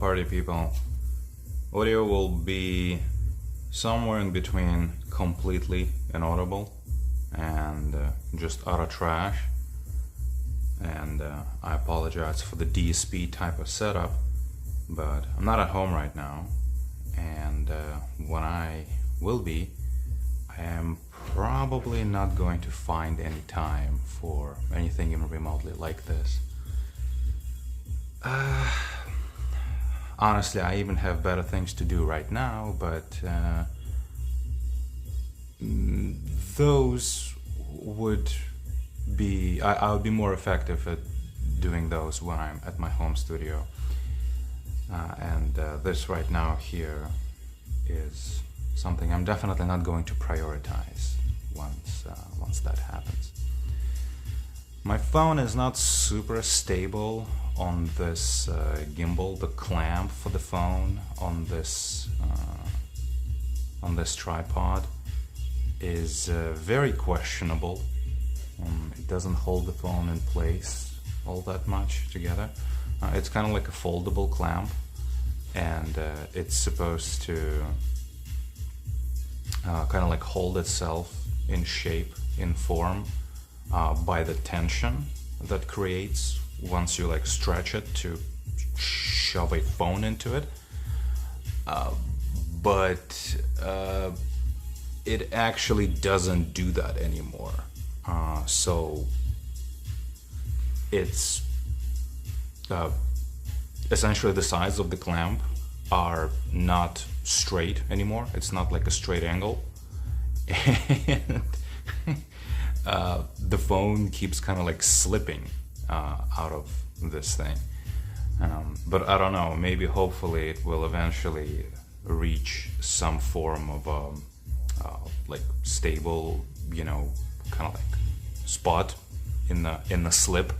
Party people, audio will be somewhere in between completely inaudible and just utter trash. And I apologize for the DSP type of setup, but I'm not at home right now, and when I will be, I am probably not going to find any time for anything even remotely like this. Honestly, I even have better things to do right now, but those would be, I would be more effective at doing those when I'm at my home studio. And this right now here is something I'm definitely not going to prioritize once that happens. My phone is not super stable on this gimbal. The clamp for the phone on this tripod is very questionable. It doesn't hold the phone in place all that much together. It's kind of like a foldable clamp, and it's supposed to kind of like hold itself in shape, in form, by the tension that creates once you like stretch it to shove a phone into it. But it actually doesn't do that anymore. So it's essentially the sides of the clamp are not straight anymore. It's not like a straight angle. And the phone keeps kind of like slipping out of this thing. But I don't know, maybe hopefully it will eventually reach some form of like stable, kind of like spot in the slip.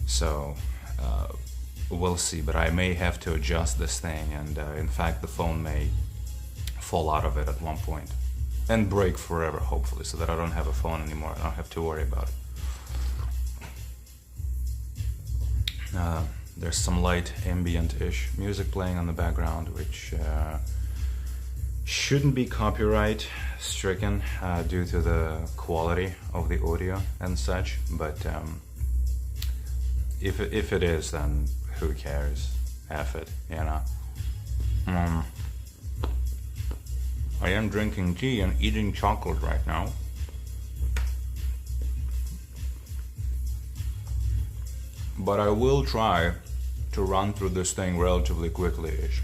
So we'll see, but I may have to adjust this thing, and in fact the phone may fall out of it at one point and break forever, hopefully, so that I don't have a phone anymore. I don't have to worry about it. There's some light ambient-ish music playing on the background, which shouldn't be copyright stricken due to the quality of the audio and such, but if it is, then who cares? F it, I am drinking tea and eating chocolate right now. But I will try to run through this thing relatively quickly-ish.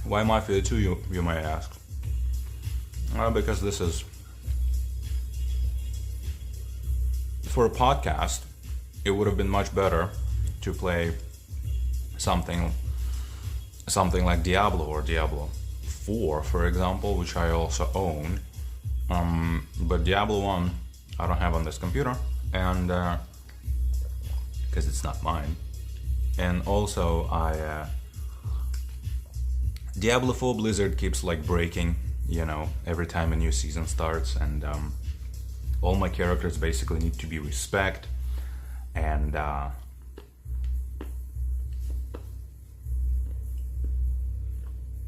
Why Mafia 2, you may ask? Well, because this is... For a podcast, it would have been much better to play something like Diablo or Diablo 4, for example, which I also own. But Diablo 1 I don't have on this computer, and because it's not mine. And also Diablo 4 Blizzard keeps like breaking, every time a new season starts, and all my characters basically need to be respect, and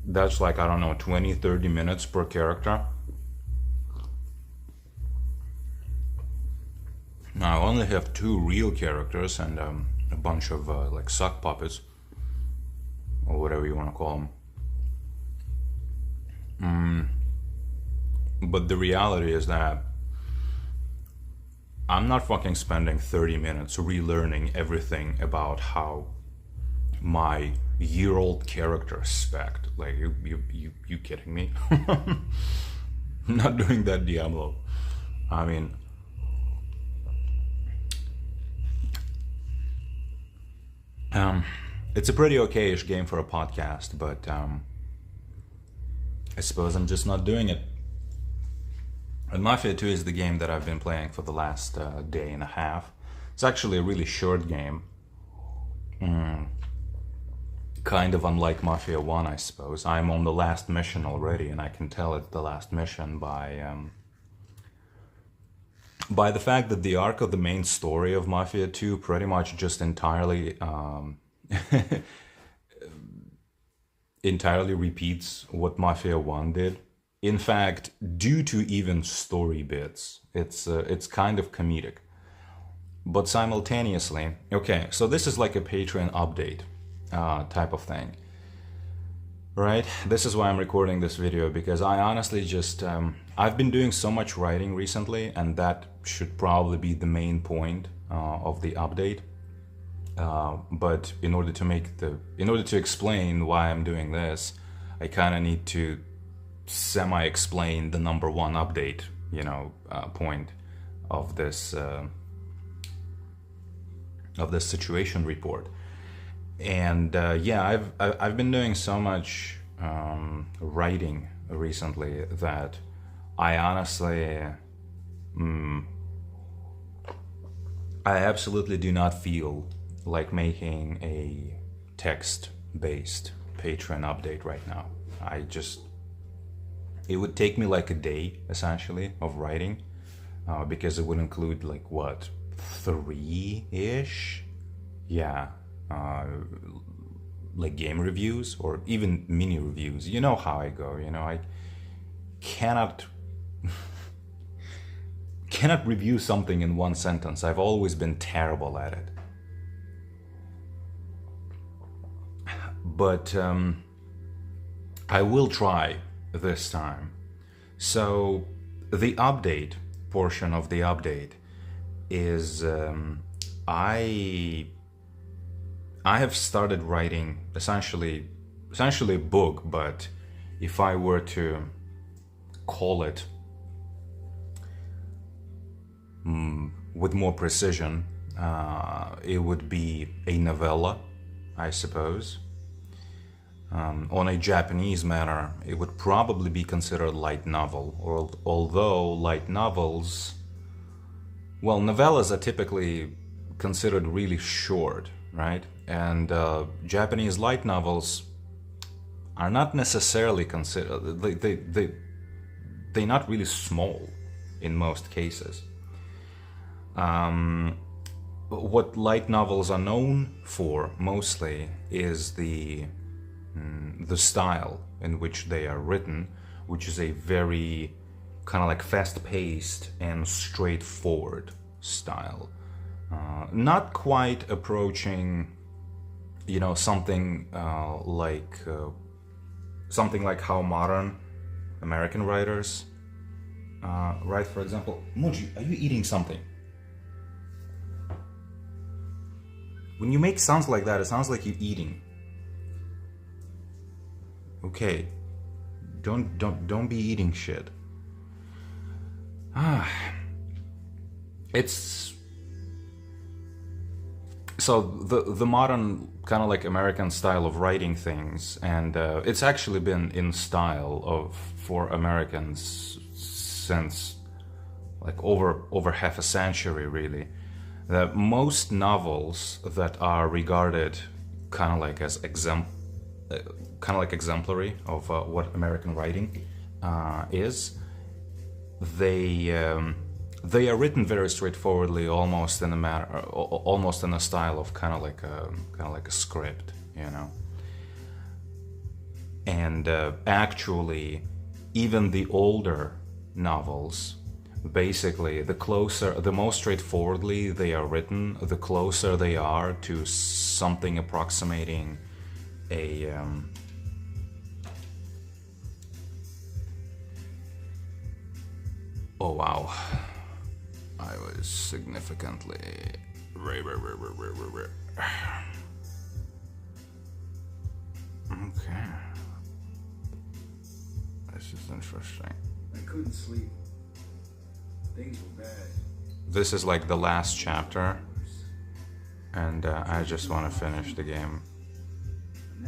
that's like, I don't know, 20-30 minutes per character. Now I only have 2 real characters and a bunch of like Zuck puppets, or whatever you want to call them. But the reality is that I'm not fucking spending 30 minutes relearning everything about how my year-old character spec'd. Like, you kidding me? I'm not doing that, Diablo. I mean, it's a pretty okay-ish game for a podcast, but I suppose I'm just not doing it. And Mafia 2 is the game that I've been playing for the last day and a half. It's actually a really short game. Kind of unlike Mafia 1, I suppose. I'm on the last mission already, and I can tell it's the last mission by by the fact that the arc of the main story of Mafia 2 pretty much just entirely entirely repeats what Mafia 1 did. In fact, due to even story bits, it's kind of comedic. But simultaneously, okay, so this is like a Patreon update type of thing, right? This is why I'm recording this video, because I honestly just, I've been doing so much writing recently, and that should probably be the main point of the update. But in order to explain why I'm doing this, I kind of need to semi-explain the number one update, point of this situation report. And yeah, I've been doing so much writing recently that I honestly, I absolutely do not feel like making a text-based Patreon update right now. It would take me like a day, essentially, of writing, because it would include like, what, 3-ish? Yeah, like game reviews or even mini reviews. You know how I go, I cannot review something in one sentence. I've always been terrible at it. But I will try this time. So the update portion of the update is I have started writing essentially a book, but if I were to call it with more precision, it would be a novella, I suppose. On a Japanese manner, it would probably be considered light novel, or although light novels, well, novellas are typically considered really short, right? And Japanese light novels are not necessarily considered, they're not really small in most cases. What light novels are known for mostly is the style in which they are written, which is a very kind of like fast-paced and straightforward style. Not quite approaching, something like how modern American writers write. For example, Muji, are you eating something? When you make sounds like that, it sounds like you're eating. Okay, don't be eating shit. It's so the modern kind of like American style of writing things, and it's actually been in style for Americans since like over half a century, really. Most novels that are regarded kind of like as exemplary of what American writing is, they are written very straightforwardly, almost in a style of kind of like a script, And actually, even the older novels, basically, the more straightforwardly they are written, the closer they are to something approximating a oh wow, I was significantly okay, this is interesting. I couldn't sleep. Things were bad. This is like the last chapter, and I just want to finish the game.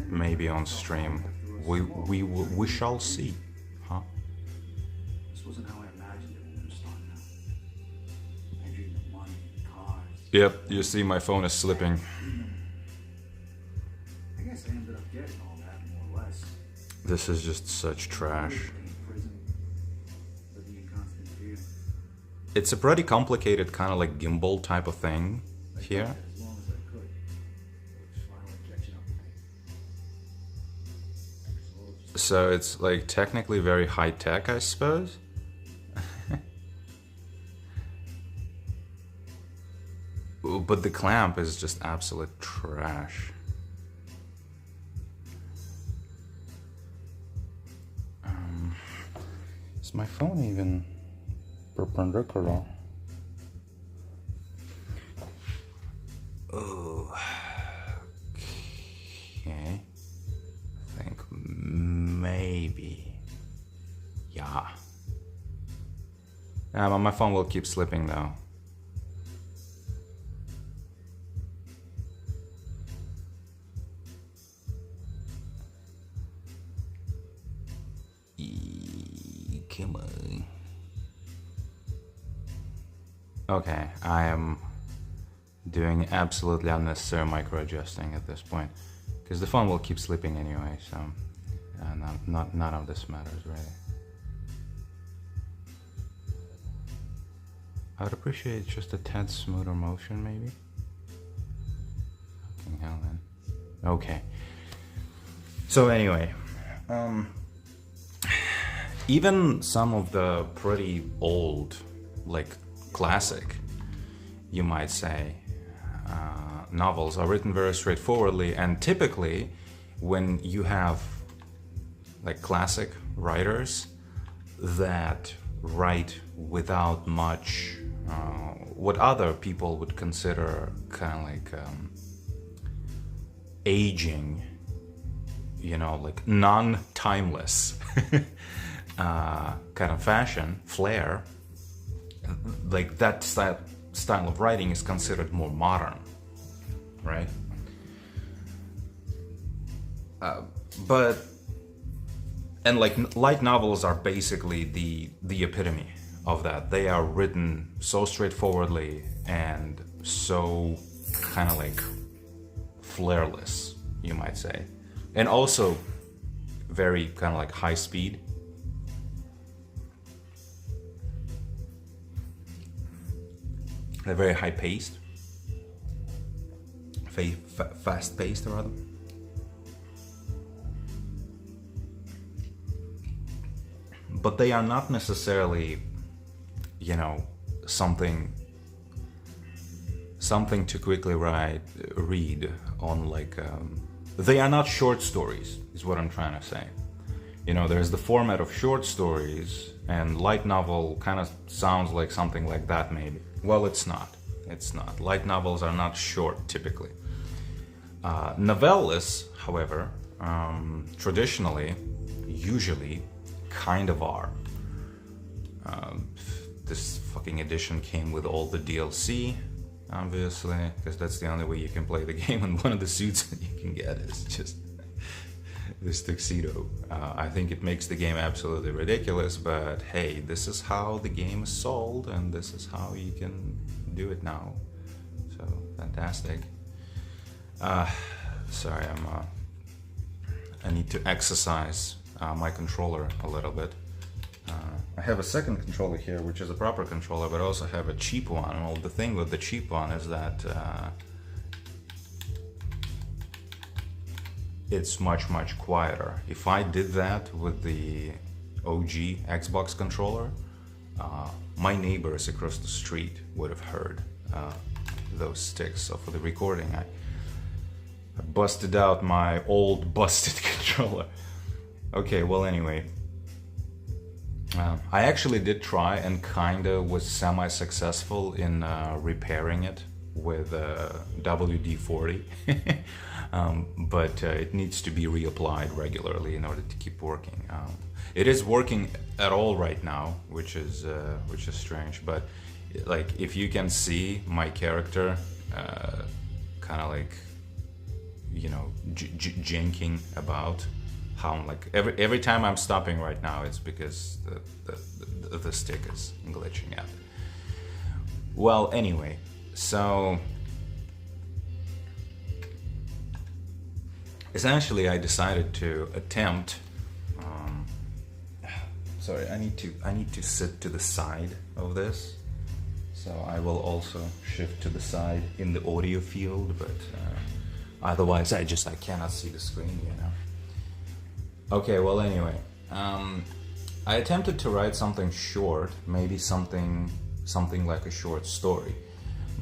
Maybe on stream. We shall see, huh? This wasn't how I imagined it when we were starting out. I dreamed of money, cars. Yep, you see my phone is slipping. I guess I ended up getting all that, more or less. This is just such trash. Prison, living in constant fear. it's a pretty complicated kind of like gimbal type of thing here. As long as I could. It was finally catching up with me. So it's like technically very high tech, I suppose. But the clamp is just absolute trash. Is my phone even perpendicular? Oh, okay. I think maybe. Yeah. My phone will keep slipping though. Come on. Okay, I am doing absolutely unnecessary micro adjusting at this point because the phone will keep slipping anyway, so none of this matters really. I would appreciate just a tad smoother motion maybe. Fucking hell then. Okay. So anyway, even some of the pretty old, like classic, you might say, novels are written very straightforwardly, and typically when you have like classic writers that write without much what other people would consider kind of like aging, you know, like non-timeless kind of fashion, flair, like that style of writing is considered more modern, right? And like light novels are basically the epitome of that. They are written so straightforwardly and so kind of like flairless, you might say, and also very kind of like high speed. They're very high paced, fast paced rather. But they are not necessarily, you know, something to quickly read on like. They are not short stories, is what I'm trying to say. You know, there's the format of short stories, and light novel kind of sounds like something like that, maybe. Well, it's not. It's not. Light novels are not short, typically. Novellas, however, traditionally, usually, kind of are. This fucking edition came with all the DLC, obviously, because that's the only way you can play the game, and one of the suits that you can get is just this tuxedo. I think it makes the game absolutely ridiculous, but hey, this is how the game is sold, and this is how you can do it now. So, fantastic. Sorry, I need to exercise my controller a little bit. I have a second controller here, which is a proper controller, but I also have a cheap one. Well, the thing with the cheap one is that it's much quieter. If I did that with the OG Xbox controller, my neighbors across the street would have heard those sticks. So for the recording, I busted out my old busted controller. Okay, well anyway, I actually did try and kinda was semi-successful in repairing it with WD-40, but it needs to be reapplied regularly in order to keep working. It is working at all right now, which is strange. But like, if you can see my character, kind of like, you know, jinking about. How I'm like every time I'm stopping right now, it's because the stick is glitching out. Well, anyway, so essentially I decided to attempt. Sorry, I need to sit to the side of this So I will also shift to the side in the audio field, but otherwise I cannot see the screen, you know. Okay, well anyway, I attempted to write something short, maybe something like a short story.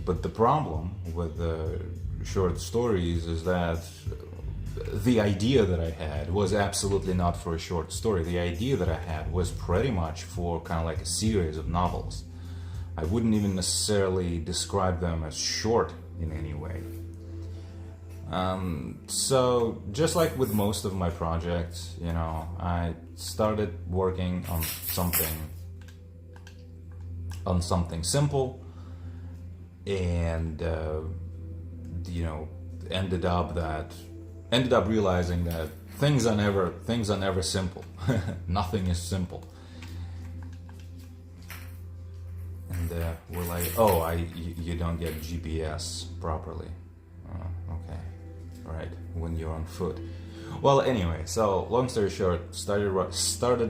But the problem with the short stories is that the idea that I had was absolutely not for a short story. The idea that I had was pretty much for kind of like a series of novels. I wouldn't even necessarily describe them as short in any way. So just like with most of my projects, you know, I started working on something simple, and you know, ended up realizing that things are never simple. Nothing is simple. And we're like, oh, you don't get GPS properly. Okay, right, when you're on foot. Well, anyway, so long story short, started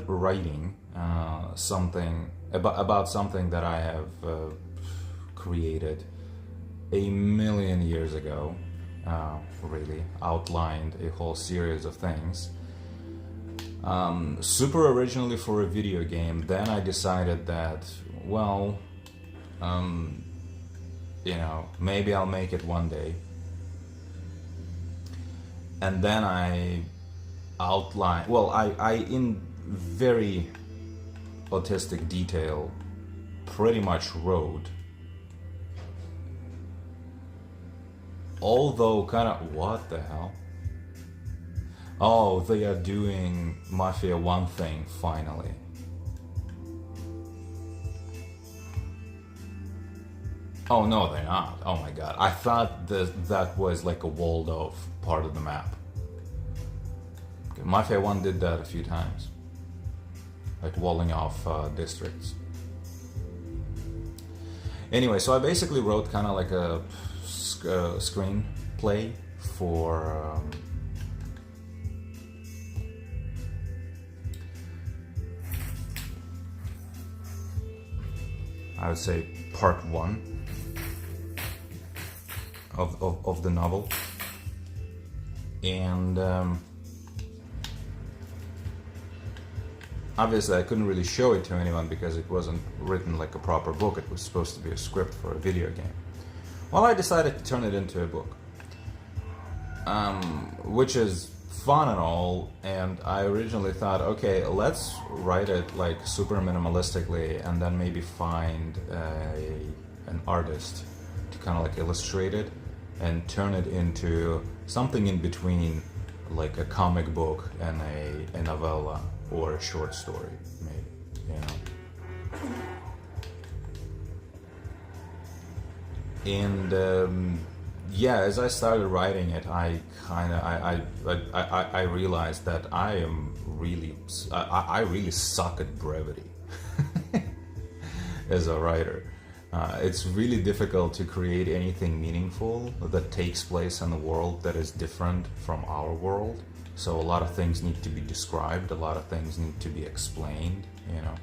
writing something about something that I have created a million years ago. Really outlined a whole series of things. Super originally for a video game. Then I decided that, well, you know, maybe I'll make it one day. And then I outlined, well, I in very autistic detail pretty much wrote, although kind of, what the hell? Oh, they are doing Mafia 1 thing finally. Oh no, they're not. Oh my god. I thought that was like a walled off part of the map. Okay, Mafia 1 did that a few times. Like walling off districts. Anyway, so I basically wrote kind of like a screenplay for I would say part 1 of the novel, and obviously I couldn't really show it to anyone because it wasn't written like a proper book. It was supposed to be a script for a video game. Well, I decided to turn it into a book, which is fun and all, and I originally thought, okay, let's write it like super minimalistically and then maybe find an artist to kind of like illustrate it and turn it into something in between, like a comic book and a novella or a short story, maybe, you know. And yeah, as I started writing it, I realized that I really suck at brevity as a writer. It's really difficult to create anything meaningful that takes place in a world that is different from our world. So a lot of things need to be described, a lot of things need to be explained, you know.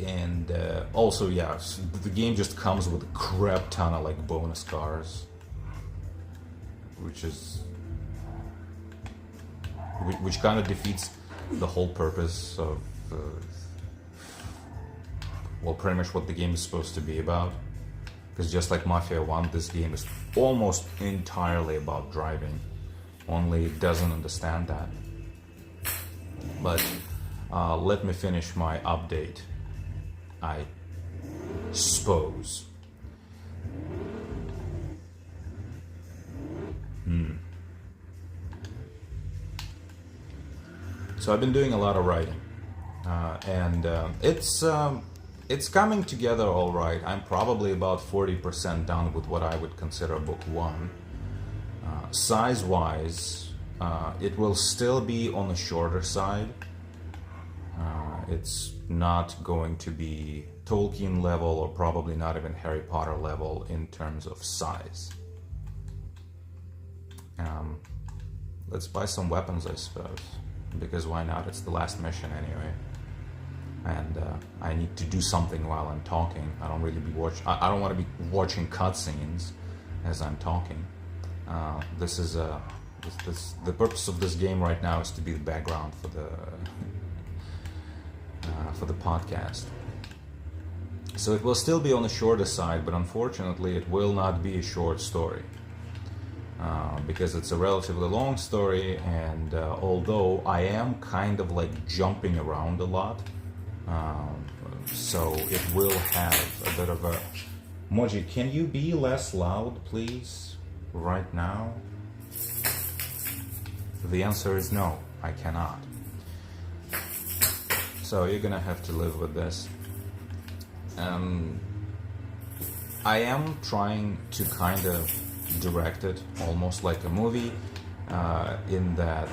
And also, yeah, the game just comes with a crap ton of like bonus cars, which kind of defeats the whole purpose of well, pretty much what the game is supposed to be about. Because just like Mafia 1, this game is almost entirely about driving, only it doesn't understand that. But let me finish my update, I suppose. So I've been doing a lot of writing, and it's coming together all right. I'm probably about 40% done with what I would consider book 1. Size-wise, it will still be on the shorter side. It's not going to be Tolkien level, or probably not even Harry Potter level in terms of size. Let's buy some weapons, I suppose, because why not? It's the last mission anyway. and I need to do something while I'm talking. I don't really be I don't want to be watching cutscenes as I'm talking. This is the purpose of this game right now is to be the background for the podcast. So it will still be on the shorter side, but unfortunately it will not be a short story. Because it's a relatively long story, and although I am kind of like jumping around a lot, so it will have a bit of a... Moji, can you be less loud, please, right now? The answer is no, I cannot. So you're gonna have to live with this. I am trying to kind of direct it almost like a movie, in that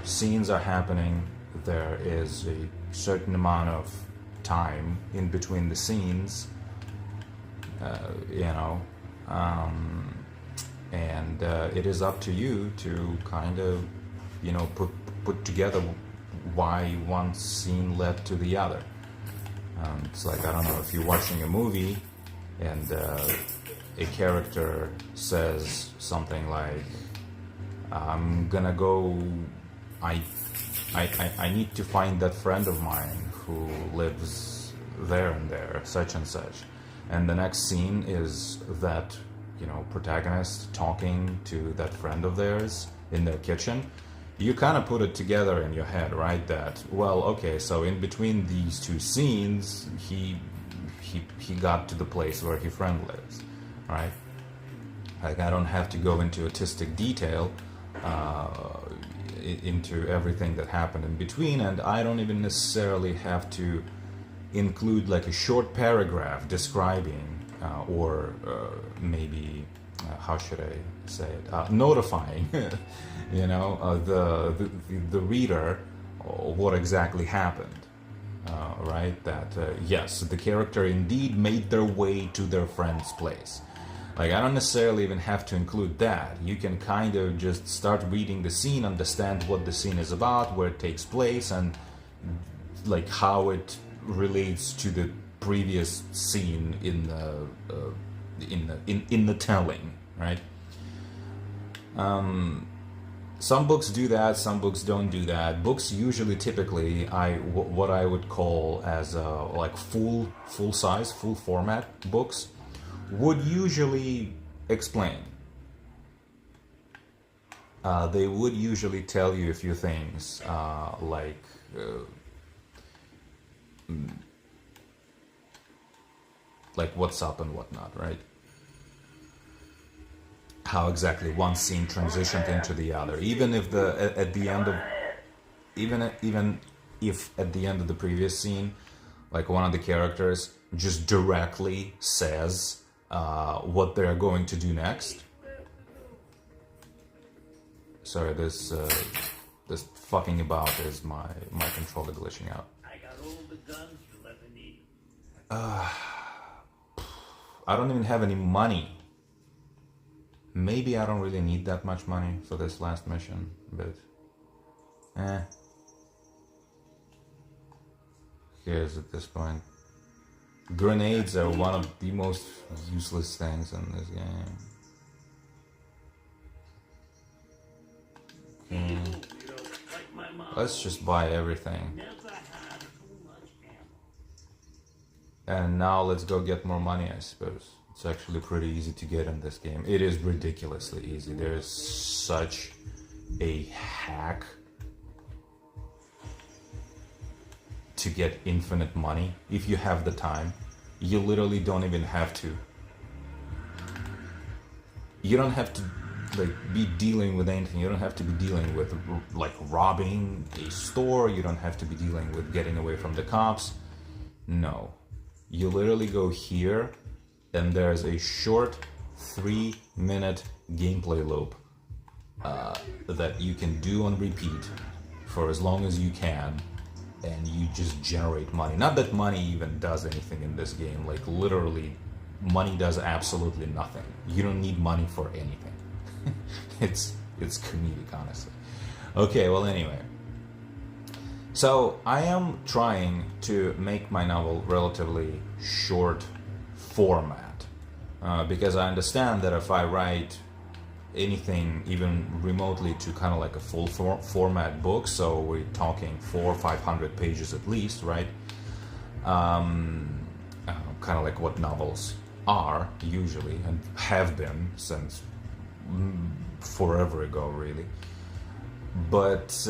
scenes are happening, there is a certain amount of time in between the scenes, and it is up to you to kind of put together why one scene led to the other. It's like, I don't know, if you're watching a movie and a character says something like, I'm gonna go, I need to find that friend of mine who lives there and there, such and such. And the next scene is that, protagonist talking to that friend of theirs in their kitchen. You kind of put it together in your head, right? That, well, okay, so in between these two scenes, he got to the place where his friend lives, right? Like, I don't have to go into artistic detail into everything that happened in between, and I don't even necessarily have to include like a short paragraph describing or maybe how should I say it, notifying the reader what exactly happened, right? That yes, the character indeed made their way to their friend's place. Like, I don't necessarily even have to include that. You can kind of just start reading the scene, understand what the scene is about, where it takes place, and like how it relates to the previous scene in the telling, right? Some books do that, some books don't do that. Books usually, typically, what I would call as like full size, full format books would usually explain. They would usually tell you a few things, like what's up and whatnot, right? How exactly one scene transitioned into the other, even if at the end of the previous scene, like one of the characters just directly says what they're going to do next. Sorry, this fucking about is my controller glitching out. I got all the guns you'll ever need. I don't even have any money. Maybe I don't really need that much money for this last mission, but here's at this point. Grenades are one of the most useless things in this game. Okay. Let's just buy everything. And now let's go get more money, I suppose. It's actually pretty easy to get in this game. It is ridiculously easy. There is such a hack to get infinite money if you have the time. You literally don't even have to. You don't have to be dealing with anything. You don't have to be dealing with like robbing a store. You don't have to be dealing with getting away from the cops. No. You literally go here, and there's a short 3-minute gameplay loop that you can do on repeat for as long as you can, and you just generate money. Not that money even does anything in this game. Like, literally, money does absolutely nothing. You don't need money for anything. It's comedic, honestly. Okay, well, anyway. So I am trying to make my novel relatively short format, because I understand that if I write anything even remotely to kind of like a full format book, so we're talking 400 or 500 pages at least, right? Kind of like what novels are usually and have been since forever ago, really. But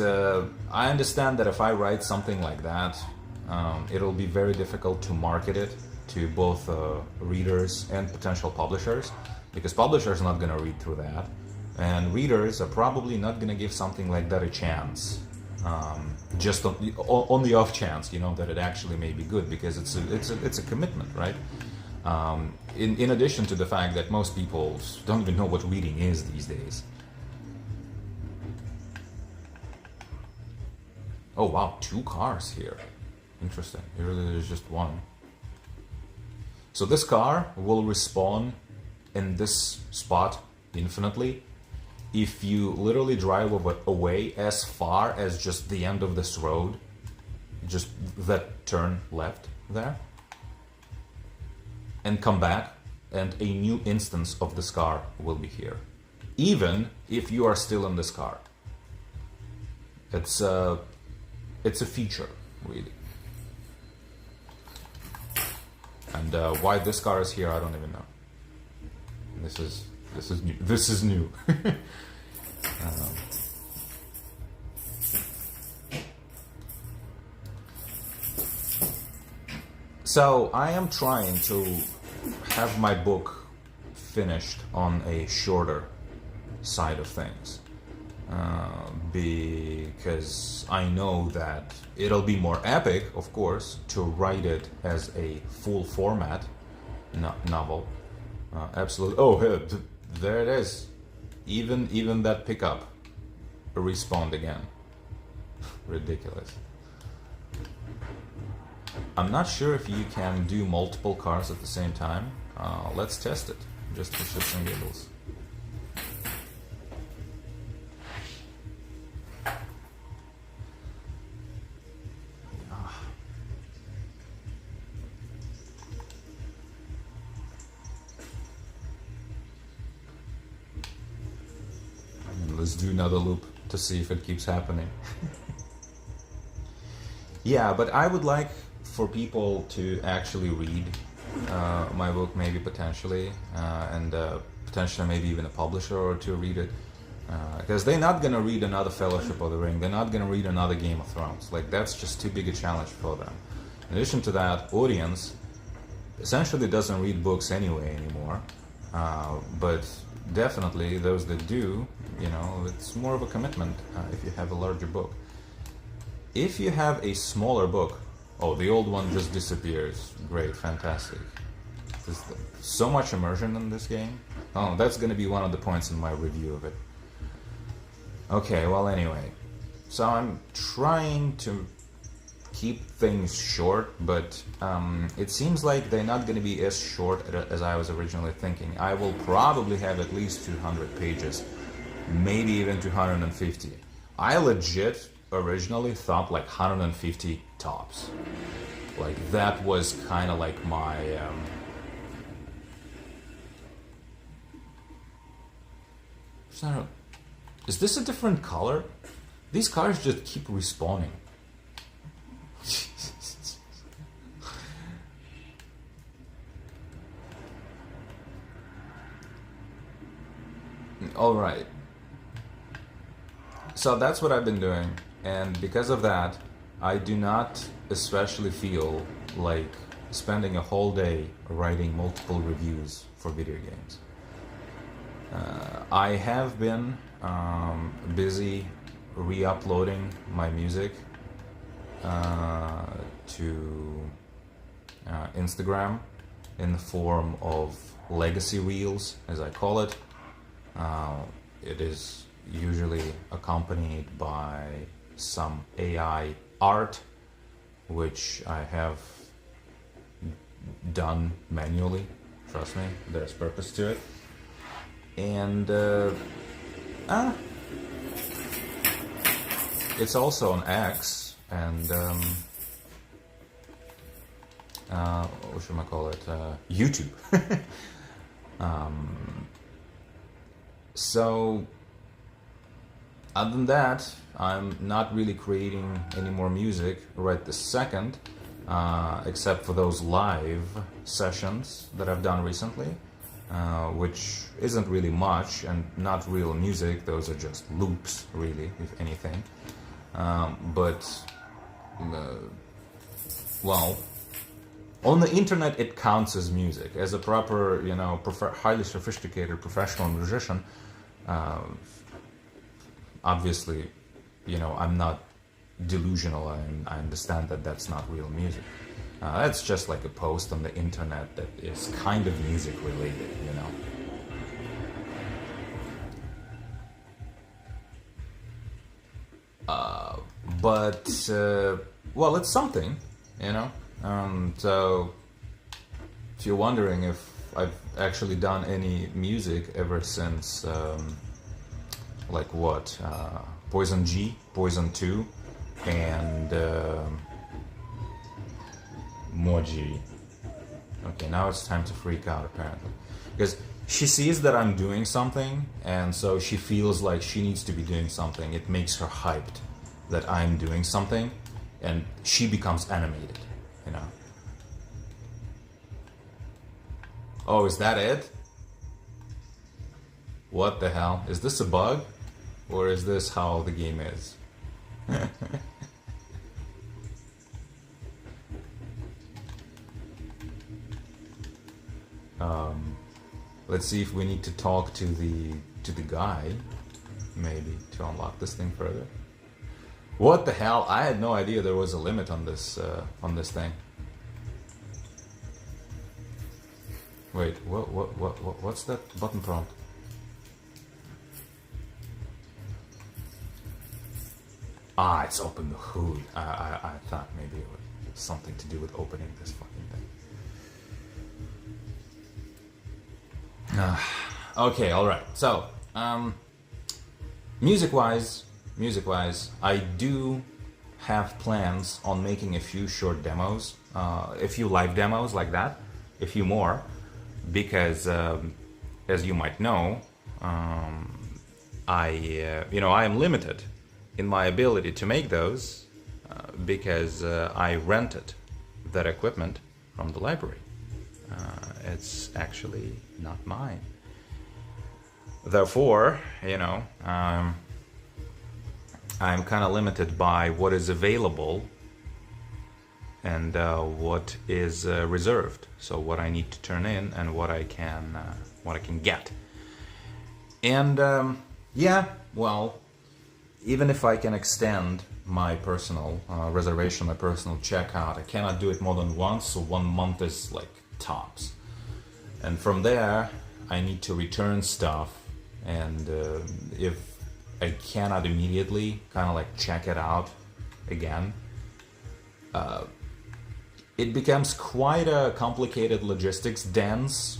I understand that if I write something like that, it'll be very difficult to market it to both readers and potential publishers, because publishers are not going to read through that, and readers are probably not going to give something like that a chance, just on the off chance, you know, that it actually may be good, because it's a commitment, right? In addition to the fact that most people don't even know what reading is these days. Oh wow, 2 cars here. Interesting. Usually there's just one. So this car will respawn in this spot infinitely if you literally drive away as far as just the end of this road, just that turn left there, and come back, and a new instance of this car will be here, even if you are still in this car. It's a feature, really. And why this car is here, I don't even know. This is new. This is new. So I am trying to have my book finished on a shorter side of things, because I know that it'll be more epic, of course, to write it as a full format novel. Absolutely. Oh, there it is. Even that pickup respawned again. Ridiculous. I'm not sure if you can do multiple cars at the same time. Let's test it, just for shits and giggles. Let's do another loop to see if it keeps happening. Yeah, but I would like for people to actually read my book, maybe potentially, and potentially maybe even a publisher or two read it, because they're not gonna read another Fellowship of the Ring, they're not gonna read another Game of Thrones. Like, that's just too big a challenge for them. In addition to that, audience essentially doesn't read books anyway anymore, but definitely those that do, you know, it's more of a commitment if you have a larger book. If you have a smaller book, oh, the old one just disappears. Great, fantastic. There's so much immersion in this game. Oh, that's going to be one of the points in my review of it. Okay, well, anyway. So I'm trying to keep things short, but it seems like they're not going to be as short as I was originally thinking. I will probably have at least 200 pages, maybe even 250. I legit originally thought like 150 tops. Like, that was kind of like my is this a different color? These cars just keep respawning. All right. So that's what I've been doing, and because of that, I do not especially feel like spending a whole day writing multiple reviews for video games. I have been busy re-uploading my music to Instagram in the form of legacy reels, as I call it. It is usually accompanied by some AI art, which I have done manually. Trust me, there's purpose to it. And it's also on X, and what should I call it? YouTube. So, other than that, I'm not really creating any more music right this second, except for those live sessions that I've done recently, which isn't really much and not real music. Those are just loops, really, if anything. Well, on the internet it counts as music. As a proper, highly sophisticated professional musician, obviously, I'm not delusional. I understand that that's not real music. That's just like a post on the internet that is kind of music related, well, it's something, so if you're wondering if I've actually done any music ever since, Poison G, Poison 2, and Moji. Okay, now it's time to freak out, apparently. Because she sees that I'm doing something, and so she feels like she needs to be doing something. It makes her hyped that I'm doing something, and she becomes animated, Oh, is that it? What the hell? Is this a bug? Or is this how the game is? Let's see if we need to talk to the guy, maybe, to unlock this thing further. What the hell? I had no idea there was a limit on this thing. Wait, what's that button prompt? Ah, it's open the hood. I thought maybe it was something to do with opening this fucking thing. Okay, alright. So, music-wise, I do have plans on making a few short demos, a few live demos like that, a few more, because, as you might know, I am limited in my ability to make those because I rented that equipment from the library. It's actually not mine. Therefore, I'm kind of limited by what is available and what is reserved. So what I need to turn in and what I can get. And even if I can extend my personal reservation, my personal checkout, I cannot do it more than once, so 1 month is like tops. And from there, I need to return stuff, and if I cannot immediately kind of like check it out again, it becomes quite a complicated logistics dance.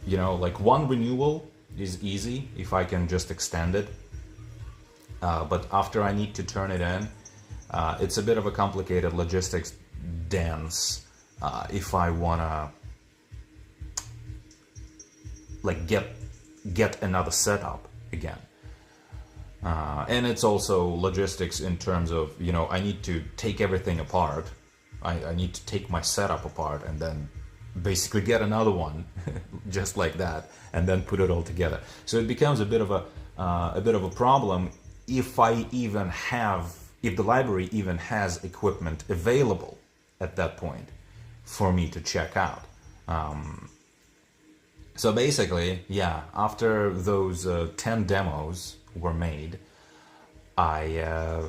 Like one renewal is easy if I can just extend it. But after I need to turn it in, it's a bit of a complicated logistics dance if I wanna like get another setup again. And it's also logistics in terms of, I need to take everything apart. I need to take my setup apart and then basically get another one just like that and then put it all together. So it becomes a bit of a problem if the library even has equipment available at that point for me to check out. So basically, after those 10 demos were made, I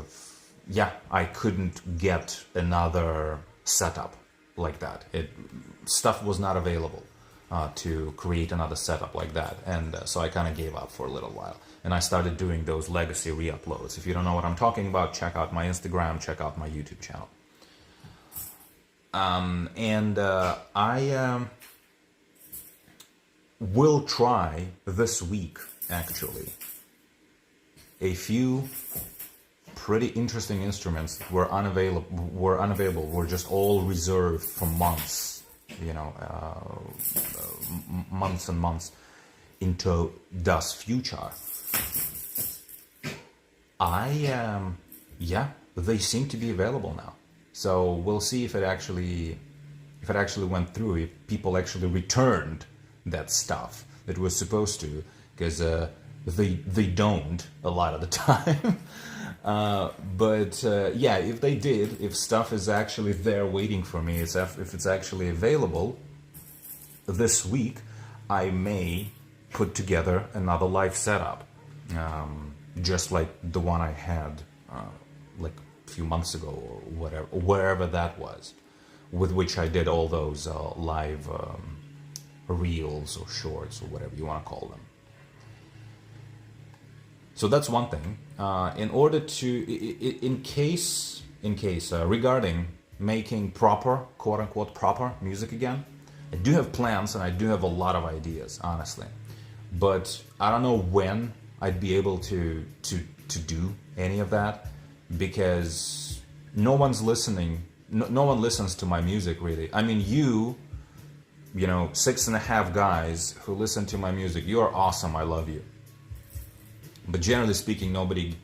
couldn't get another setup like that. Stuff was not available to create another setup like that, and so I kind of gave up for a little while. And I started doing those legacy re-uploads. If you don't know what I'm talking about, check out my Instagram, check out my YouTube channel. I will try this week, actually, a few pretty interesting instruments that were unavailable, were just all reserved for months, you know, months and months into das future. Yeah, they seem to be available now. So we'll see if it actually went through, if people actually returned that stuff that was supposed to, because they don't a lot of the time. But yeah, if they did, if stuff is actually there waiting for me, if it's actually available this week, I may put together another live setup, just like the one I had like a few months ago or whatever, wherever that was, with which I did all those live reels or shorts or whatever you want to call them. So that's one thing. In order to, in case, regarding making proper, quote-unquote proper music again, I do have plans and I do have a lot of ideas, honestly. But I don't know when I'd be able to do any of that, because no one's listening. No one listens to my music, really. I mean, you know, 6.5 guys who listen to my music, you are awesome. I love you. But generally speaking, nobody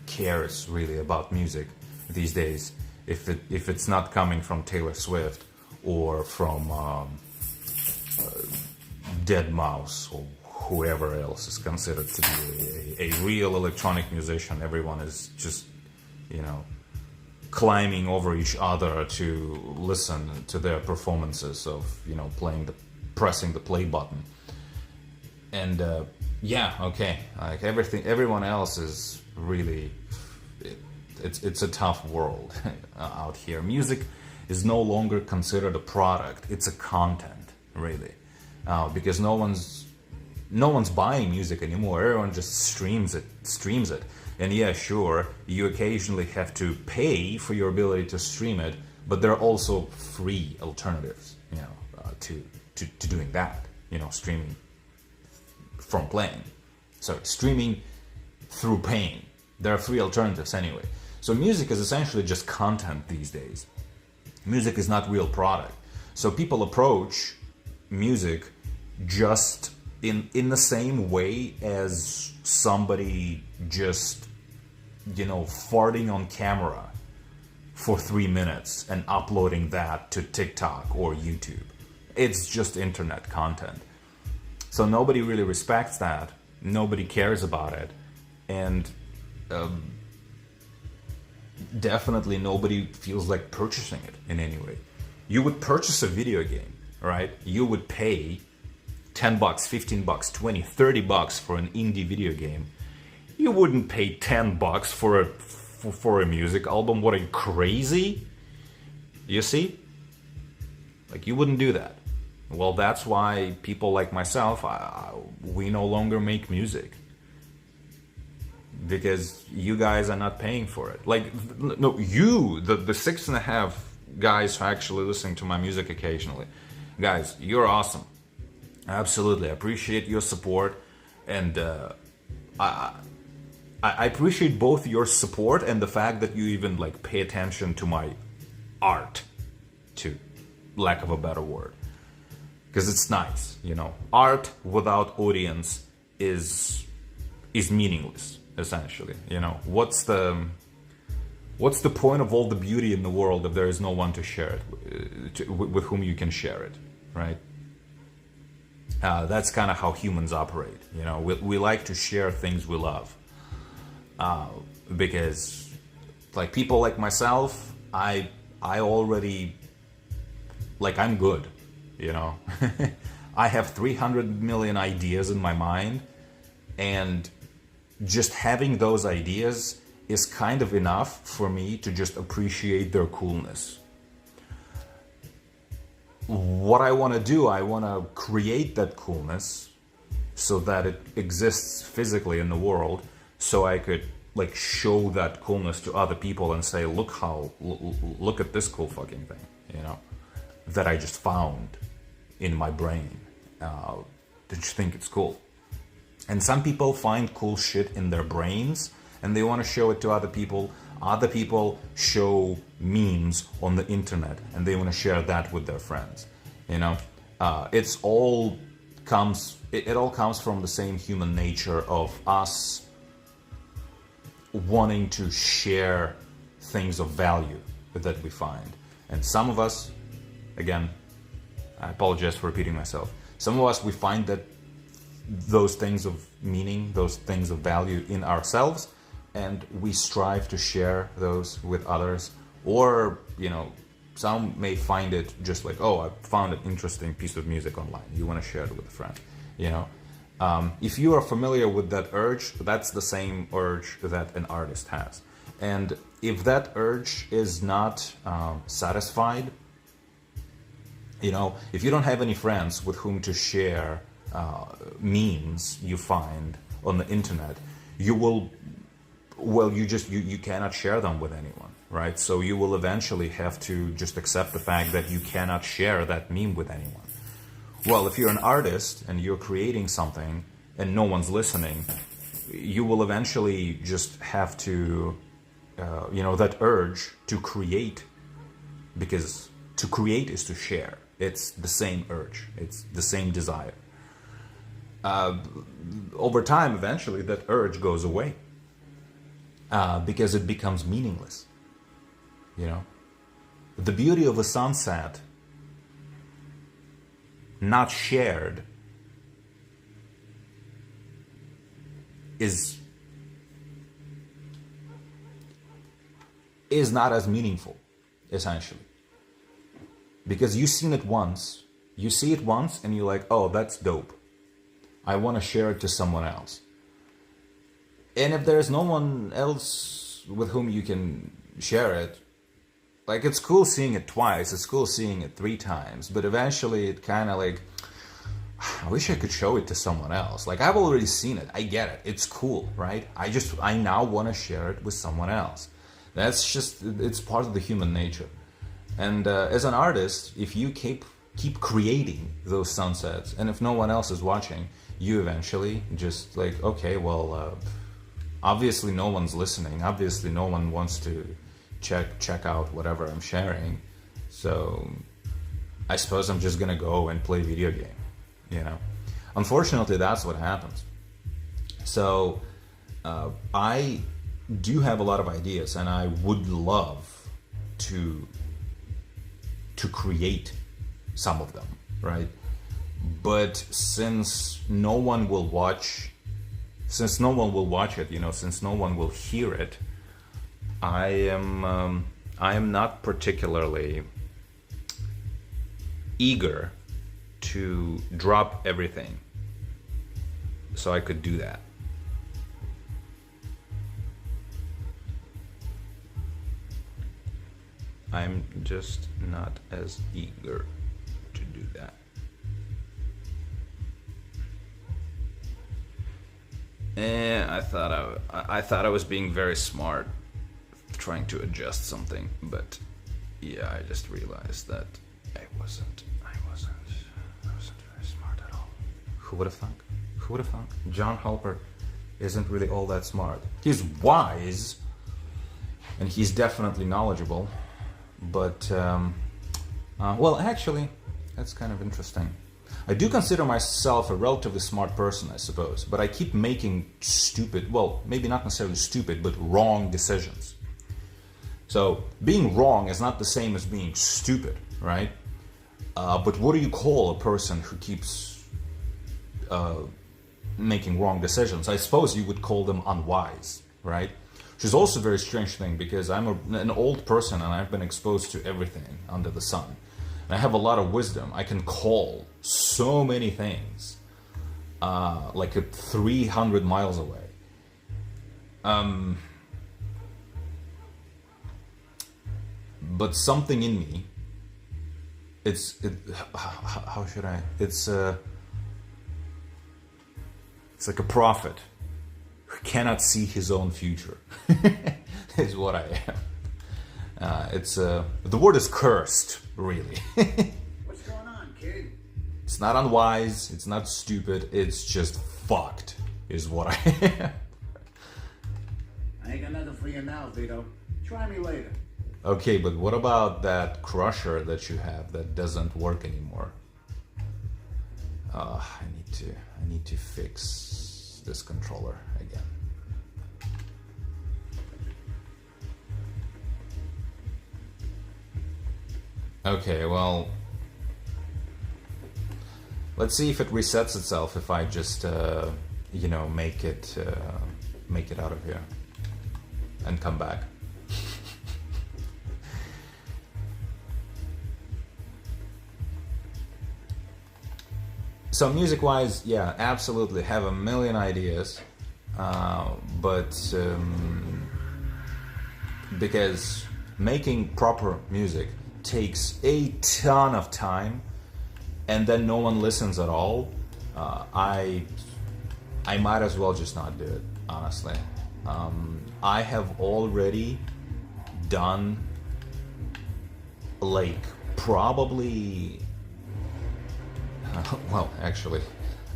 cares really about music these days if it's not coming from Taylor Swift or from deadmau5 or whoever else is considered to be a real electronic musician. Everyone is just, you know, climbing over each other to listen to their performances of, you know, pressing the play button. And yeah, okay, like everyone else is really, it's a tough world out here. Music is no longer considered a product; it's a content, really, because no one's buying music anymore. Everyone just streams it. And yeah, sure, you occasionally have to pay for your ability to stream it, but there are also free alternatives, you know, to doing that. You know, streaming from playing. So streaming through paying. There are free alternatives anyway. So music is essentially just content these days. Music is not real product. So people approach music just in the same way as somebody just, you know, farting on camera for 3 minutes and uploading that to TikTok or YouTube. It's just internet content. So nobody really respects that. Nobody cares about it. And definitely nobody feels like purchasing it in any way. You would purchase a video game, right? You would pay $10, $15, $20, $30 for an indie video game. You wouldn't pay $10 for a music album. What, are you crazy? You see? Like, you wouldn't do that. Well, that's why people like myself, we no longer make music. Because you guys are not paying for it. Like, no, you, the 6.5 guys who are actually listening to my music occasionally. Guys, you're awesome. Absolutely. I appreciate your support. And I appreciate both your support and the fact that you even, like, pay attention to my art, to lack of a better word. Because it's nice, you know. Art without audience is meaningless, essentially. You know, what's the point of all the beauty in the world if there is no one to share it with whom you can share it, right? That's kind of how humans operate. You know, we like to share things we love, because, like, people like myself, I already, like, I'm good. You know, I have 300 million ideas in my mind, and just having those ideas is kind of enough for me to just appreciate their coolness. What I want to do, I want to create that coolness so that it exists physically in the world, so I could, like, show that coolness to other people and say, look at this cool fucking thing, you know, that I just found in my brain. They just think it's cool. And some people find cool shit in their brains, and they want to show it to other people. Other people show memes on the internet and they want to share that with their friends. You know, it all comes from the same human nature of us wanting to share things of value that we find. And some of us, again, I apologize for repeating myself, some of us, we find that those things of meaning, those things of value in ourselves, and we strive to share those with others. Or, you know, some may find it just like, oh, I found an interesting piece of music online. You want to share it with a friend, you know? If you are familiar with that urge, that's the same urge that an artist has. And if that urge is not satisfied, you know, if you don't have any friends with whom to share memes you find on the internet, you will, well, you cannot share them with anyone, right? So you will eventually have to just accept the fact that you cannot share that meme with anyone. Well, if you're an artist and you're creating something and no one's listening, you will eventually just have to, you know, that urge to create, because to create is to share. It's the same urge. It's the same desire. Over time, eventually, that urge goes away because it becomes meaningless. You know, the beauty of a sunset not shared is not as meaningful, essentially. Because you've seen it once, you see it once and you're like, oh, that's dope. I want to share it to someone else. And if there's no one else with whom you can share it, like, it's cool seeing it twice, it's cool seeing it 3 times, but eventually it kind of like, I wish I could show it to someone else. Like, I've already seen it, I get it, it's cool, right? I now want to share it with someone else. That's just, it's part of the human nature. And as an artist, if you keep creating those sunsets, and if no one else is watching, you eventually just like, okay, well, obviously no one's listening. Obviously no one wants to check out whatever I'm sharing. So I suppose I'm just gonna go and play video game, you know? Unfortunately, that's what happens. So I do have a lot of ideas, and I would love to create some of them, right? But since no one will watch it, you know, since no one will hear it, I am not particularly eager to drop everything so I could do that. I'm just not as eager to do that. I thought I was being very smart, trying to adjust something, but yeah, I just realized that I wasn't very smart at all. Who would have thunk? Who would have thunk? John Halpert isn't really all that smart. He's wise, and he's definitely knowledgeable. But, well, actually, that's kind of interesting. I do consider myself a relatively smart person, I suppose, but I keep making stupid, well, maybe not necessarily stupid, but wrong decisions. So, being wrong is not the same as being stupid, right? But what do you call a person who keeps making wrong decisions? I suppose you would call them unwise, right? Which is also a very strange thing, because I'm an old person and I've been exposed to everything under the sun. And I have a lot of wisdom. I can call so many things, like at 300 miles away. But something in me, how should I? It's like a prophet who cannot see his own future, is what I am. The word is cursed, really. What's going on, kid? It's not unwise, it's not stupid, it's just fucked, is what I am. I ain't got nothing for you now, Vito. Try me later. Okay, but what about that crusher that you have that doesn't work anymore? I need to fix this controller again. Okay, well, let's see if it resets itself if I just you know, make it out of here and come back. So music-wise, yeah, absolutely have a million ideas, but because making proper music takes a ton of time, and then no one listens at all, I might as well just not do it, honestly. I have already done, like, probably... well, actually,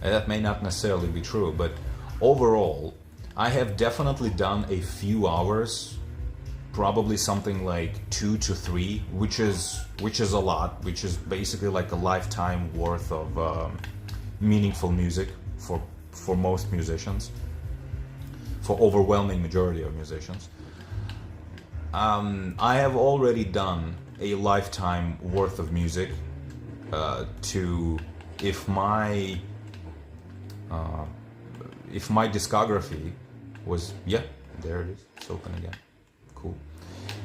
that may not necessarily be true, but overall, I have definitely done a few hours, probably something like 2 to 3, which is a lot, which is basically like a lifetime worth of meaningful music for most musicians, for overwhelming majority of musicians. I have already done a lifetime worth of music to... If my discography was, yeah, there it is, it's open again, cool.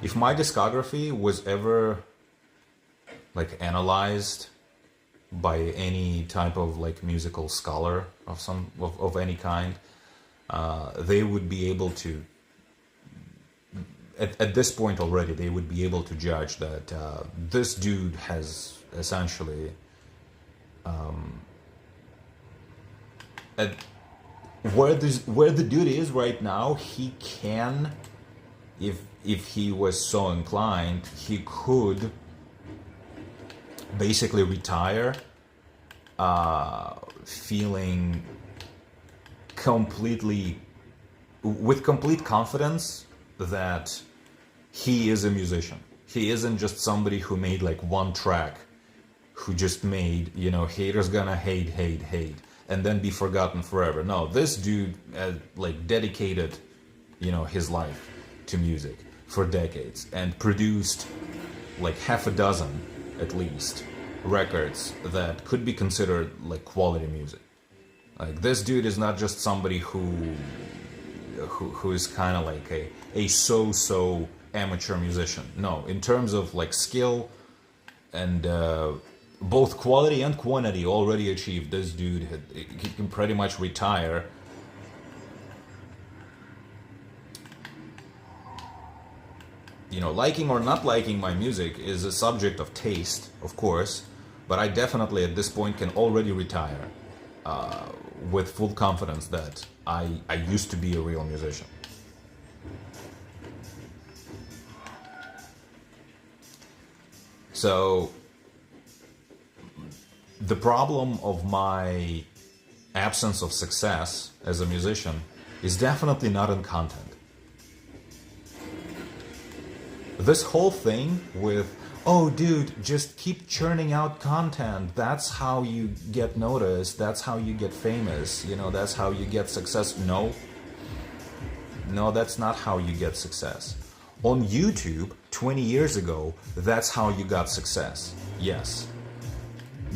If my discography was ever like analyzed by any type of like musical scholar of any kind, they would be able to, at this point already, they would be able to judge that this dude has essentially where the dude is right now, he can, if he was so inclined, he could basically retire feeling with complete confidence that he is a musician. He isn't just somebody who made like one track, who just made, you know, haters gonna hate, and then be forgotten forever. No, this dude like dedicated, you know, his life to music for decades and produced like half a dozen, at least, records that could be considered like quality music. Like, this dude is not just somebody who is kind of like a so-so amateur musician. No, in terms of like skill and both quality and quantity already achieved, this dude he can pretty much retire you know. Liking or not liking my music is a subject of taste, of course, but I definitely at this point can already retire with full confidence that I used to be a real musician. So the problem of my absence of success as a musician is definitely not in content. This whole thing with, oh dude, just keep churning out content, that's how you get noticed, that's how you get famous, you know, that's how you get success. No, that's not how you get success. On YouTube 20 years ago, that's how you got success. Yes.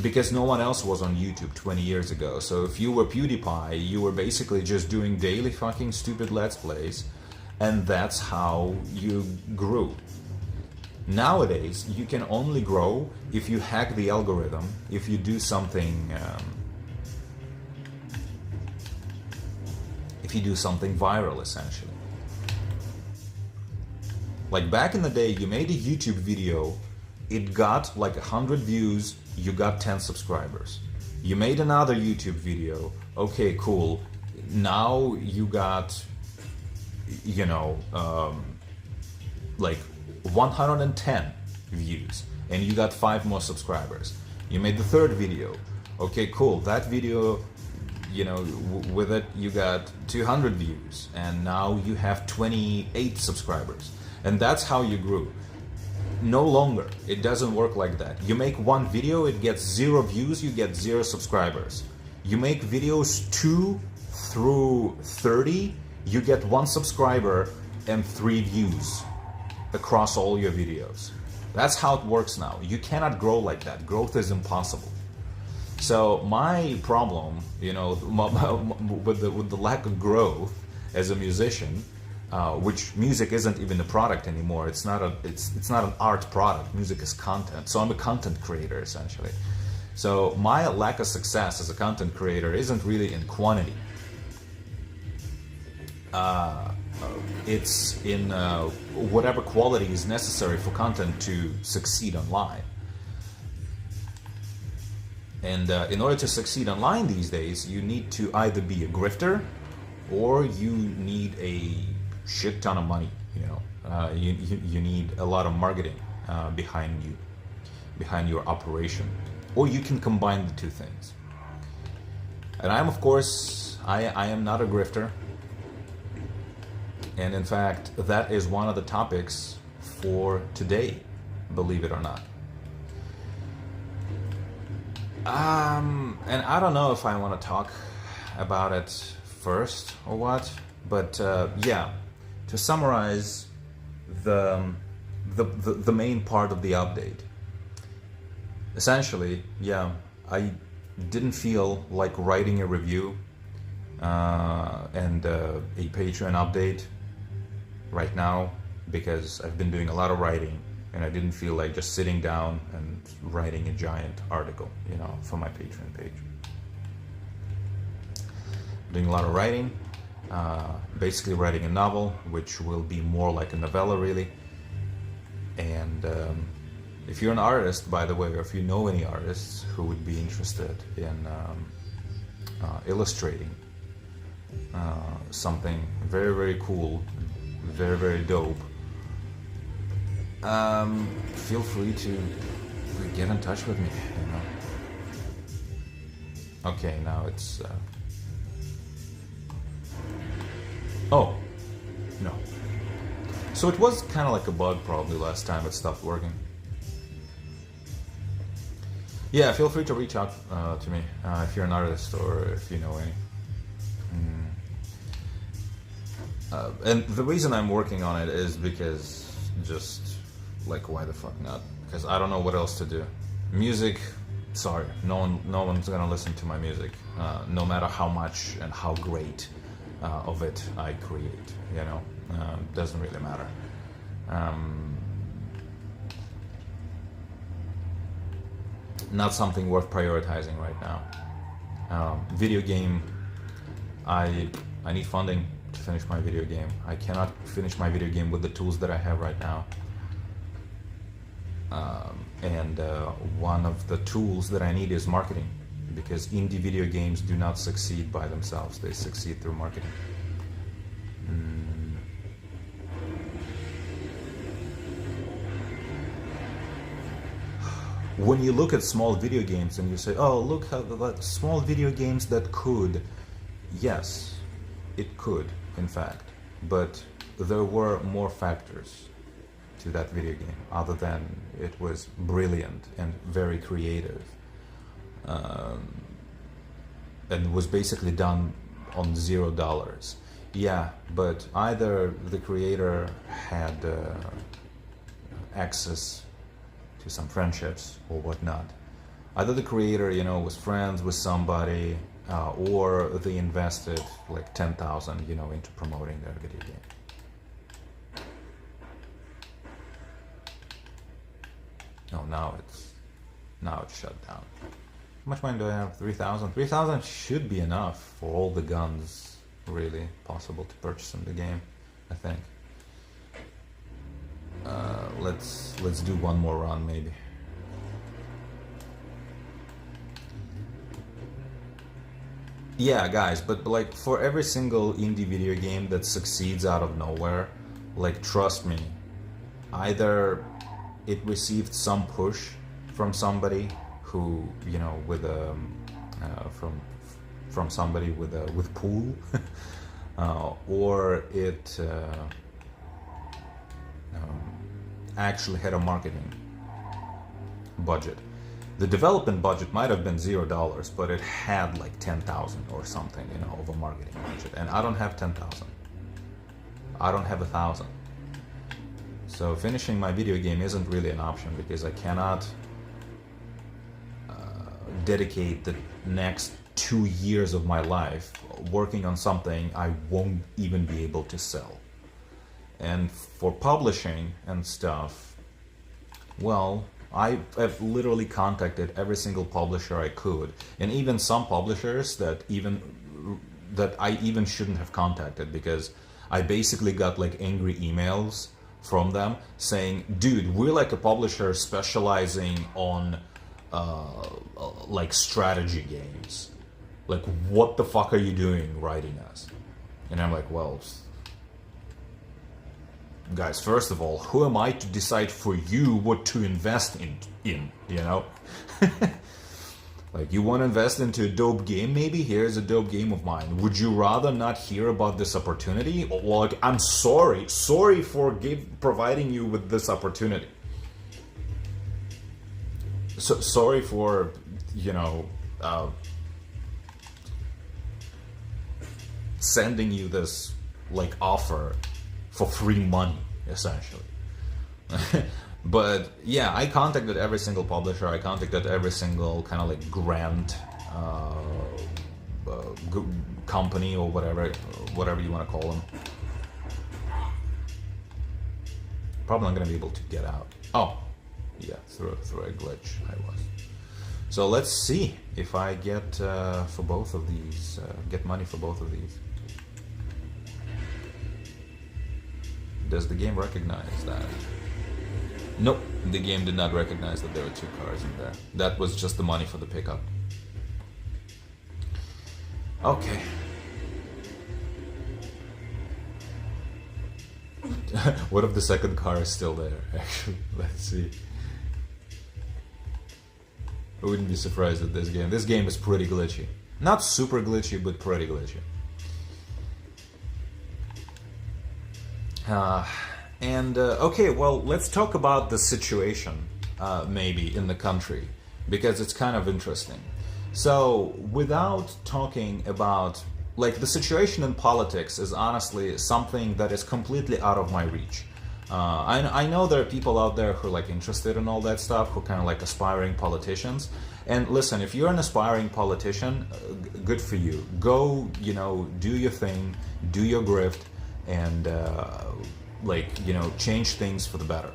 Because no one else was on YouTube 20 years ago. So if you were PewDiePie, you were basically just doing daily fucking stupid Let's Plays, and that's how you grew. Nowadays, you can only grow if you hack the algorithm, if you do something viral, essentially. Like back in the day, you made a YouTube video, it got like 100 views, you got 10 subscribers. You made another YouTube video, okay, cool. Now you got, you know, like 110 views, and you got 5 more subscribers. You made the third video, okay, cool. That video, you know, with it you got 200 views, and now you have 28 subscribers, and that's how you grew. No longer, it doesn't work like that. You make one video, it gets 0 views, you get 0 subscribers. You make videos 2 through 30, you get 1 subscriber and 3 views across all your videos. That's how it works now. You cannot grow like that. Growth is impossible. So my problem, you know, with the lack of growth as a musician, which music isn't even a product anymore. It's not an art product. Music is content. So I'm a content creator essentially. So my lack of success as a content creator isn't really in quantity. It's in whatever quality is necessary for content to succeed online. And in order to succeed online these days, you need to either be a grifter or you need a shit ton of money. You know, you need a lot of marketing behind you, behind your operation, or you can combine the two things. And I'm, of course, I am not a grifter. And in fact, that is one of the topics for today, believe it or not. And I don't know if I want to talk about it first or what, but yeah, to summarize the main part of the update. Essentially, yeah, I didn't feel like writing a review and a Patreon update right now because I've been doing a lot of writing. And I didn't feel like just sitting down and writing a giant article, you know, for my Patreon page. Doing a lot of writing, basically writing a novel, which will be more like a novella, really. And if you're an artist, by the way, or if you know any artists who would be interested in illustrating something very, very cool, very, very dope, feel free to get in touch with me, you know. Okay, now it's oh no, so it was kind of like a bug probably last time it stopped working. Yeah, feel free to reach out to me if you're an artist or if you know any. And the reason I'm working on it is because just like, why the fuck not? Because I don't know what else to do. Music, sorry, no one's gonna listen to my music, no matter how much and how great of it I create. You know, doesn't really matter. Not something worth prioritizing right now. Video game, I need funding to finish my video game. I cannot finish my video game with the tools that I have right now. And one of the tools that I need is marketing, because indie video games do not succeed by themselves. They succeed through marketing. When you look at small video games and you say, oh, look how the small video games that could, yes, it could, in fact, but there were more factors to that video game other than it was brilliant and very creative, and was basically done on $0. Yeah, but either the creator had access to some friendships or whatnot. Either the creator, you know, was friends with somebody, or they invested like 10,000, you know, into promoting their video game. No, now it's shut down. How much money do I have? 3,000. 3,000 should be enough for all the guns really possible to purchase in the game, I think. Let's do one more run maybe. Yeah, guys, but like for every single indie video game that succeeds out of nowhere, like trust me, either it received some push from somebody who, you know, with from somebody with pool, or it actually had a marketing budget. The development budget might have been $0, but it had like 10,000 or something, you know, of a marketing budget. And I don't have 10,000. I don't have 1,000. So finishing my video game isn't really an option because I cannot dedicate the next 2 years of my life working on something I won't even be able to sell. And for publishing and stuff, well, I've literally contacted every single publisher I could, and even some publishers that I even shouldn't have contacted, because I basically got like angry emails from them saying, dude, we're like a publisher specializing on like strategy games. Like, what the fuck are you doing writing us? And I'm like, well, guys, first of all, who am I to decide for you what to invest in, you know? Like, you want to invest into a dope game? Maybe here's a dope game of mine. Would you rather not hear about this opportunity? Or, like, I'm sorry for providing you with this opportunity. So sorry for, you know, sending you this like offer for free money, essentially. But yeah, I contacted every single publisher. I contacted every single kind of like grant company or whatever you want to call them. Probably not going to be able to get out. Oh, yeah, through a glitch I was. So let's see if I get for both of these, get money for both of these. Does the game recognize that? Nope, the game did not recognize that there were 2 cars in there. That was just the money for the pickup. Okay. What if the second car is still there? Actually, let's see. I wouldn't be surprised at this game. This game is pretty glitchy. Not super glitchy, but pretty glitchy. Okay, well, let's talk about the situation, maybe, in the country, because it's kind of interesting. So, without talking about, like, the situation in politics is honestly something that is completely out of my reach. I know there are people out there who are, like, interested in all that stuff, who kind of like aspiring politicians. And listen, if you're an aspiring politician, good for you. Go, you know, do your thing, do your grift, and like, you know, change things for the better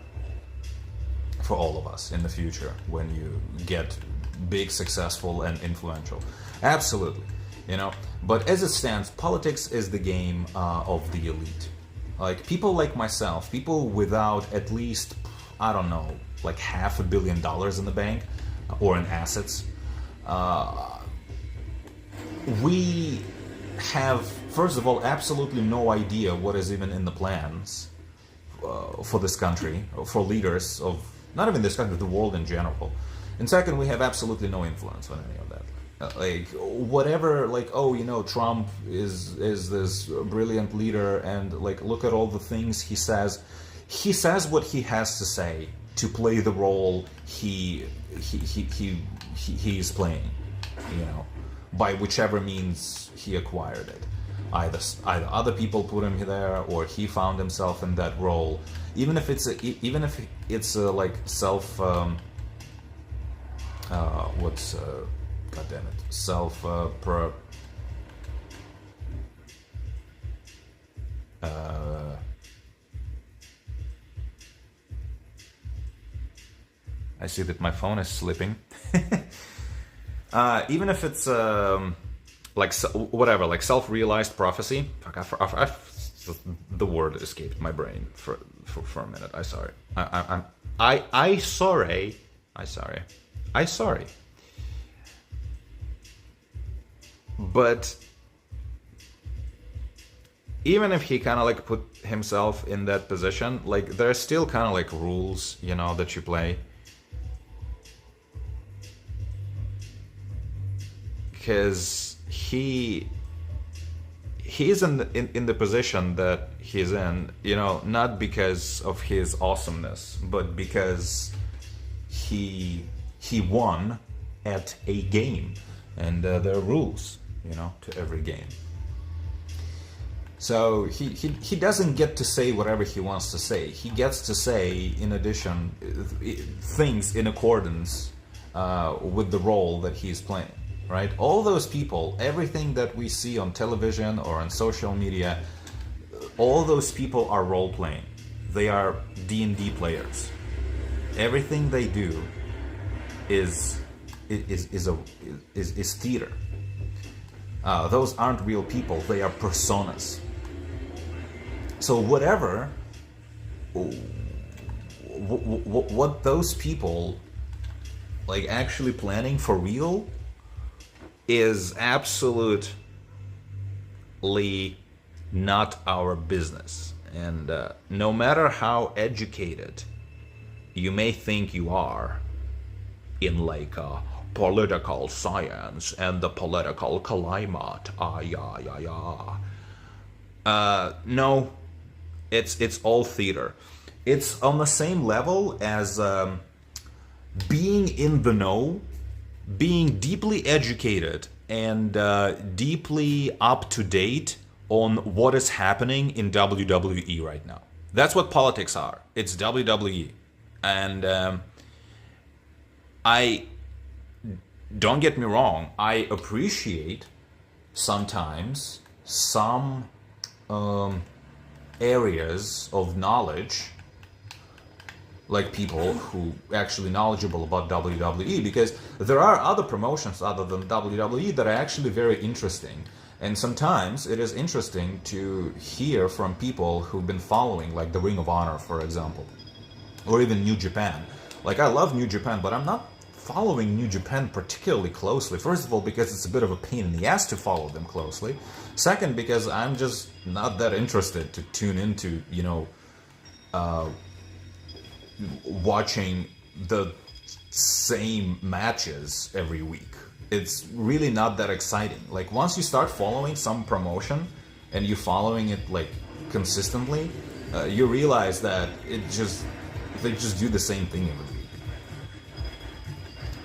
for all of us in the future when you get big, successful, and influential. Absolutely, you know. But as it stands, politics is the game of the elite. Like, people like myself, people without at least, I don't know, like $500 million in the bank or in assets, we have, first of all, absolutely no idea what is even in the plans for this country, for leaders of, not even this country, the world in general. And second, we have absolutely no influence on any of that. Like, whatever, like, oh, you know, Trump is this brilliant leader, and like, look at all the things he says. He says what he has to say to play the role he is playing, you know, by whichever means he acquired it. Either other people put him there, or he found himself in that role. Even if it's like self, God damn it, self I see that my phone is slipping. Even if it's like whatever, like self-realized prophecy. Fuck, the word escaped my brain for a minute. I sorry. But even if he kind of like put himself in that position, like, there are still kind of like rules, you know, that you play. Because he he's in the position that he's in, not because of his awesomeness, but because he won at a game, and there are rules, to every game. So he doesn't get to say whatever he wants to say. He gets to say, in addition, things in accordance with the role that he's playing, right? All those people, everything that we see on television or on social media, all those people are role-playing. They are D&D players. Everything they do is theater. Those aren't real people. They are personas. So whatever, what those people actually planning for real is absolutely not our business. And no matter how educated you may think you are in political science and the political climate, no, it's all theater. It's on the same level as being in the know, being deeply educated and deeply up to date on what is happening in WWE right now. That's what politics are. It's WWE. And don't get me wrong, I appreciate sometimes some areas of knowledge, like people who actually knowledgeable about WWE, because there are other promotions other than WWE that are actually very interesting. And sometimes it is interesting to hear from people who've been following, like the Ring of Honor, for example, or even New Japan. I love New Japan, but I'm not following New Japan particularly closely. First of all, because it's a bit of a pain in the ass to follow them closely. Second, because I'm just not that interested to tune into, watching the same matches every week. It's really not that exciting. Once you start following some promotion and you're following it consistently, you realize that they just do the same thing every week.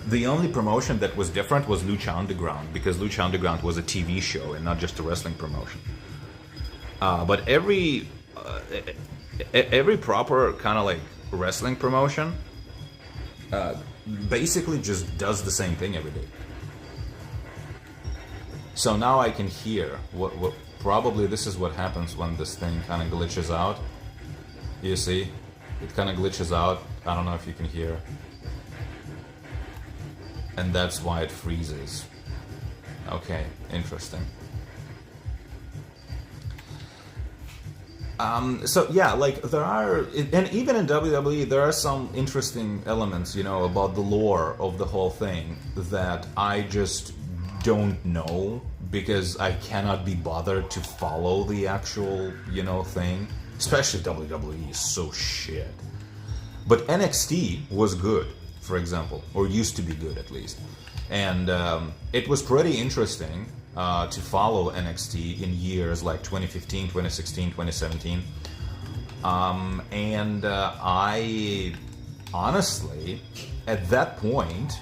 The only promotion that was different was Lucha Underground, because Lucha Underground was a TV show and not just a wrestling promotion. But every proper kind of wrestling promotion basically just does the same thing every day. So now I can hear what probably this is what happens when this thing kind of glitches out. You see, it kind of glitches out. I don't know if you can hear. And that's why it freezes. Okay, interesting. So yeah, there are, and even in WWE, there are some interesting elements, about the lore of the whole thing that I just don't know, because I cannot be bothered to follow the actual, thing. Especially WWE is so shit. But NXT was good, for example, or used to be good at least. And it was pretty interesting to follow NXT in years like 2015, 2016, 2017. And I honestly, at that point,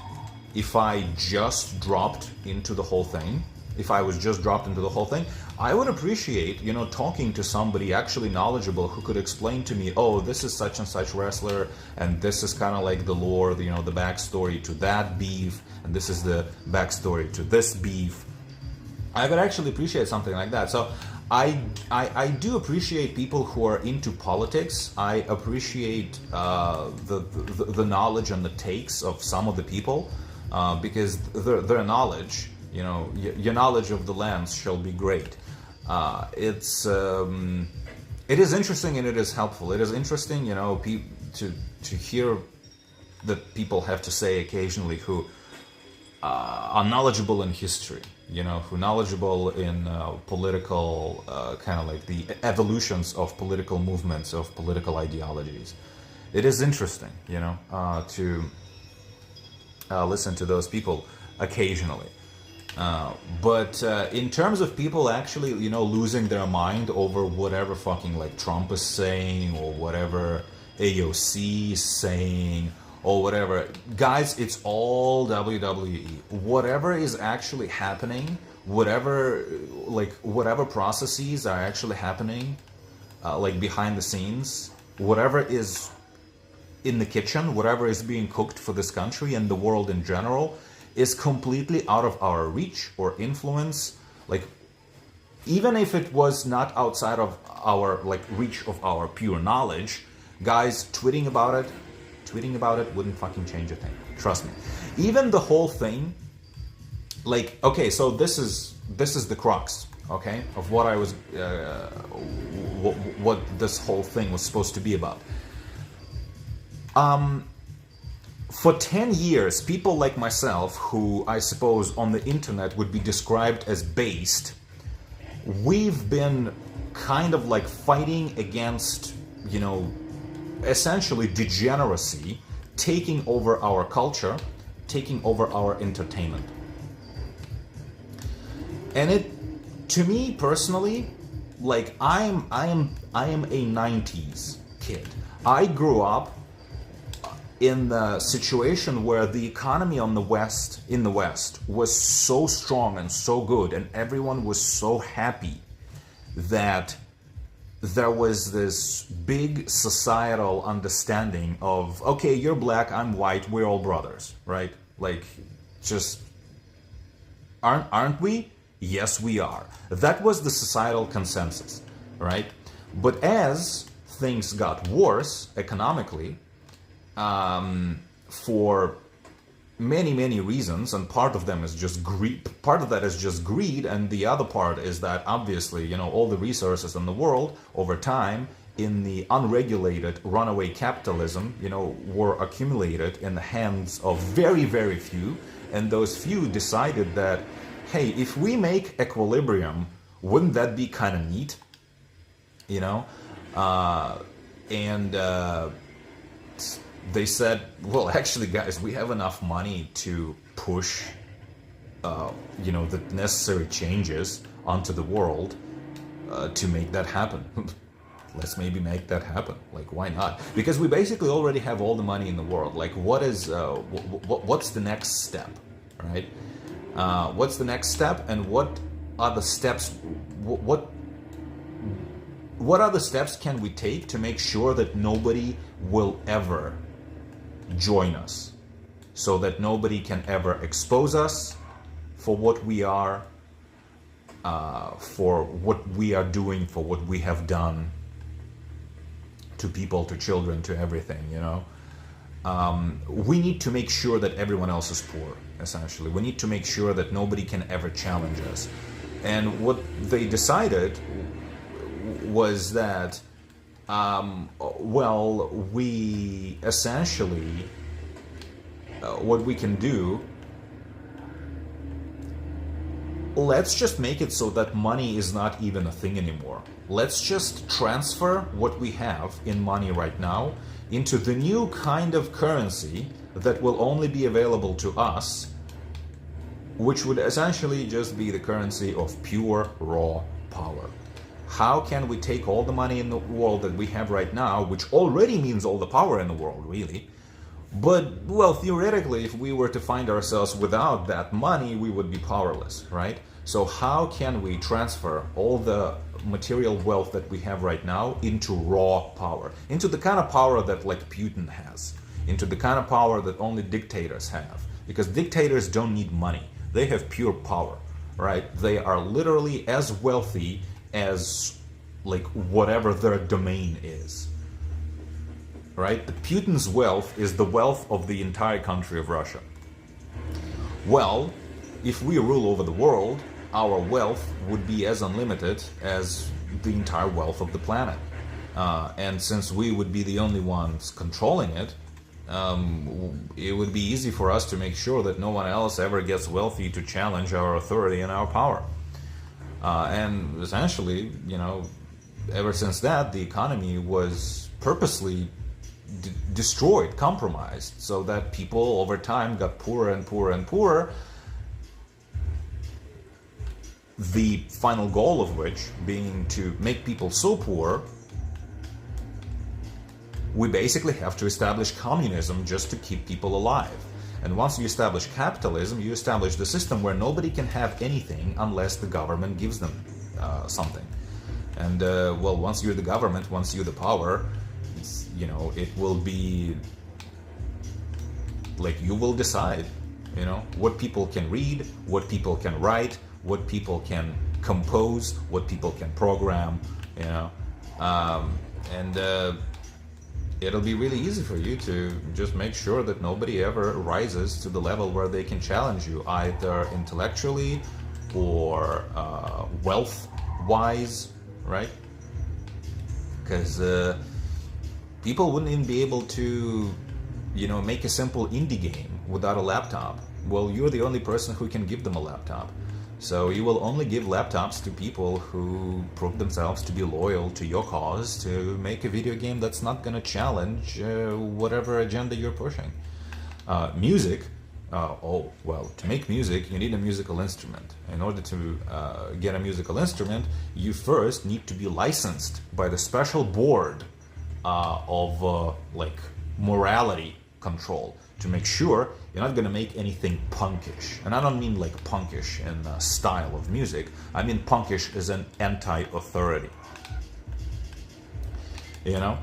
if I just dropped into the whole thing, I would appreciate, talking to somebody actually knowledgeable who could explain to me, oh, this is such and such wrestler, and this is kind of the lore, the backstory to that beef, and this is the backstory to this beef. I would actually appreciate something like that. So I do appreciate people who are into politics. I appreciate the knowledge and the takes of some of the people, because their knowledge, your knowledge of the lands shall be great. It is interesting and it is helpful. It is interesting, to hear that people have to say occasionally who are knowledgeable in history, who are knowledgeable in political, kind of the evolutions of political movements, of political ideologies. It is interesting, to listen to those people occasionally. But in terms of people actually, you know, losing their mind over whatever fucking like Trump is saying or whatever AOC is saying or whatever, guys, it's all WWE. Whatever is actually happening, whatever processes are actually happening, like behind the scenes, whatever is in the kitchen, whatever is being cooked for this country and the world in general, is completely out of our reach or influence. Like, even if it was not outside of our like reach of our pure knowledge, guys, tweeting about it wouldn't fucking change a thing. Trust me. Even the whole thing, like, okay, so this is the crux, okay, of what I was, what this whole thing was supposed to be about. For 10 years, people like myself, who I suppose on the internet would be described as based, we've been kind of like fighting against, you know, essentially degeneracy taking over our culture, taking over our entertainment. And it, to me personally, like I am a 90s kid. I grew up in the situation where the economy in the West was so strong and so good, and everyone was so happy that there was this big societal understanding of, okay, you're black, I'm white, we're all brothers, right? Like, just, aren't we? Yes, we are. That was the societal consensus, right? But as things got worse economically, for many reasons, and part of them is just greed. Part of that is just greed, and the other part is that obviously, you know, all the resources in the world over time in the unregulated runaway capitalism, you know, were accumulated in the hands of very few, and those few decided that, hey, if we make equilibrium, wouldn't that be kind of neat, you know? They said, well, actually, guys, we have enough money to push, you know, the necessary changes onto the world to make that happen. Let's maybe make that happen. Like, why not? Because we basically already have all the money in the world. Like, what's the next step, right? What's the next step, and what are the steps? What other steps can we take to make sure that nobody will ever join us, so that nobody can ever expose us for what we are, for what we are doing, for what we have done to people, to children, to everything, you know? We need to make sure that everyone else is poor, essentially. We need to make sure that nobody can ever challenge us. And what they decided was that, well, we essentially, what we can do, let's just make it so that money is not even a thing anymore. Let's just transfer what we have in money right now into the new kind of currency that will only be available to us, which would essentially just be the currency of pure raw power. How can we take all the money in the world that we have right now, which already means all the power in the world, really? But, well, theoretically, if we were to find ourselves without that money, we would be powerless, right? So how can we transfer all the material wealth that we have right now into raw power, into the kind of power that, like, Putin has, into the kind of power that only dictators have? Because dictators don't need money. They have pure power, right? They are literally as wealthy as, like, whatever their domain is, right? The Putin's wealth is the wealth of the entire country of Russia. Well, if we rule over the world, our wealth would be as unlimited as the entire wealth of the planet. And since we would be the only ones controlling it, it would be easy for us to make sure that no one else ever gets wealthy to challenge our authority and our power. And essentially, you know, ever since that, the economy was purposely destroyed, compromised, so that people over time got poorer and poorer and poorer, the final goal of which being to make people so poor, we basically have to establish communism just to keep people alive. And once you establish capitalism, you establish the system where nobody can have anything unless the government gives them something. And well, once you're the government, once you're the power, you know, it will be like you will decide, you know, what people can read, what people can write, what people can compose, what people can program, you know, and it'll be really easy for you to just make sure that nobody ever rises to the level where they can challenge you, either intellectually or wealth-wise, right? Because people wouldn't even be able to, you know, make a simple indie game without a laptop. Well, you're the only person who can give them a laptop. So you will only give laptops to people who prove themselves to be loyal to your cause to make a video game that's not going to challenge whatever agenda you're pushing. Music, oh, well, to make music, you need a musical instrument. In order to get a musical instrument, you first need to be licensed by the special board of like morality control to make sure you're not going to make anything punkish. And I don't mean like punkish in the style of music. I mean punkish as an anti-authority. You know?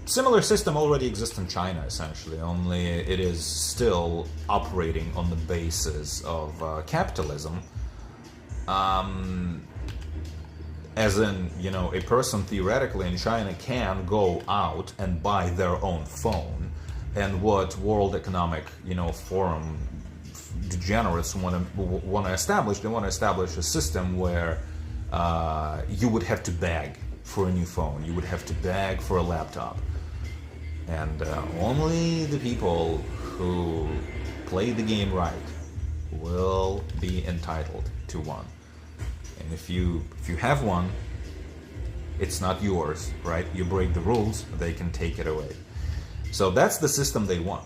Similar system already exists in China, essentially, only it is still operating on the basis of capitalism. As in, you know, a person theoretically in China can go out and buy their own phone. And what World Economic, you know, Forum degenerates want to establish, they want to establish a system where you would have to beg for a new phone, you would have to beg for a laptop, and only the people who play the game right will be entitled to one. And if you have one, it's not yours, right? You break the rules, they can take it away. So that's the system they want.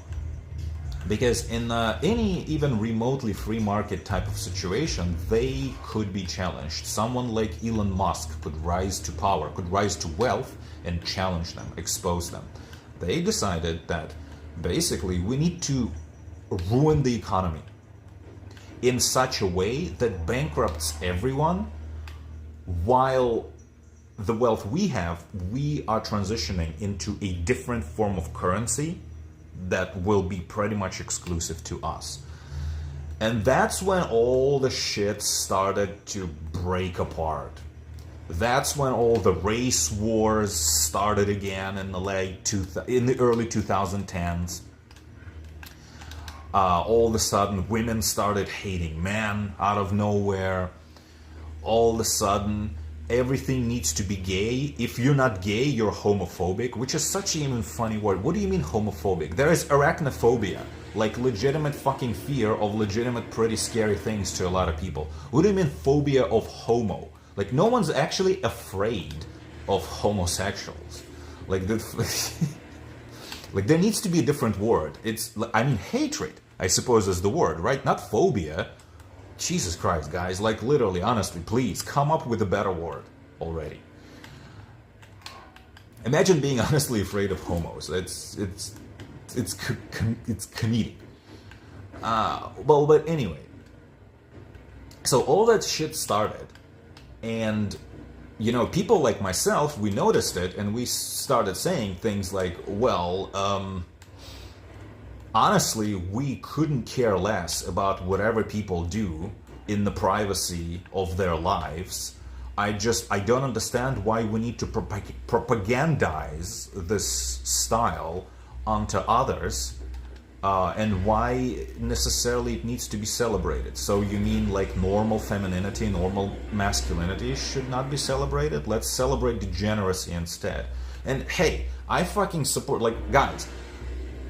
Because in any even remotely free market type of situation, they could be challenged. Someone like Elon Musk could rise to power, could rise to wealth and challenge them, expose them. They decided that basically we need to ruin the economy in such a way that bankrupts everyone, while the wealth we have, we are transitioning into a different form of currency that will be pretty much exclusive to us. And that's when all the shit started to break apart. That's when all the race wars started again in the early 2010s. All of a sudden, women started hating men out of nowhere. All of a sudden, everything needs to be gay. If you're not gay, you're homophobic, which is such an even funny word. What do you mean homophobic? There is arachnophobia, like legitimate fucking fear of legitimate pretty scary things to a lot of people. What do you mean phobia of homo? Like no one's actually afraid of homosexuals. Like like there needs to be a different word. It's, I mean, hatred, I suppose, is the word, right? Not phobia. Jesus Christ, guys, like literally, honestly, please, come up with a better word already. Imagine being honestly afraid of homos. It's comedic. Well, but anyway. So all that shit started, and, you know, people like myself, we noticed it, and we started saying things like, well, honestly, we couldn't care less about whatever people do in the privacy of their lives. I don't understand why we need to propagandize this style onto others, and why necessarily it needs to be celebrated. So you mean like normal femininity, normal masculinity should not be celebrated? Let's celebrate degeneracy instead. And hey, I fucking support, like, guys,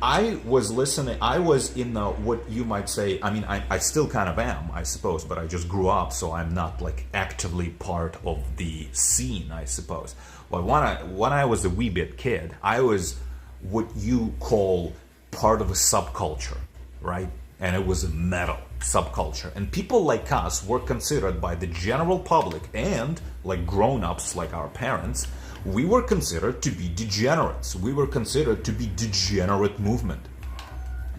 I was listening, I was in the, what you might say, I mean, I still kind of am, I suppose, but I just grew up, so I'm not, like, actively part of the scene, I suppose. But when I was a wee bit kid, I was what you call part of a subculture, right? And it was metal. subculture. And people like us were considered by the general public and like grown-ups like our parents, we were considered to be degenerates. We were considered to be degenerate movement,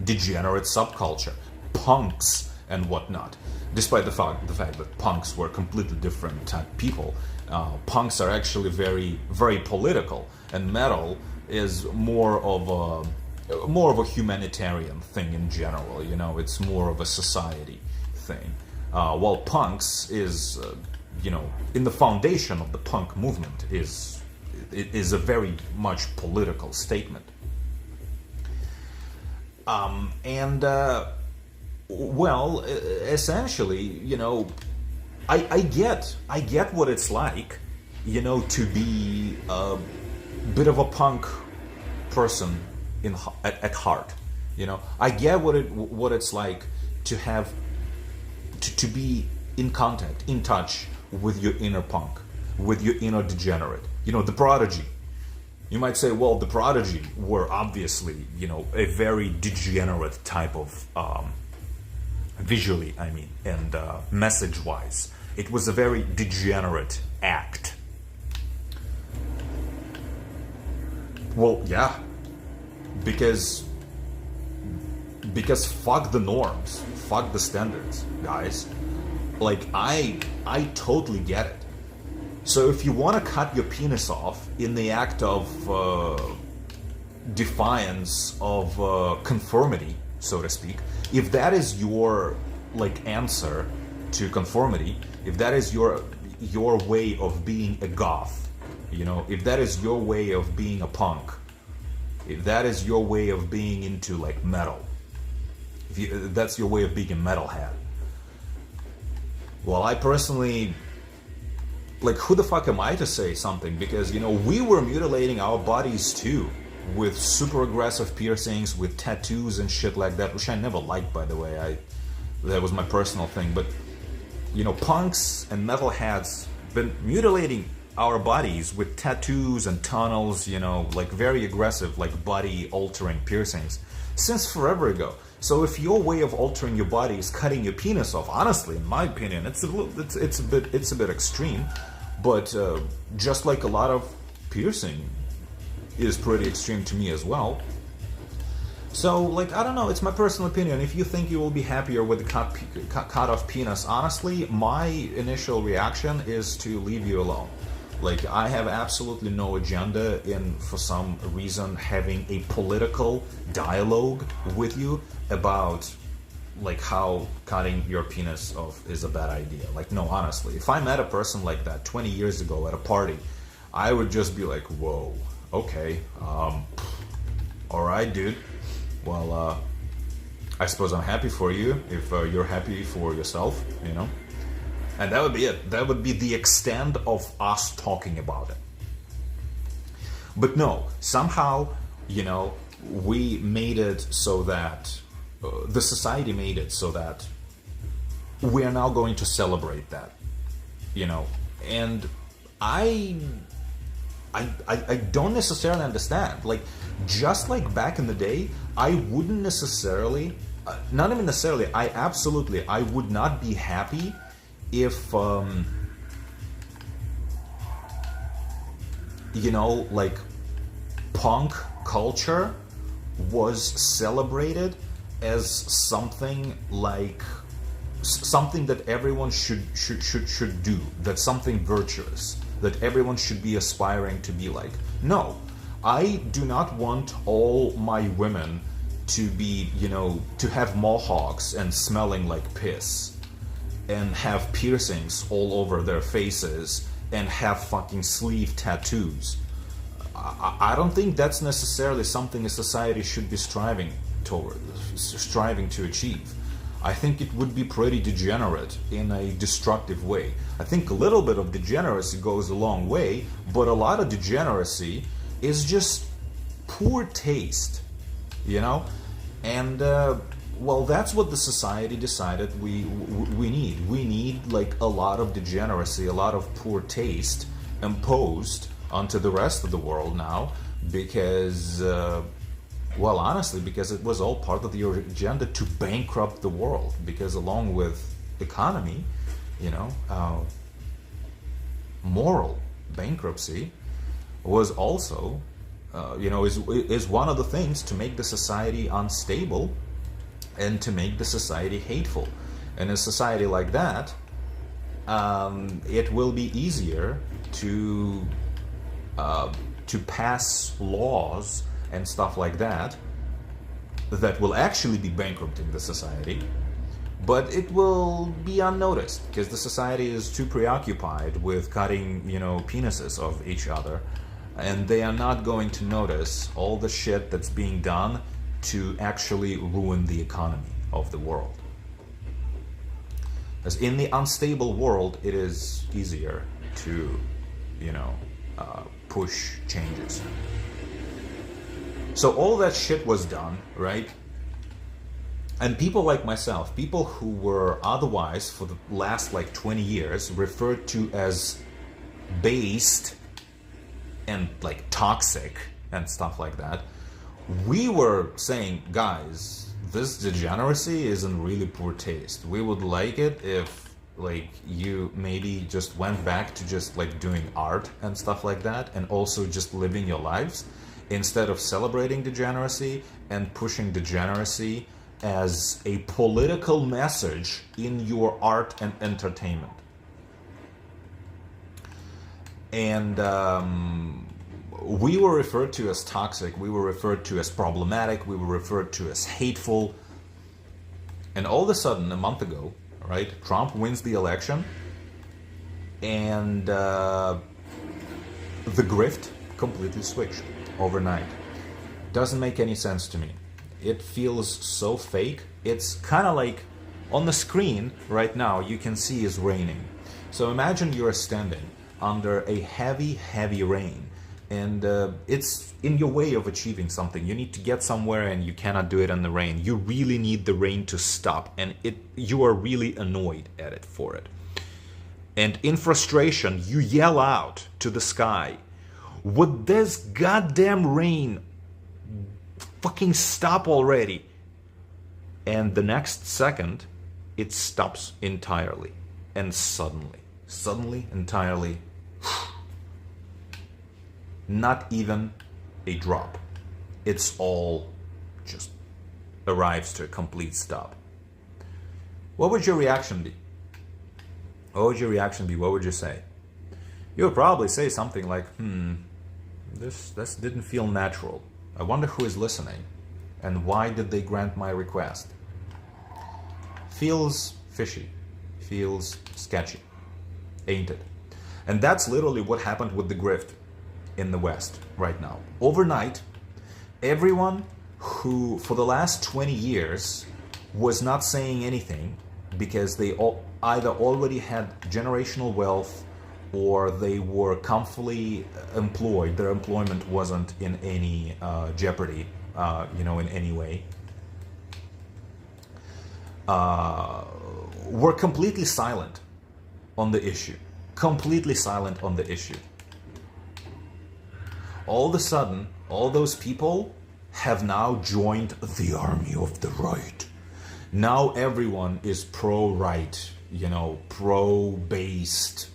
degenerate subculture, punks and whatnot. Despite the fact that punks were completely different type people, punks are actually very, very political, and metal is more of a humanitarian thing in general. You know, it's more of a society thing. While punks is, you know, in the foundation of the punk movement is a very much political statement. Well, essentially, you know, I get what it's like, you know, to be a bit of a punk person at heart. You know, I get what it's like to have to be in contact, in touch with your inner punk, with your inner degenerate. You know, the Prodigy. You might say, well, the Prodigy were obviously, you know, a very degenerate type of visually, I mean, and message-wise, it was a very degenerate act. Well, yeah, because fuck the norms, fuck the standards, guys. Like, I totally get it. So if you want to cut your penis off in the act of defiance of conformity, so to speak, if that is your like answer to conformity, if that is your way of being a goth, you know, if that is your way of being a punk, if that is your way of being into like metal, if that's your way of being a metalhead, well, I personally, like, who the fuck am I to say something? Because, you know, we were mutilating our bodies too, with super aggressive piercings, with tattoos and shit like that, which I never liked, by the way. That was my personal thing. But, you know, punks and metalheads been mutilating our bodies with tattoos and tunnels, you know, like very aggressive, like body-altering piercings since forever ago. So if your way of altering your body is cutting your penis off, honestly, in my opinion, it's a bit extreme. But just like a lot of piercing is pretty extreme to me as well. So, like, I don't know, it's my personal opinion. If you think you will be happier with the cut off penis, honestly, my initial reaction is to leave you alone. Like, I have absolutely no agenda in, for some reason, having a political dialogue with you about, like, how cutting your penis off is a bad idea. Like, no, honestly, if I met a person like that 20 years ago at a party, I would just be like, whoa, okay, alright, dude. Well, I suppose I'm happy for you if you're happy for yourself, you know? And that would be it. That would be the extent of us talking about it. But no, somehow, you know, we made it so that, the society made it so that we are now going to celebrate that, you know? And I don't necessarily understand. Like, just like back in the day, I wouldn't necessarily, not even necessarily, I would not be happy if, you know, like, punk culture was celebrated as something like, something that everyone should do, that's something virtuous, that everyone should be aspiring to be like. No, I do not want all my women to be, you know, to have mohawks and smelling like piss, and have piercings all over their faces, and have fucking sleeve tattoos. I don't think that's necessarily something a society should be striving to achieve. I think it would be pretty degenerate in a destructive way. I think a little bit of degeneracy goes a long way, but a lot of degeneracy is just poor taste, you know? And, well, that's what the society decided we need. We need, like, a lot of degeneracy, a lot of poor taste imposed onto the rest of the world now, because Well, honestly, because it was all part of your agenda to bankrupt the world. Because along with economy, moral bankruptcy was also, is one of the things to make the society unstable and to make the society hateful. In a society like that, it will be easier to pass laws and stuff like that will actually be bankrupting the society, but it will be unnoticed because the society is too preoccupied with cutting, penises of each other, and they are not going to notice all the shit that's being done to actually ruin the economy of the world. As in the unstable world, it is easier to, push changes. So all that shit was done, right? And people like myself, people who were otherwise for the last 20 years referred to as based and toxic and stuff like that, we were saying, guys, this degeneracy is in really poor taste. We would like it if you maybe just went back to just doing art and stuff like that, and also just living your lives instead of celebrating degeneracy and pushing degeneracy as a political message in your art and entertainment. And we were referred to as toxic, we were referred to as problematic, we were referred to as hateful. And all of a sudden, a month ago, right, Trump wins the election, and the grift completely switched overnight. Doesn't make any sense to me. It feels so fake. It's kind of like on the screen right now you can see it's raining. So imagine you're standing under a heavy rain, and it's in your way of achieving something. You need to get somewhere and you cannot do it in the rain. You really need the rain to stop, and you are really annoyed at it for it. And in frustration, you yell out to the sky, would this goddamn rain fucking stop already? And the next second, it stops entirely. And suddenly, entirely, not even a drop. It's all just arrives to a complete stop. What would your reaction be? What would your reaction be? What would you say? You would probably say something like, this didn't feel natural. I wonder who is listening, and why did they grant my request? Feels fishy, feels sketchy, ain't it? And that's literally what happened with the grift in the West right now. Overnight, everyone who for the last 20 years was not saying anything because they either already had generational wealth or they were comfortably employed, their employment wasn't in any jeopardy, in any way, were completely silent on the issue. Completely silent on the issue. All of a sudden, all those people have now joined the army of the right. Now everyone is pro-right, pro-based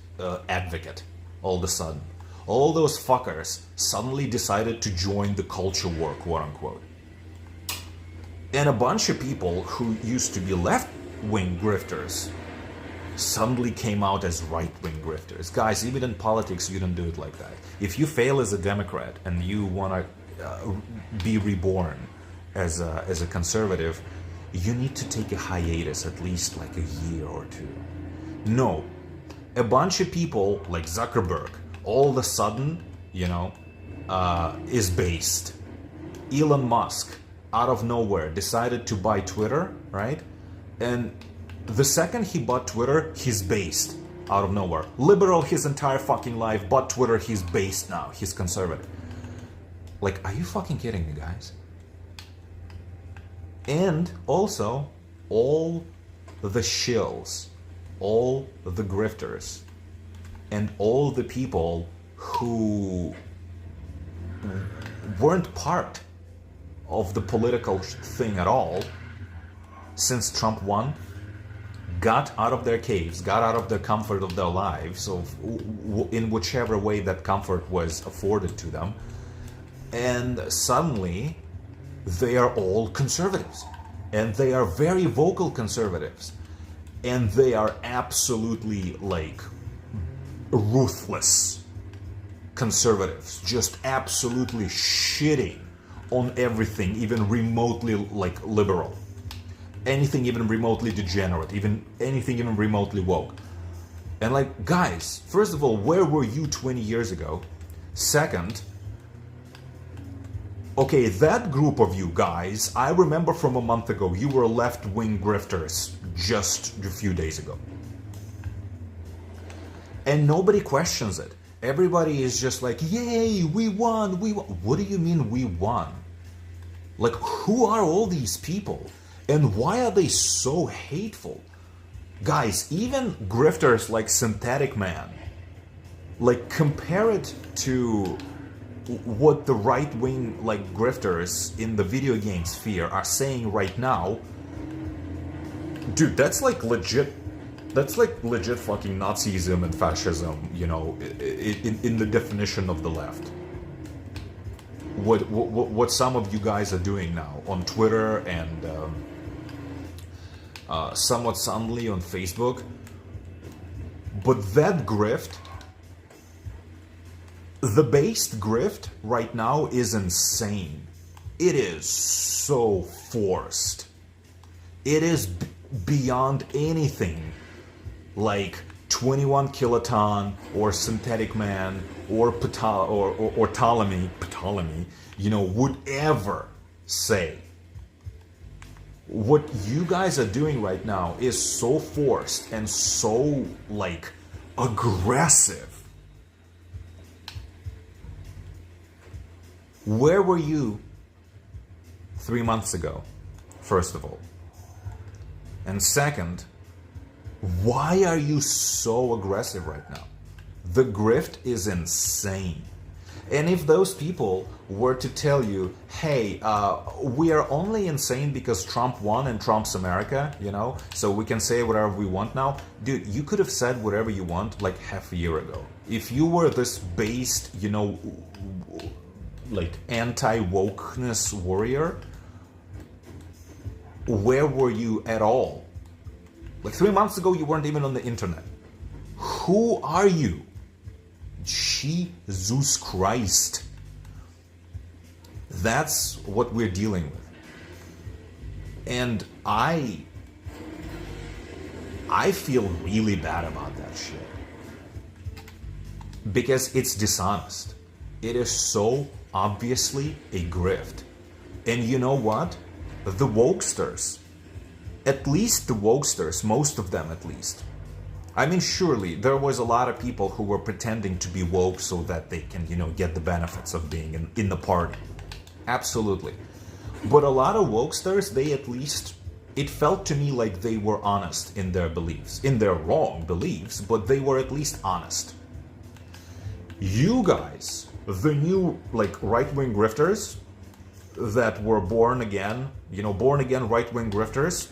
advocate. All of a sudden, all those fuckers suddenly decided to join the culture war, quote unquote. And a bunch of people who used to be left-wing grifters suddenly came out as right-wing grifters. Guys, even in politics, you don't do it like that. If you fail as a Democrat and you want to be reborn as a conservative, you need to take a hiatus, at least like a year or two. No. A bunch of people like Zuckerberg, all of a sudden, is based. Elon Musk, out of nowhere, decided to buy Twitter, right? And the second he bought Twitter, he's based out of nowhere. Liberal his entire fucking life, bought Twitter, he's based now. He's conservative. Are you fucking kidding me, guys? And also, all the shills, all the grifters, and all the people who weren't part of the political thing at all since Trump won, got out of their caves, got out of the comfort of their lives, in whichever way that comfort was afforded to them, and suddenly they are all conservatives. And they are very vocal conservatives. And they are absolutely, like, ruthless conservatives. Just absolutely shitting on everything, even remotely, like, liberal. Anything even remotely degenerate, anything even remotely woke. And like, guys, first of all, where were you 20 years ago? Second, okay, that group of you guys, I remember from a month ago, you were left-wing grifters just a few days ago. And nobody questions it. Everybody is just like, yay, we won, we won. What do you mean we won? Like, who are all these people? And why are they so hateful? Guys, even grifters like Synthetic Man, like, compare it to what the right-wing, like, grifters in the video game sphere are saying right now. Dude, that's like legit fucking Nazism and fascism, you know, in the definition of the left. What some of you guys are doing now on Twitter and somewhat suddenly on Facebook. But that grift, the based grift right now is insane. It is so forced. It is beyond anything like 21 Kiloton or Synthetic Man or Ptolemy, you know, would ever say. What you guys are doing right now is so forced and so, like, aggressive. Where were you 3 months ago, first of all? And second, why are you so aggressive right now? The grift is insane. And if those people were to tell you, hey, we are only insane because Trump won and Trump's America, you know, so we can say whatever we want now. Dude, you could have said whatever you want like half a year ago. If you were this based, you know, like anti-wokeness warrior, where were you at all? Like 3 months ago, you weren't even on the internet. Who are you? Jesus Christ. That's what we're dealing with. And I feel really bad about that shit. Because it's dishonest. It is so obviously a grift. And you know what? The wokesters, at least the wokesters, most of them at least. I mean, surely there was a lot of people who were pretending to be woke so that they can, you know, get the benefits of being in the party. Absolutely. But a lot of wokesters, they at least, it felt to me like they were honest in their beliefs. In their wrong beliefs, but they were at least honest. You guys, the new, like, right-wing grifters that were born again, you know, born again right-wing grifters,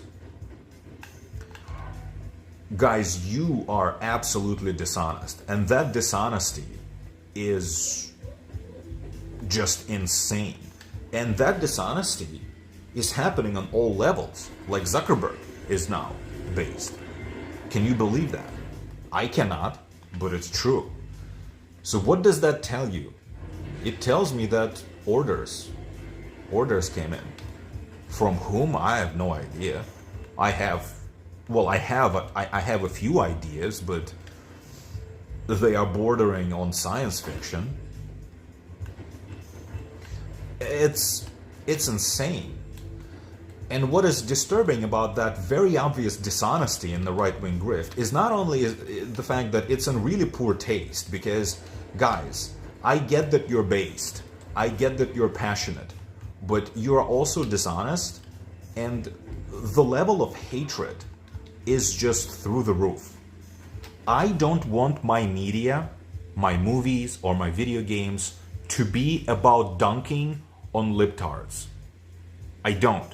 guys, you are absolutely dishonest. And that dishonesty is just insane. And that dishonesty is happening on all levels. Like Zuckerberg is now based. Can you believe that? I cannot, but it's true. So what does that tell you? It tells me that orders came in. From whom? I have no idea. I have a few ideas, but they are bordering on science fiction. It's insane. And what is disturbing about that very obvious dishonesty in the right-wing grift is not only the fact that it's in really poor taste, because, guys, I get that you're based, I get that you're passionate, but you're also dishonest, and the level of hatred is just through the roof. I don't want my media, my movies, or my video games to be about dunking on libtards. I don't.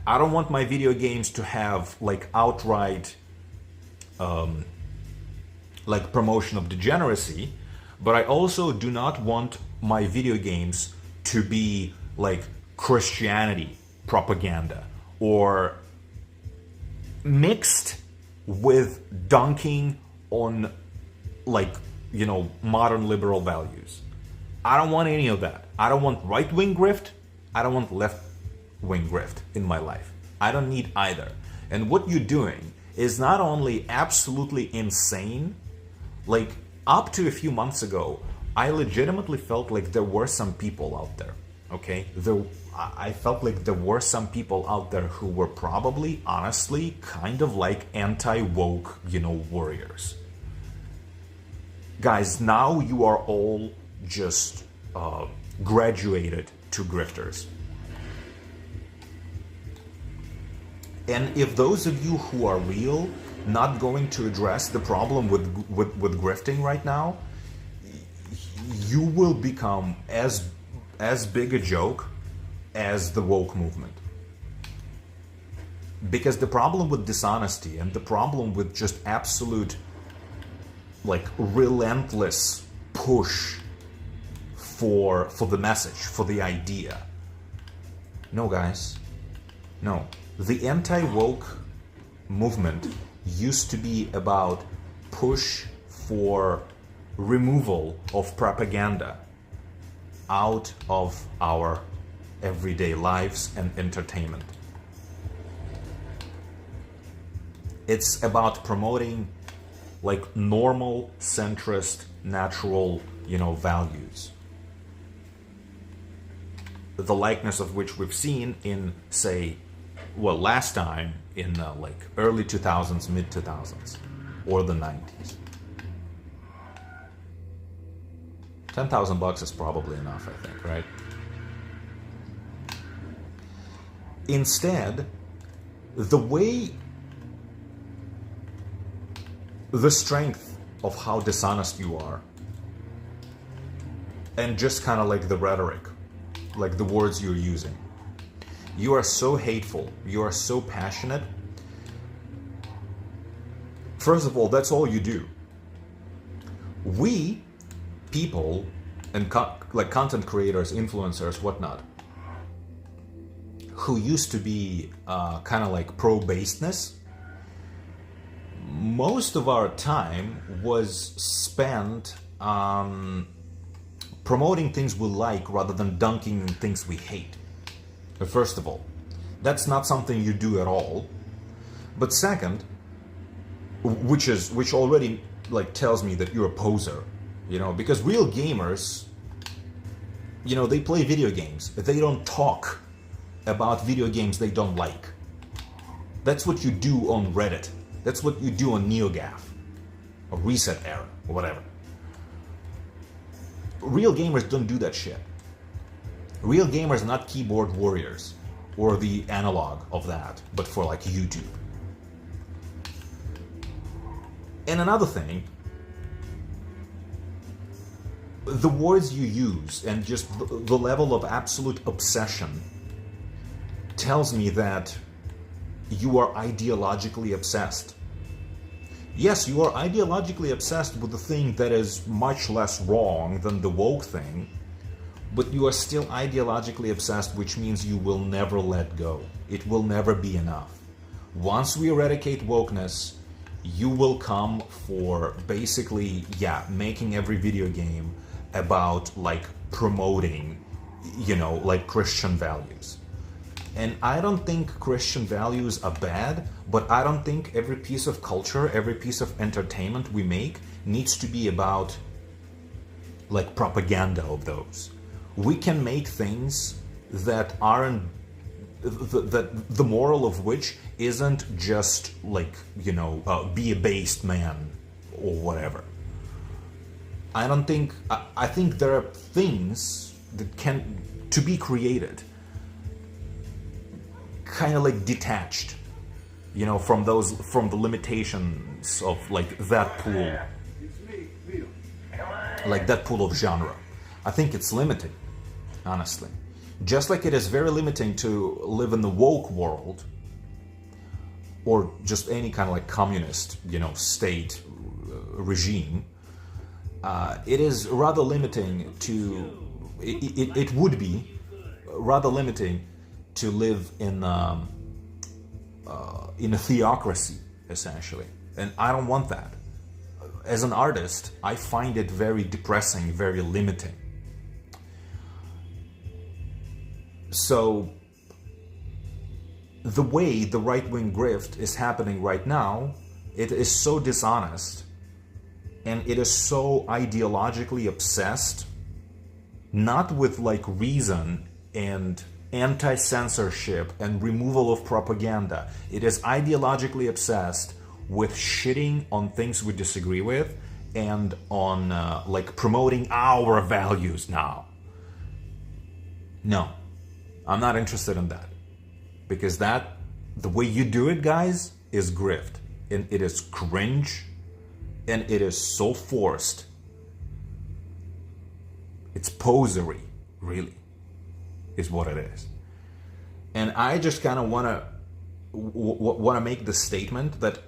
I don't want my video games to have like outright like promotion of degeneracy, but I also do not want my video games to be like Christianity propaganda or mixed with dunking on like, you know, modern liberal values. I don't want any of that. I don't want right-wing grift. I don't want left-wing grift in my life. I don't need either. And what you're doing is not only absolutely insane, like up to a few months ago, I legitimately felt like there were some people out there, okay? I felt like there were some people out there who were probably, honestly, kind of like anti-woke, you know, warriors. Guys, now you are all just graduated to grifters. And if those of you who are real not going to address the problem with grifting right now, you will become as big a joke as the woke movement. Because the problem with dishonesty and the problem with just absolute like relentless push for the message, for the idea. No, guys. No. The anti-woke movement used to be about push for removal of propaganda out of our everyday lives and entertainment. It's about promoting like normal, centrist, natural, you know, values. The likeness of which we've seen in, say, well, last time in like early 2000s, mid 2000s, or the 90s. $10,000 is probably enough, I think, right? Instead, the strength of how dishonest you are, and just kind of like the rhetoric, like the words you're using. You are so hateful, you are so passionate. First of all, that's all you do. We, people, and like content creators, influencers, whatnot, who used to be kind of like pro-baseness, most of our time was spent promoting things we like rather than dunking in things we hate. First of all, that's not something you do at all. But second, which already like tells me that you're a poser, you know, because real gamers, you know, they play video games. They don't talk about video games they don't like. That's what you do on Reddit. That's what you do on NeoGAF or Reset Era or whatever. Real gamers don't do that shit. Real gamers are not keyboard warriors or the analog of that, but for like YouTube. And another thing, the words you use and just the level of absolute obsession tells me that you are ideologically obsessed. Yes, you are ideologically obsessed with the thing that is much less wrong than the woke thing, but you are still ideologically obsessed, which means you will never let go. It will never be enough. Once we eradicate wokeness, you will come for basically, yeah, making every video game about like promoting, you know, like Christian values. And I don't think Christian values are bad, but I don't think every piece of culture, every piece of entertainment we make needs to be about like propaganda of those. We can make things that aren't, that the moral of which isn't just like, you know, be a based man or whatever. I think there are things that can, to be created, kind of like detached, you know, from the limitations of like that pool, like that pool of genre. I think it's limited, honestly. Just like it is very limiting to live in the woke world, or just any kind of like communist, state regime, it is rather limiting to, it would be rather limiting to live in a theocracy, essentially. And I don't want that. As an artist, I find it very depressing, very limiting. So, the way the right-wing grift is happening right now, it is so dishonest, and it is so ideologically obsessed, not with like reason and anti-censorship and removal of propaganda. It is ideologically obsessed with shitting on things we disagree with and on like promoting our values now. No, I'm not interested in that. Because the way you do it, guys, is grift. And it is cringe. And it is so forced. It's posery, really, is what it is. And I just kind of want to make the statement that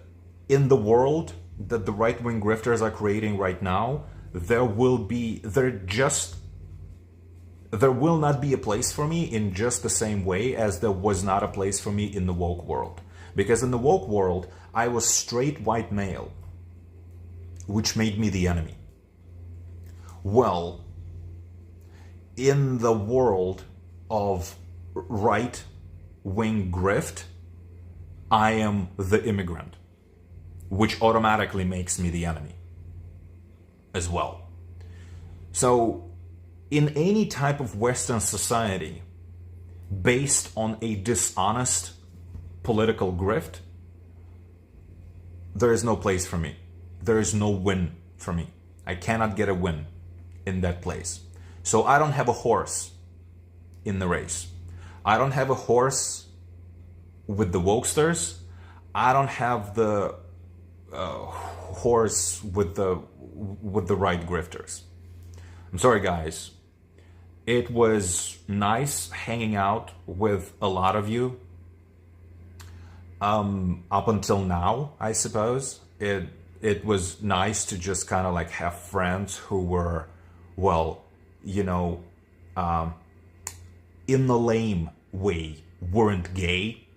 in the world that the right-wing grifters are creating right now, there will not be a place for me in just the same way as there was not a place for me in the woke world. Because in the woke world, I was straight white male, which made me the enemy. Well, in the world of right-wing grift, I am the immigrant, which automatically makes me the enemy as well. So, in any type of Western society based on a dishonest political grift, there is no place for me. There is no win for me. I cannot get a win in that place. So I don't have a horse in the race. I don't have a horse with the wokesters. I don't have the horse with the right grifters. I'm sorry, guys. It was nice hanging out with a lot of you. Up until now, I suppose. It was nice to just kind of like have friends who were, well, in the lame way, weren't gay.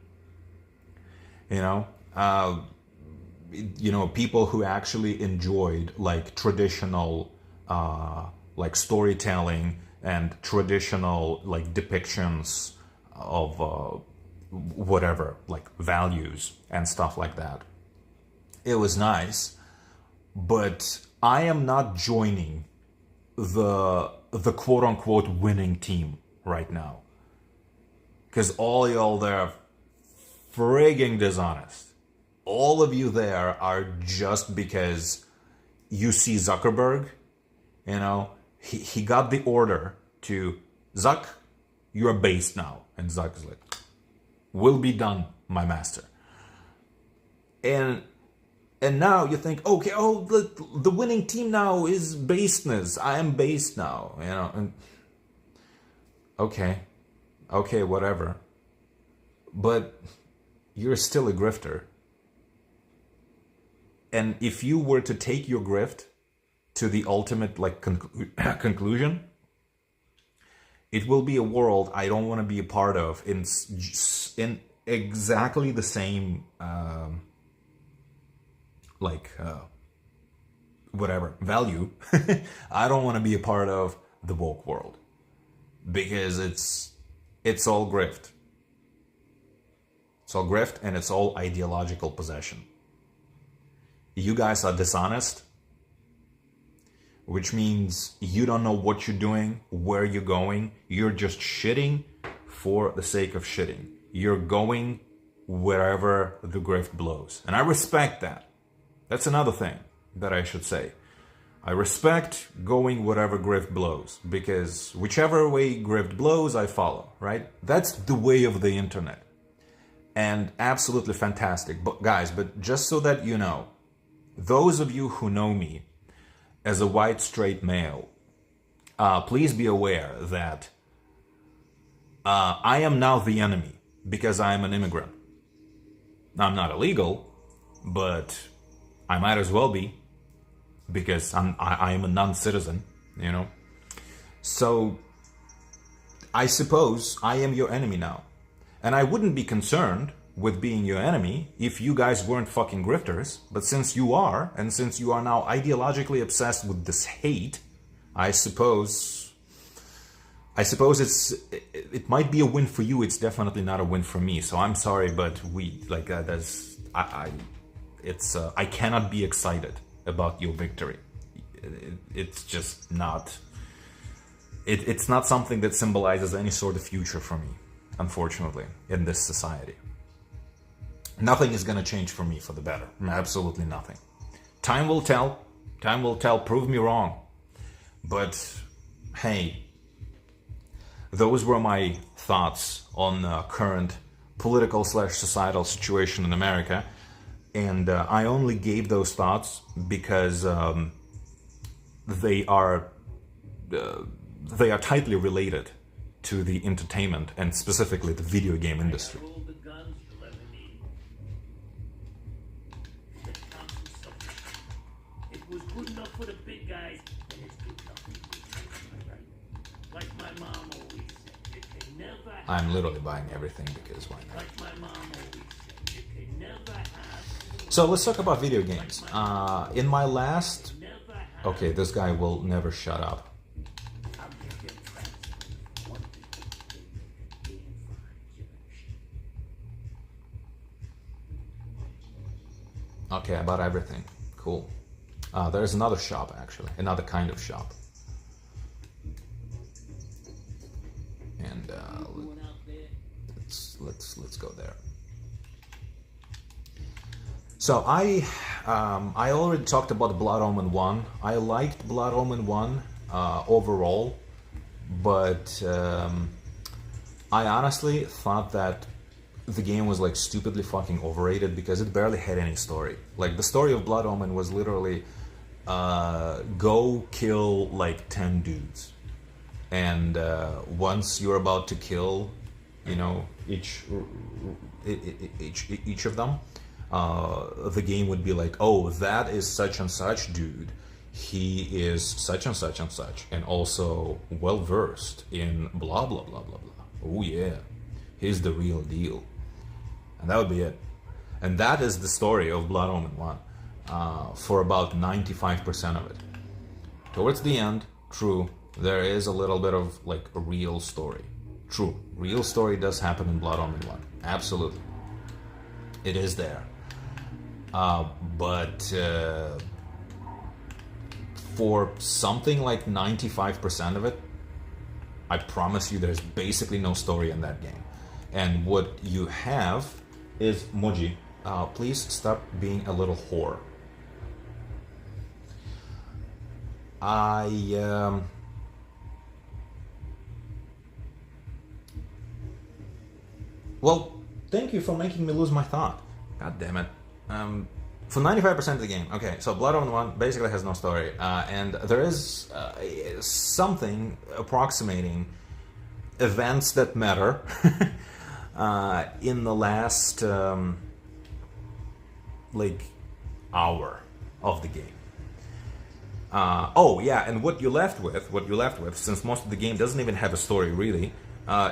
People who actually enjoyed like traditional like storytelling and traditional like depictions of whatever, like values and stuff like that. It was nice, but I am not joining the quote-unquote winning team right now. Because all y'all there are frigging dishonest. All of you there are just because you see Zuckerberg, he got the order to, Zuck, you're based now. And Zuck is like, will be done, my master. And now you think, okay, the winning team now is baseness. I am based now, and okay, whatever. But you're still a grifter. And if you were to take your grift to the ultimate like conclusion, it will be a world I don't want to be a part of in exactly the same value. I don't want to be a part of the woke world because it's all grift. It's all grift and it's all ideological possession. You guys are dishonest, which means you don't know what you're doing, where you're going. You're just shitting for the sake of shitting. You're going wherever the grift blows. And I respect that. That's another thing that I should say. I respect going wherever grift blows, because whichever way grift blows, I follow, right? That's the way of the internet. And absolutely fantastic. But guys, just so that you know, those of you who know me as a white straight male, please be aware that I am now the enemy because I am an immigrant. I'm not illegal, but I might as well be because I am a non-citizen, you know. So I suppose I am your enemy now. And I wouldn't be concerned with being your enemy if you guys weren't fucking grifters. But since you are, and since you are now ideologically obsessed with this hate, I suppose it might be a win for you. It's definitely not a win for me. So I'm sorry, but I cannot be excited about your victory. It's just not. It's not something that symbolizes any sort of future for me, unfortunately, in this society. Nothing is going to change for me for the better. Absolutely nothing. Time will tell. Time will tell. Prove me wrong. But hey, those were my thoughts on the current political/societal situation in America. And I only gave those thoughts because they are tightly related to the entertainment and specifically the video game industry. It was good enough for the big guys, and it's good enough for you. Like my mom always said, you can never have. I'm literally buying everything because why not? Like my mom always said, you can never have. So let's talk about video games. In my last... Okay, this guy will never shut up. Okay, I bought everything. Cool. There's another shop, actually. Another kind of shop. And let's go there. So I already talked about Blood Omen 1. I liked Blood Omen 1 overall, but I honestly thought that the game was like stupidly fucking overrated because it barely had any story. Like the story of Blood Omen was literally go kill like 10 dudes, and once you're about to kill, you know, each of them, the game would be like, oh, that is such and such dude. He is such and such and such, and also well versed in blah blah blah blah blah. Oh yeah, he's the real deal. And that would be it. And that is the story of Blood Omen 1 for about 95% of it. Towards the end, true, there is a little bit of like a real story. True, real story does happen in Blood Omen 1. Absolutely. It is there. But for something like 95% of it, I promise you there's basically no story in that game. And what you have is Moji. Please stop being a little whore. Well, thank you for making me lose my thought. God damn it. For 95% of the game, okay, so Blood Omen 1 basically has no story, and there is something approximating events that matter in the last like hour of the game. Oh yeah, and what you're left with, since most of the game doesn't even have a story really,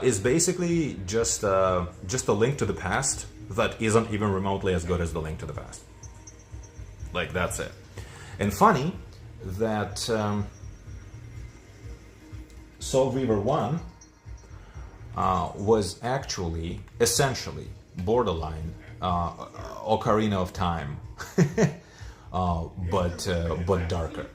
is basically just a link to the past that isn't even remotely as good as the link to the past. Like, that's it. And funny that Soul Reaver 1 was actually, essentially, borderline Ocarina of Time, but darker.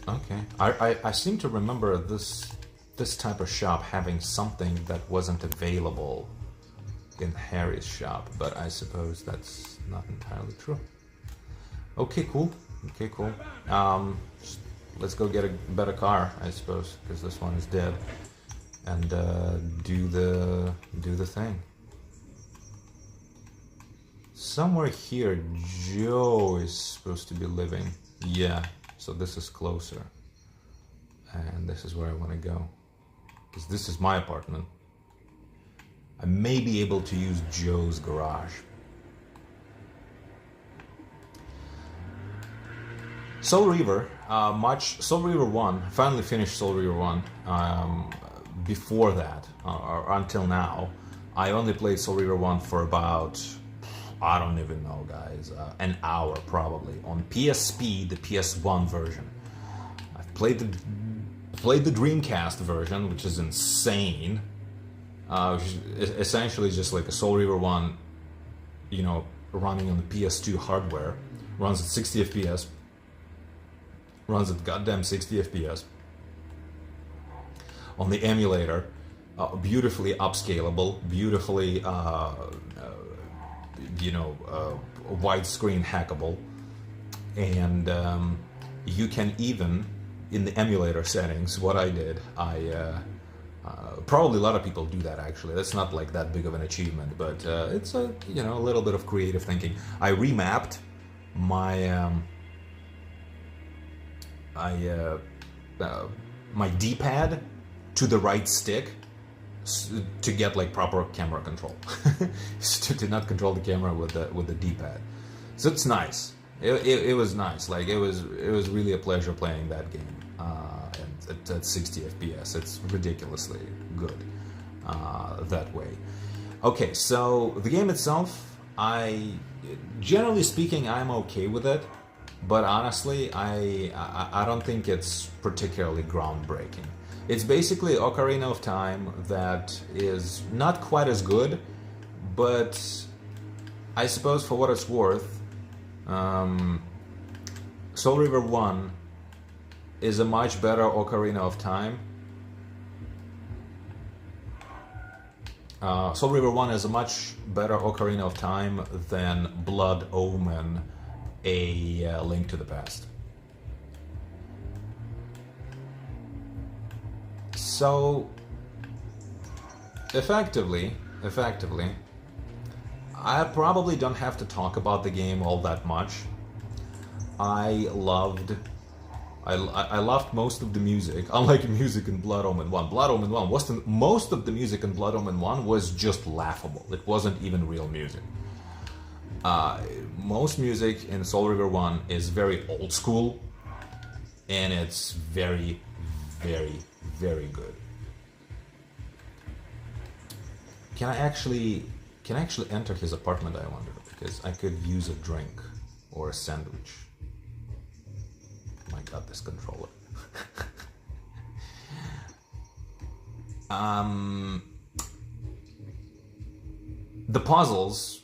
Okay. I seem to remember this type of shop having something that wasn't available in Harry's shop, but I suppose that's not entirely true. Okay, cool. Okay, cool. Let's go get a better car, I suppose, because this one is dead, and do the thing. Somewhere here, Joe is supposed to be living. Yeah, so this is closer. And this is where I want to go. Because this is my apartment. I may be able to use Joe's garage. Soul Reaver, Soul Reaver 1, finally finished Soul Reaver 1. Before that, or until now, I only played Soul Reaver 1 for about, I don't even know, guys, an hour probably, on PSP, the PS1 version. I've played the Dreamcast version, which is insane. Which is essentially just like a Soul Reaver 1, you know, running on the PS2 hardware. Runs at 60 FPS. Runs at goddamn 60 FPS. On the emulator, beautifully upscalable, beautifully, widescreen hackable. And you can even, in the emulator settings, what I did, probably a lot of people do that actually. That's not like that big of an achievement, but it's a little bit of creative thinking. I remapped my my D-pad to the right stick to get like proper camera control. To not control the camera with the D-pad. So it's nice. It was nice. Like it was really a pleasure playing that game. And at 60 FPS, it's ridiculously good that way. Okay, so the game itself, generally speaking, I'm okay with it. But honestly, I don't think it's particularly groundbreaking. It's basically Ocarina of Time that is not quite as good, but I suppose for what it's worth, Soul Reaver 1 is a much better Ocarina of Time. Soul Reaver 1 is a much better Ocarina of Time than Blood Omen, A Link to the Past. So, effectively, I probably don't have to talk about the game all that much. I loved most of the music, unlike music in Blood Omen 1. Blood Omen 1, most of the music in Blood Omen 1 was just laughable. It wasn't even real music. Most music in Soul Reaver 1 is very old school, and it's very, very, very good. Can I actually enter his apartment, I wonder, because I could use a drink or a sandwich. My god, this controller. The puzzles,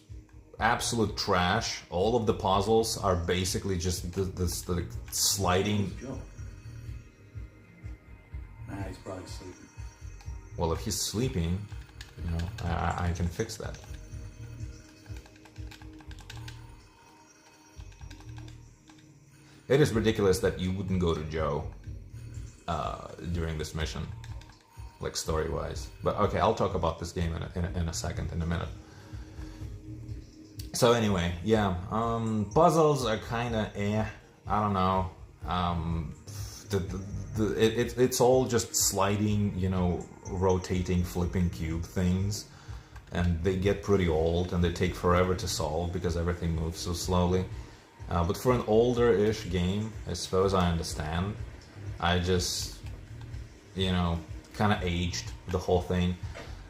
absolute trash. All of the puzzles are basically just this sliding. Joe. Nah, he's probably sleeping. Well, if he's sleeping, I can fix that. It is ridiculous that you wouldn't go to Joe during this mission, like story-wise. But okay, I'll talk about this game in a second, in a minute. So anyway, yeah, puzzles are kind of I don't know. It's all just sliding, rotating, flipping cube things, and they get pretty old and they take forever to solve because everything moves so slowly. But for an older-ish game, I suppose I understand. I just, kind of aged the whole thing.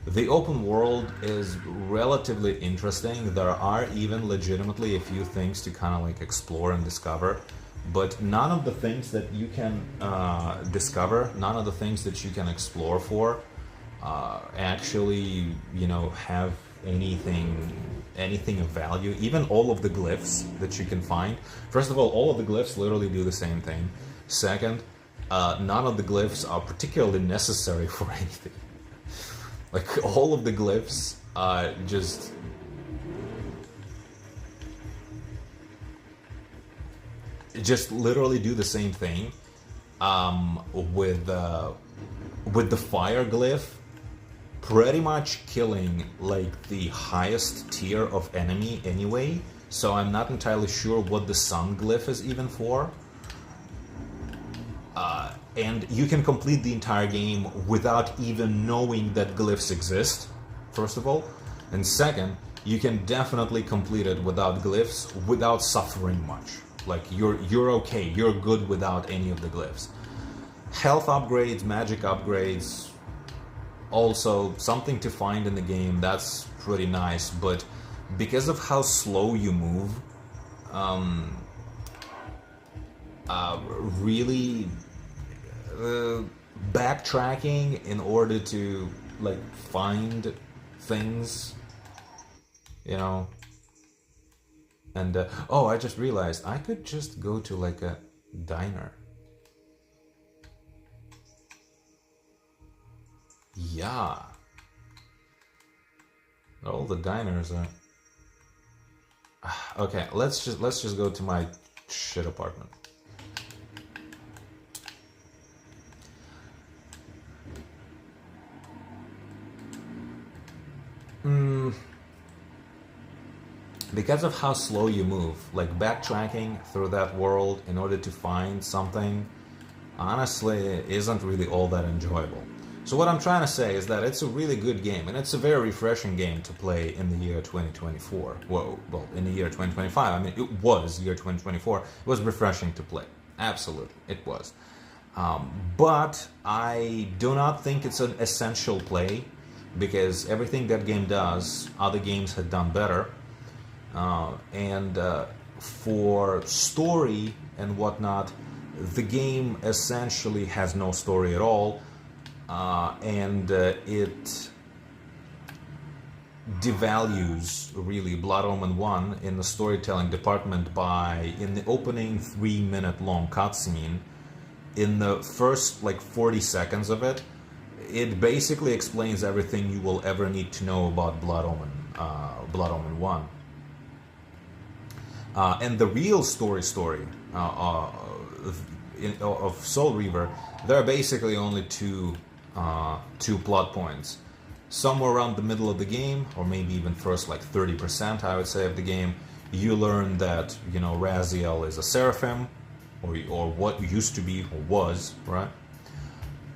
The open world is relatively interesting. There are even legitimately a few things to kind of like explore and discover. But none of the things that you can discover, none of the things that you can explore for actually, have anything of value. Even all of the glyphs that you can find. First of all of the glyphs literally do the same thing. Second, none of the glyphs are particularly necessary for anything. Like, all of the glyphs just literally do the same thing. With the fire glyph, pretty much killing like the highest tier of enemy anyway, so I'm not entirely sure what the sun glyph is even for. And you can complete the entire game without even knowing that glyphs exist, first of all. And second, you can definitely complete it without glyphs, without suffering much. Like, you're okay, you're good without any of the glyphs. Health upgrades, magic upgrades, also something to find in the game, that's pretty nice, but because of how slow you move, really backtracking in order to like find things, you know. And oh, I just realized I could just go to like a diner. Yeah, all the diners are okay. Let's just go to my shit apartment. Because of how slow you move, like backtracking through that world in order to find something, honestly, isn't really all that enjoyable. So what I'm trying to say is that it's a really good game, and it's a very refreshing game to play in the year 2024. Well, in the year 2025. I mean, it was year 2024. It was refreshing to play. Absolutely, it was. But I do not think it's an essential play, because everything that game does, other games had done better. And for story and whatnot, the game essentially has no story at all, and it devalues really Blood Omen 1 in the storytelling department by, in the opening 3-minute long cutscene, in the first like 40 seconds of it, it basically explains everything you will ever need to know about Blood Omen 1. And the real story of Soul Reaver, there are basically only two plot points. Somewhere around the middle of the game, or maybe even first like 30%, I would say, of the game, you learn that, you know, Raziel is a seraphim, or what used to be, or was, right?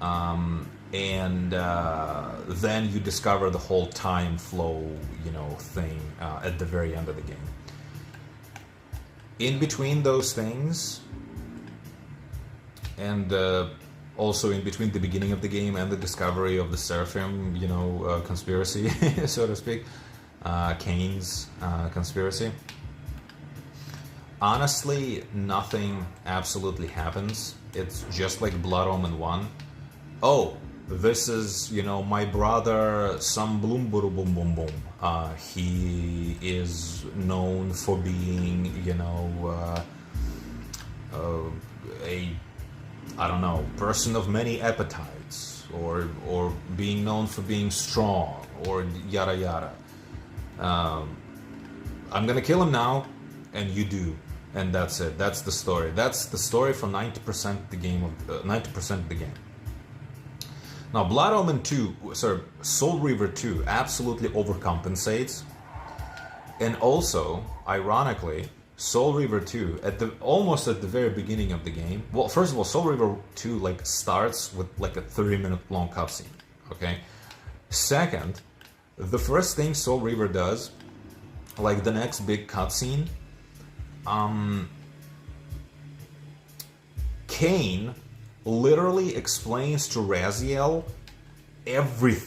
And then you discover the whole time flow, you know, thing at the very end of the game. In between those things, and also in between the beginning of the game and the discovery of the Seraphim, you know, conspiracy, so to speak, Cain's conspiracy, honestly, nothing absolutely happens. It's just like Blood Omen 1. Oh, this is, you know, my brother, some boom boom boom boom boom. He is known for being, you know, I don't know, person of many appetites, or being known for being strong, or yada yada. I'm gonna kill him now, and you do, and that's it. That's the story. That's the story for 90% of the game. 90% of the game. Now, Blood Omen 2, sorry, Soul Reaver 2 absolutely overcompensates, and also, ironically, Soul Reaver 2 almost at the very beginning of the game. Well, first of all, Soul Reaver 2 like starts with like a 30-minute long cutscene. Okay. Second, the first thing Soul Reaver does, like the next big cutscene, Cain literally explains to Raziel every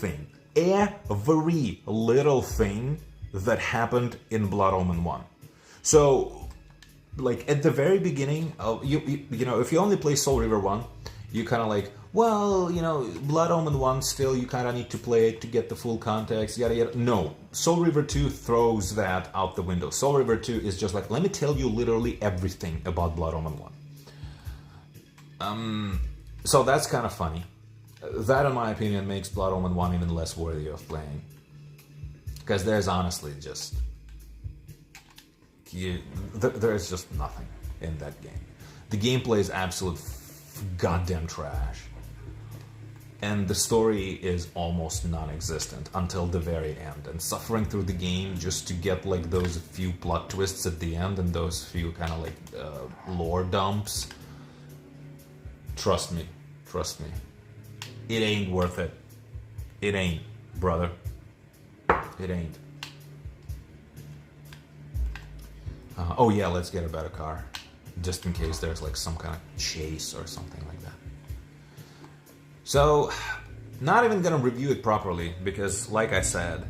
little thing that happened in Blood Omen 1. So, like, at the very beginning, you know, if you only play Soul Reaver 1, you kind of like, well, you know, Blood Omen 1 still, you kind of need to play it to get the full context, yada yada. No, Soul Reaver 2 throws that out the window. Soul Reaver 2 is just like, let me tell you literally everything about Blood Omen 1. So that's kind of funny. That, in my opinion, makes Blood Omen 1 even less worthy of playing. Because there's honestly just... there's just nothing in that game. The gameplay is absolute goddamn trash. and the story is almost non-existent until the very end. And suffering through the game just to get like those few plot twists at the end and those few kind of like lore dumps. Trust me, it ain't worth it. It ain't, brother. It ain't. Oh yeah, let's get a better car, just in case there's like some kind of chase or something like that. So, not even gonna review it properly because, like I said,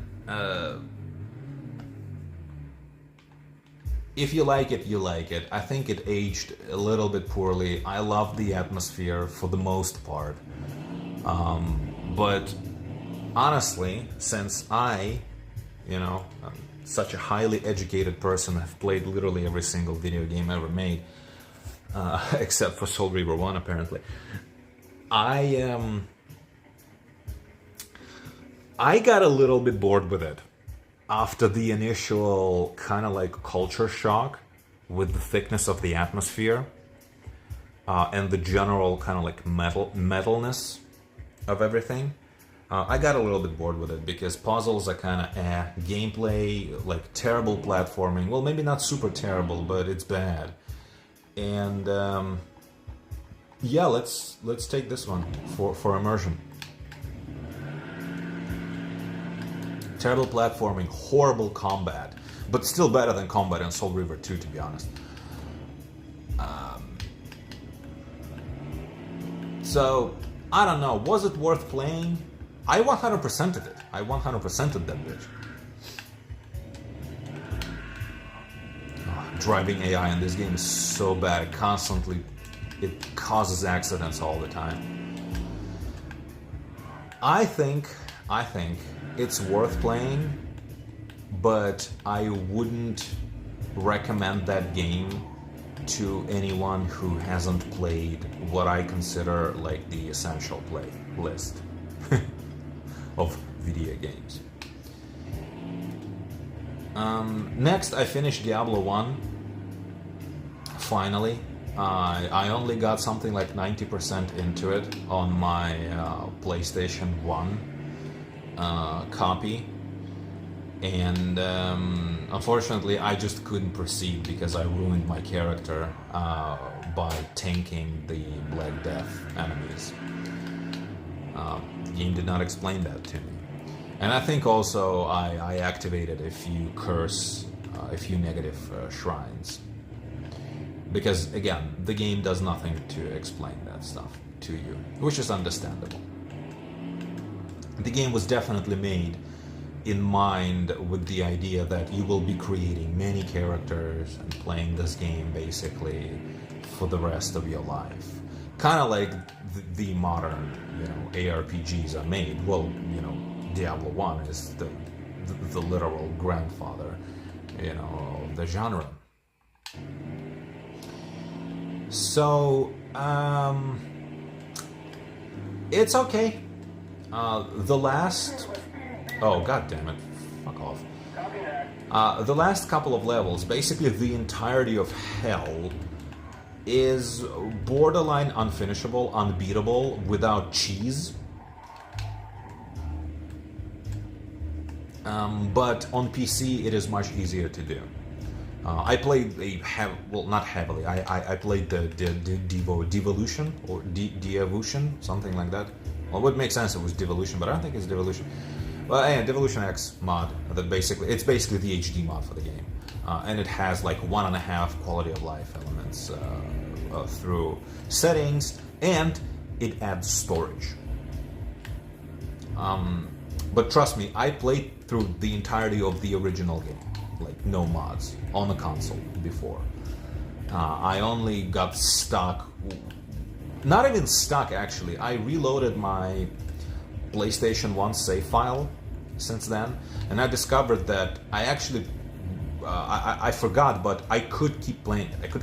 if you like it, you like it. I think it aged a little bit poorly. I love the atmosphere for the most part. But honestly, since I'm such a highly educated person, I've played literally every single video game ever made, except for Soul Reaver 1 apparently. I got a little bit bored with it after the initial kind of like culture shock with the thickness of the atmosphere and the general kind of like metalness of everything. I got a little bit bored with it because puzzles are kind of gameplay, like terrible platforming. Well, maybe not super terrible, but it's bad. And yeah, let's take this one for immersion. Terrible platforming, horrible combat, but still better than combat in Soul Reaver 2, to be honest. So, I don't know, was it worth playing? I 100%ed it. I 100%ed that bitch. Driving AI in this game is so bad, it causes accidents all the time. I think it's worth playing, but I wouldn't recommend that game to anyone who hasn't played what I consider like the essential play list of video games. Next, I finished Diablo 1. Finally. I only got something like 90% into it on my PlayStation 1 copy, and unfortunately I just couldn't proceed because I ruined my character by tanking the Black Death enemies. The game did not explain that to me, and I think also I activated a few negative shrines. Because, again, the game does nothing to explain that stuff to you, which is understandable. The game was definitely made in mind with the idea that you will be creating many characters and playing this game, basically, for the rest of your life. Kind of like the modern, ARPGs are made. Well, Diablo 1 is the literal grandfather, of the genre. So, it's okay. The last... Oh, god damn it. Fuck off. The last couple of levels, basically the entirety of hell, is borderline unfinishable, unbeatable, without cheese. But on PC, it is much easier to do. I played not heavily. I played the Devolution or Devolution, something like that. Well, it would make sense if it was Devolution, but I don't think it's Devolution. Well, yeah, Devolution X mod. It's basically the HD mod for the game, and it has like 1.5 quality of life elements through settings, and it adds storage. But trust me, I played through the entirety of the original game. Like no mods on the console before. I only got stuck, not even stuck actually. I reloaded my PlayStation 1 save file since then, and I discovered that I actually I forgot, but I could keep playing it.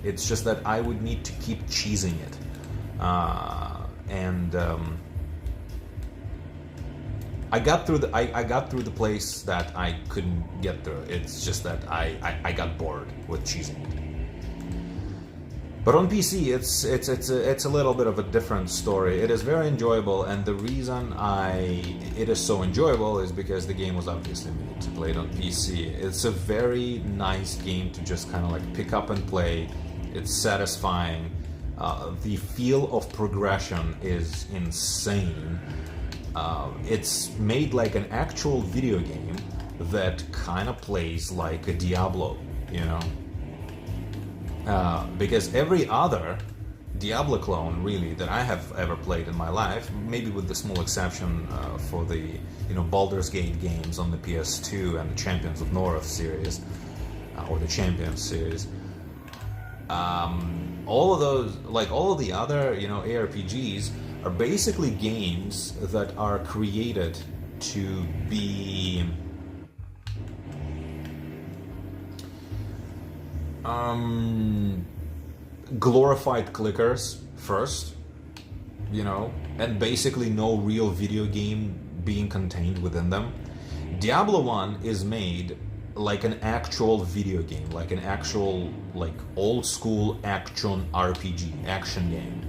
It's just that I would need to keep cheesing it, I got through the place that I couldn't get through. It's just that I got bored with cheesing it. But on PC, it's a little bit of a different story. It is very enjoyable, and the reason it is so enjoyable is because the game was obviously made to play it on PC. It's a very nice game to just kind of like pick up and play. It's satisfying. The feel of progression is insane. It's made like an actual video game that kind of plays like a Diablo, you know? Because every other Diablo clone, really, that I have ever played in my life, maybe with the small exception for the, you know, Baldur's Gate games on the PS2 and the Champions of North series, or the Champions series, all of those, like all of the other, you know, ARPGs are basically games that are created to be glorified clickers first, you know, and basically no real video game being contained within them. Diablo 1 is made like an actual video game, like an actual, like, old school action RPG, action game.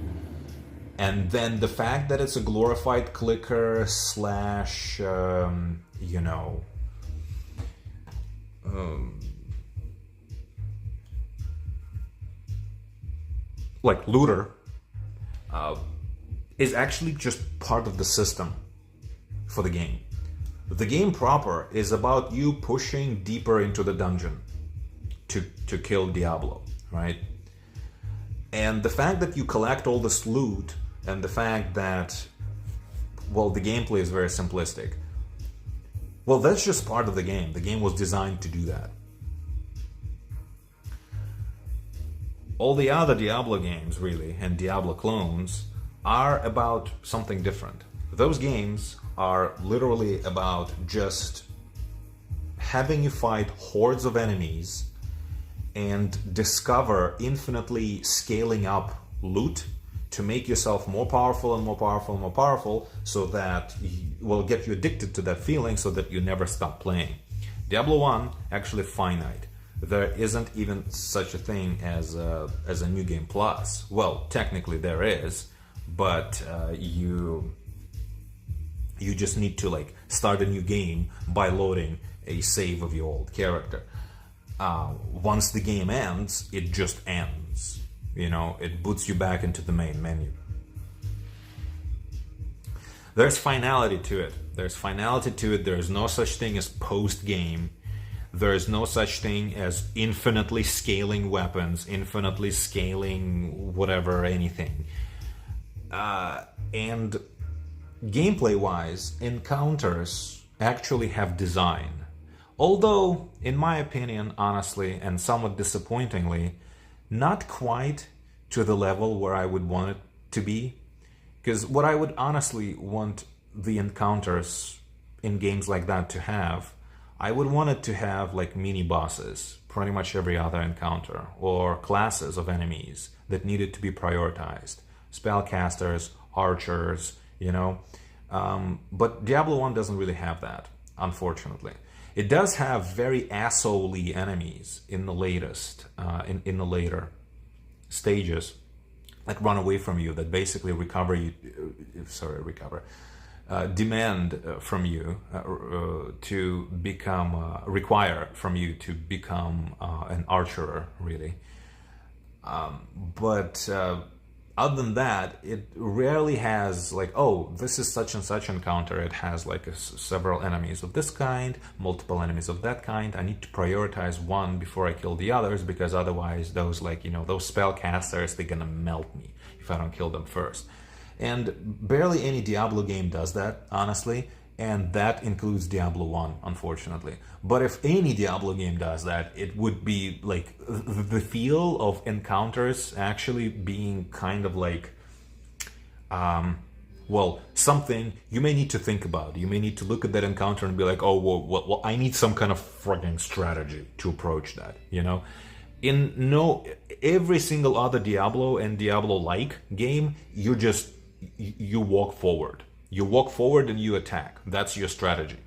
And then the fact that it's a glorified clicker slash, you know, like looter, is actually just part of the system for the game. The game proper is about you pushing deeper into the dungeon to kill Diablo, right? And the fact that you collect all this loot, and the fact that, well, the gameplay is very simplistic, well, that's just part of the game. The game was designed to do that. All the other Diablo games, really, and Diablo clones, are about something different. Those games are literally about just having you fight hordes of enemies and discover infinitely scaling up loot to make yourself more powerful and more powerful and more powerful, so that will get you addicted to that feeling so that you never stop playing. Diablo 1 actually finite. There isn't even such a thing as a new game plus. Well, technically there is, but you just need to like start a new game by loading a save of your old character. Once the game ends, it just ends. You know, it boots you back into the main menu. There's finality to it. There is no such thing as post-game. There is no such thing as infinitely scaling weapons, infinitely scaling whatever, anything. And gameplay-wise, encounters actually have design. Although, in my opinion, honestly, and somewhat disappointingly, not quite to the level where I would want it to be. Because what I would honestly want the encounters in games like that to have, I would want it to have like mini bosses, pretty much every other encounter, or classes of enemies that needed to be prioritized. Spellcasters, archers, you know. But Diablo 1 doesn't really have that, unfortunately. It does have very asshole-y enemies in the latest, in the later stages that run away from you, that basically demand from you to become, require from you to become an archer, really. But other than that, it rarely has like, oh, this is such and such encounter. It has like several enemies of this kind, multiple enemies of that kind. I need to prioritize one before I kill the others, because otherwise those, like, you know, those spellcasters, they're gonna melt me if I don't kill them first. And barely any Diablo game does that, honestly. And that includes Diablo 1, unfortunately. But if any Diablo game does that, it would be like the feel of encounters actually being kind of like, well, something you may need to think about. You may need to look at that encounter and be like, oh, well, I need some kind of frigging strategy to approach that, you know? In every single other Diablo and Diablo-like game, you walk forward. You walk forward and you attack. That's your strategy.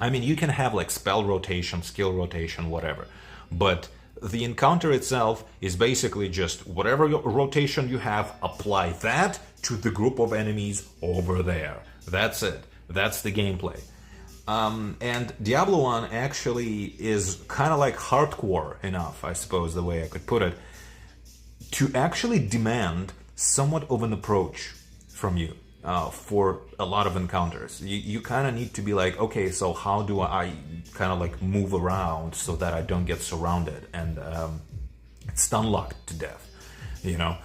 I mean, you can have like spell rotation, skill rotation, whatever. But The encounter itself is basically just whatever rotation you have, apply that to the group of enemies over there. That's it. That's the gameplay. And Diablo 1 actually is kind of like hardcore enough, I suppose, the way I could put it, to actually demand somewhat of an approach from you for a lot of encounters. You kind of need to be like, okay, so how do I kind of like move around so that I don't get surrounded and stun locked to death, you know?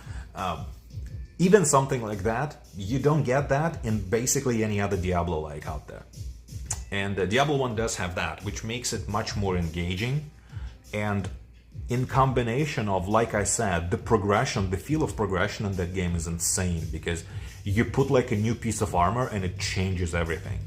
Even something like that, you don't get that in basically any other Diablo-like out there. And Diablo 1 does have that, which makes it much more engaging. And in combination of, like I said, the progression, the feel of progression in that game is insane, because you put like a new piece of armor and it changes everything.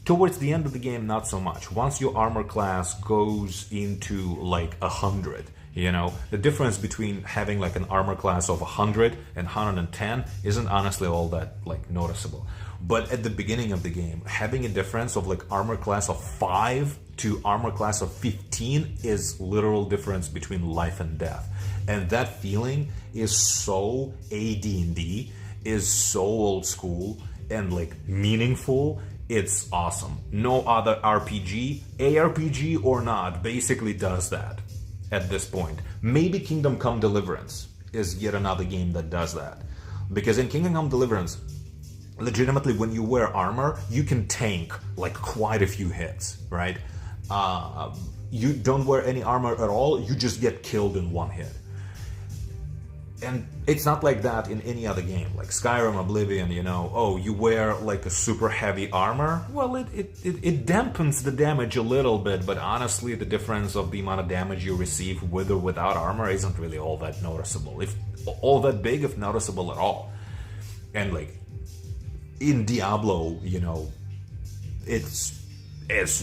Towards the end of the game, not so much. Once your armor class goes into like 100, you know, the difference between having like an armor class of 100 and 110 isn't honestly all that like noticeable. But at the beginning of the game, having a difference of like armor class of 5 to armor class of 15 is literal difference between life and death. And that feeling is so AD&D, is so old school and like meaningful. It's awesome. No other RPG, ARPG or not, basically does that at this point. Maybe Kingdom Come Deliverance is yet another game that does that. Because in Kingdom Come Deliverance, legitimately, when you wear armor, you can tank like quite a few hits, right? You don't wear any armor at all, you just get killed in one hit. And it's not like that in any other game, like Skyrim, Oblivion, you know, oh, you wear like a super heavy armor. Well, it dampens the damage a little bit, but honestly, the difference of the amount of damage you receive with or without armor isn't really all that noticeable. If all that big, if noticeable at all. And like, in Diablo, you know, it's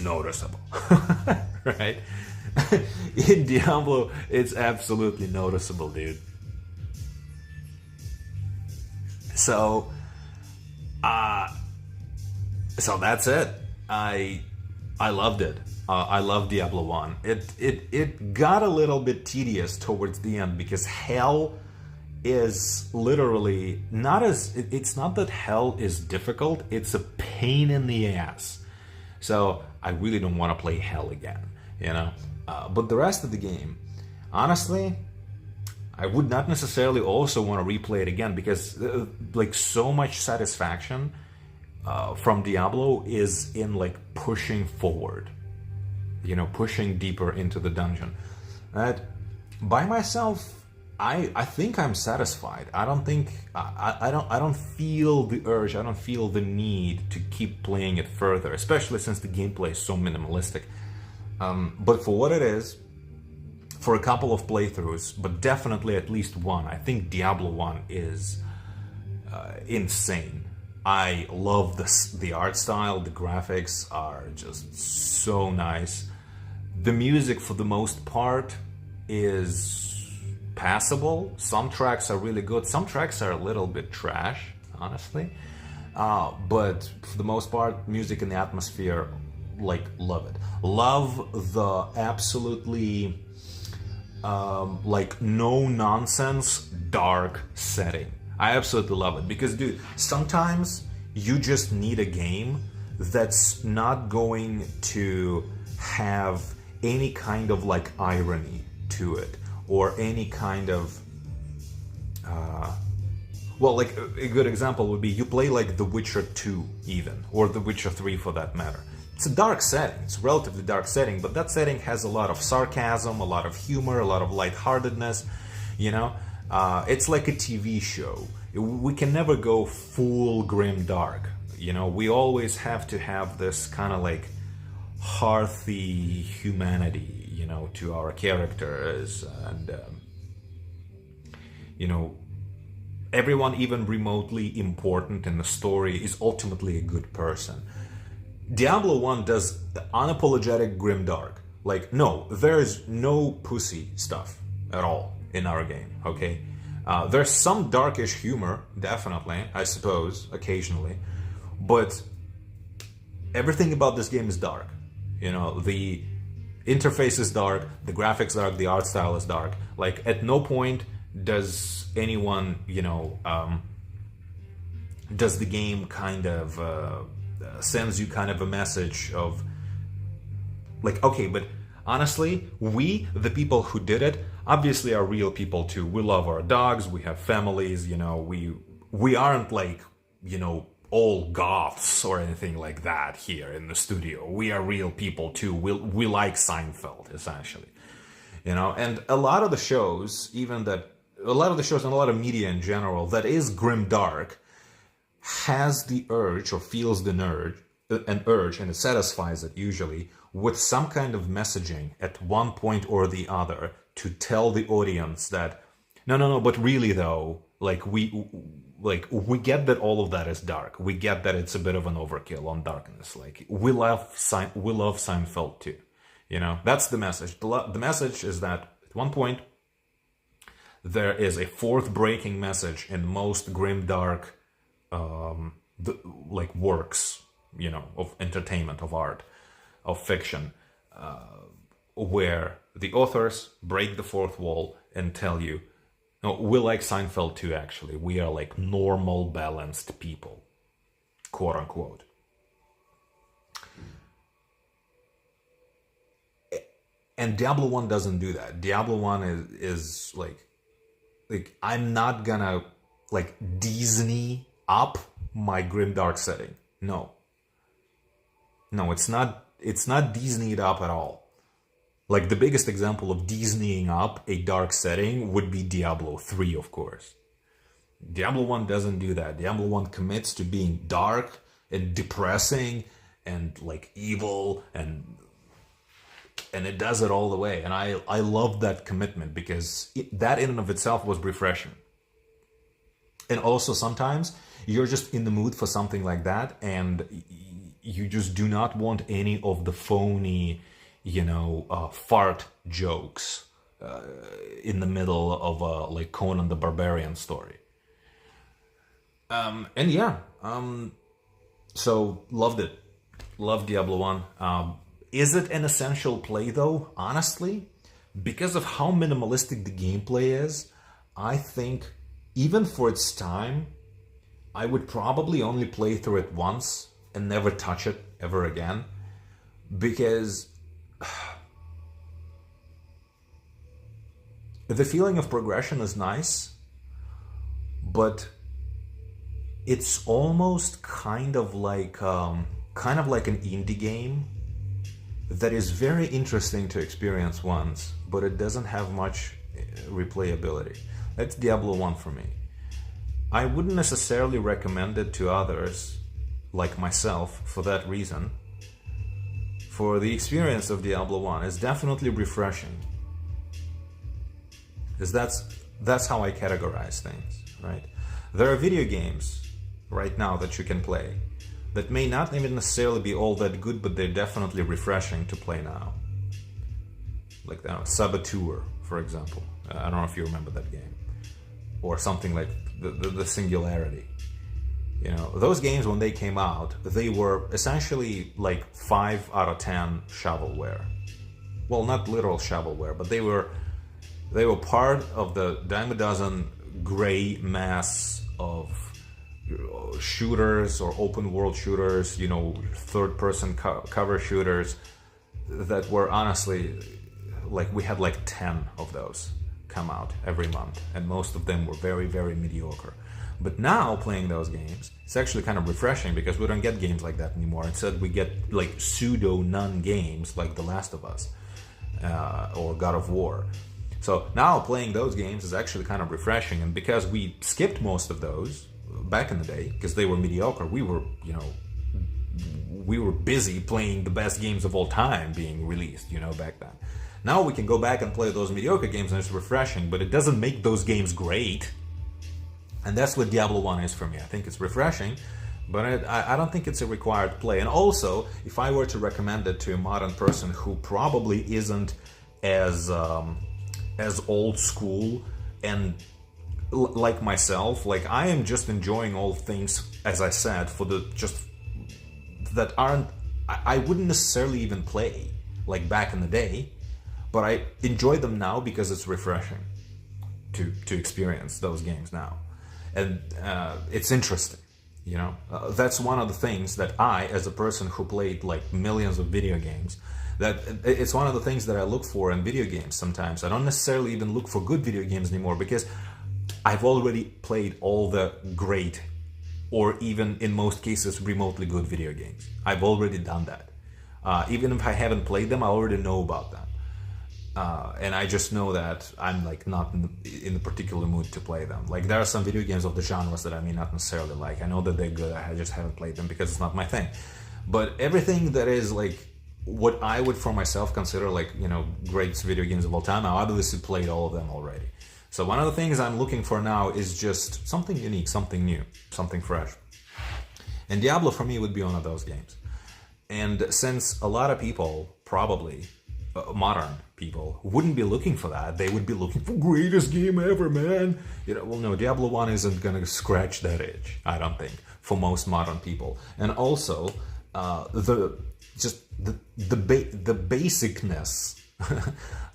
noticeable, right? In Diablo, it's absolutely noticeable, dude. So that's it. I loved it. I love Diablo 1. It got a little bit tedious towards the end because hell is literally not as, it's not that hell is difficult, it's a pain in the ass. So I really don't want to play hell again, you know? But the rest of the game, honestly, I would not necessarily also want to replay it again, because like so much satisfaction from Diablo is in like pushing forward, you know, pushing deeper into the dungeon. That by myself, I think I'm satisfied. I don't think I don't feel the urge. I don't feel the need to keep playing it further, especially since the gameplay is so minimalistic. But for what it is, for a couple of playthroughs, but definitely at least one, I think Diablo 1 is insane. I love the art style. The graphics are just so nice. The music, for the most part, is passable. Some tracks are really good. Some tracks are a little bit trash, honestly. But for the most part, music and the atmosphere, like, love it. Love the absolutely like no nonsense dark setting. I absolutely love it because, dude, sometimes you just need a game that's not going to have any kind of like irony to it, or any kind of well, like a good example would be you play like The Witcher 2 even, or The Witcher 3 for that matter. It's a dark setting, it's a relatively dark setting, but that setting has a lot of sarcasm, a lot of humor, a lot of lightheartedness, you know? It's like a TV show. We can never go full grim dark, you know? We always have to have this kind of like hearthy humanity, you know, to our characters, and, you know, everyone even remotely important in the story is ultimately a good person. Diablo 1 does unapologetic grimdark. Like, no, there's no pussy stuff at all in our game, okay? There's some darkish humor, definitely, I suppose, occasionally, but everything about this game is dark. You know, interface is dark, the graphics dark, the art style is dark. Like, at no point does anyone, does the game kind of sends you kind of a message of like, okay, but honestly, we, the people who did it, obviously are real people too. We love our dogs, we have families, we aren't like, all goths or anything like that here in the studio. We are real people too. We like Seinfeld, essentially. And a lot of the shows, and a lot of media in general that is grim dark has the urge, or feels an urge, and it satisfies it usually with some kind of messaging at one point or the other to tell the audience that no, but really though, we get that all of that is dark. We get that it's a bit of an overkill on darkness. Like, we love Seinfeld too. That's the message. The message is that at one point there is a fourth breaking message in most grim dark works, of entertainment, of art, of fiction, where the authors break the fourth wall and tell you, no, we like Seinfeld too, actually. We are like normal, balanced people, quote unquote. And Diablo 1 doesn't do that. Diablo 1 is like I'm not gonna like Disney up my grimdark setting. No, it's not Disneyed up at all. Like, the biggest example of Disneying up a dark setting would be Diablo 3, of course. Diablo 1 doesn't do that. Diablo 1 commits to being dark and depressing and like evil, and it does it all the way. And I love that commitment, because that in and of itself was refreshing. And also sometimes you're just in the mood for something like that, and you just do not want any of the phony, fart jokes in the middle of a like Conan the Barbarian story. So loved it. Loved Diablo 1. Is it an essential play though? Honestly, because of how minimalistic the gameplay is, I think even for its time, I would probably only play through it once and never touch it ever again, because the feeling of progression is nice, but it's almost kind of like an indie game that is very interesting to experience once, but it doesn't have much replayability. That's Diablo 1 for me. I wouldn't necessarily recommend it to others like myself for that reason. For the experience of Diablo 1 is definitely refreshing, because that's how I categorize things, right? There are video games right now that you can play that may not even necessarily be all that good, but they're definitely refreshing to play now. Like Saboteur, for example. I don't know if you remember that game. Or something like the Singularity. Those games, when they came out, they were essentially like 5 out of 10 shovelware. Well, not literal shovelware, but they were part of the dime a dozen gray mass of shooters or open world shooters, third person cover shooters that were honestly, like, we had like 10 of those come out every month, and most of them were very, very mediocre. But now, playing those games, it's actually kind of refreshing, because we don't get games like that anymore. Instead, we get like pseudo-nun games like The Last of Us or God of War. So now playing those games is actually kind of refreshing, and because we skipped most of those back in the day, because they were mediocre, we were busy playing the best games of all time being released, back then. Now we can go back and play those mediocre games, and it's refreshing, but it doesn't make those games great. And that's what Diablo 1 is for me. I think it's refreshing, but I don't think it's a required play. And also, if I were to recommend it to a modern person who probably isn't as old school and like myself, like, I am just enjoying all things, as I said, for the just that aren't, I wouldn't necessarily even play. like back in the day, but I enjoy them now because it's refreshing to experience those games now. And it's interesting, you know. That's one of the things that I, as a person who played like millions of video games, that it's one of the things that I look for in video games sometimes. I don't necessarily even look for good video games anymore because I've already played all the great, or even in most cases remotely good video games. I've already done that. Even if I haven't played them, I already know about them. And I just know that I'm like not in the particular mood to play them. Like there are some video games of the genres that I may not necessarily like. I know that they're good, I just haven't played them because it's not my thing. But everything that is like what I would for myself consider like, you know, great video games of all time, I obviously played all of them already. So one of the things I'm looking for now is just something unique, something new, something fresh. And Diablo for me would be one of those games. And since a lot of people, probably modern people, wouldn't be looking for that, they would be looking for greatest game ever, man. You know, well, no, Diablo 1 isn't gonna scratch that itch, I don't think, for most modern people. And also, the basicness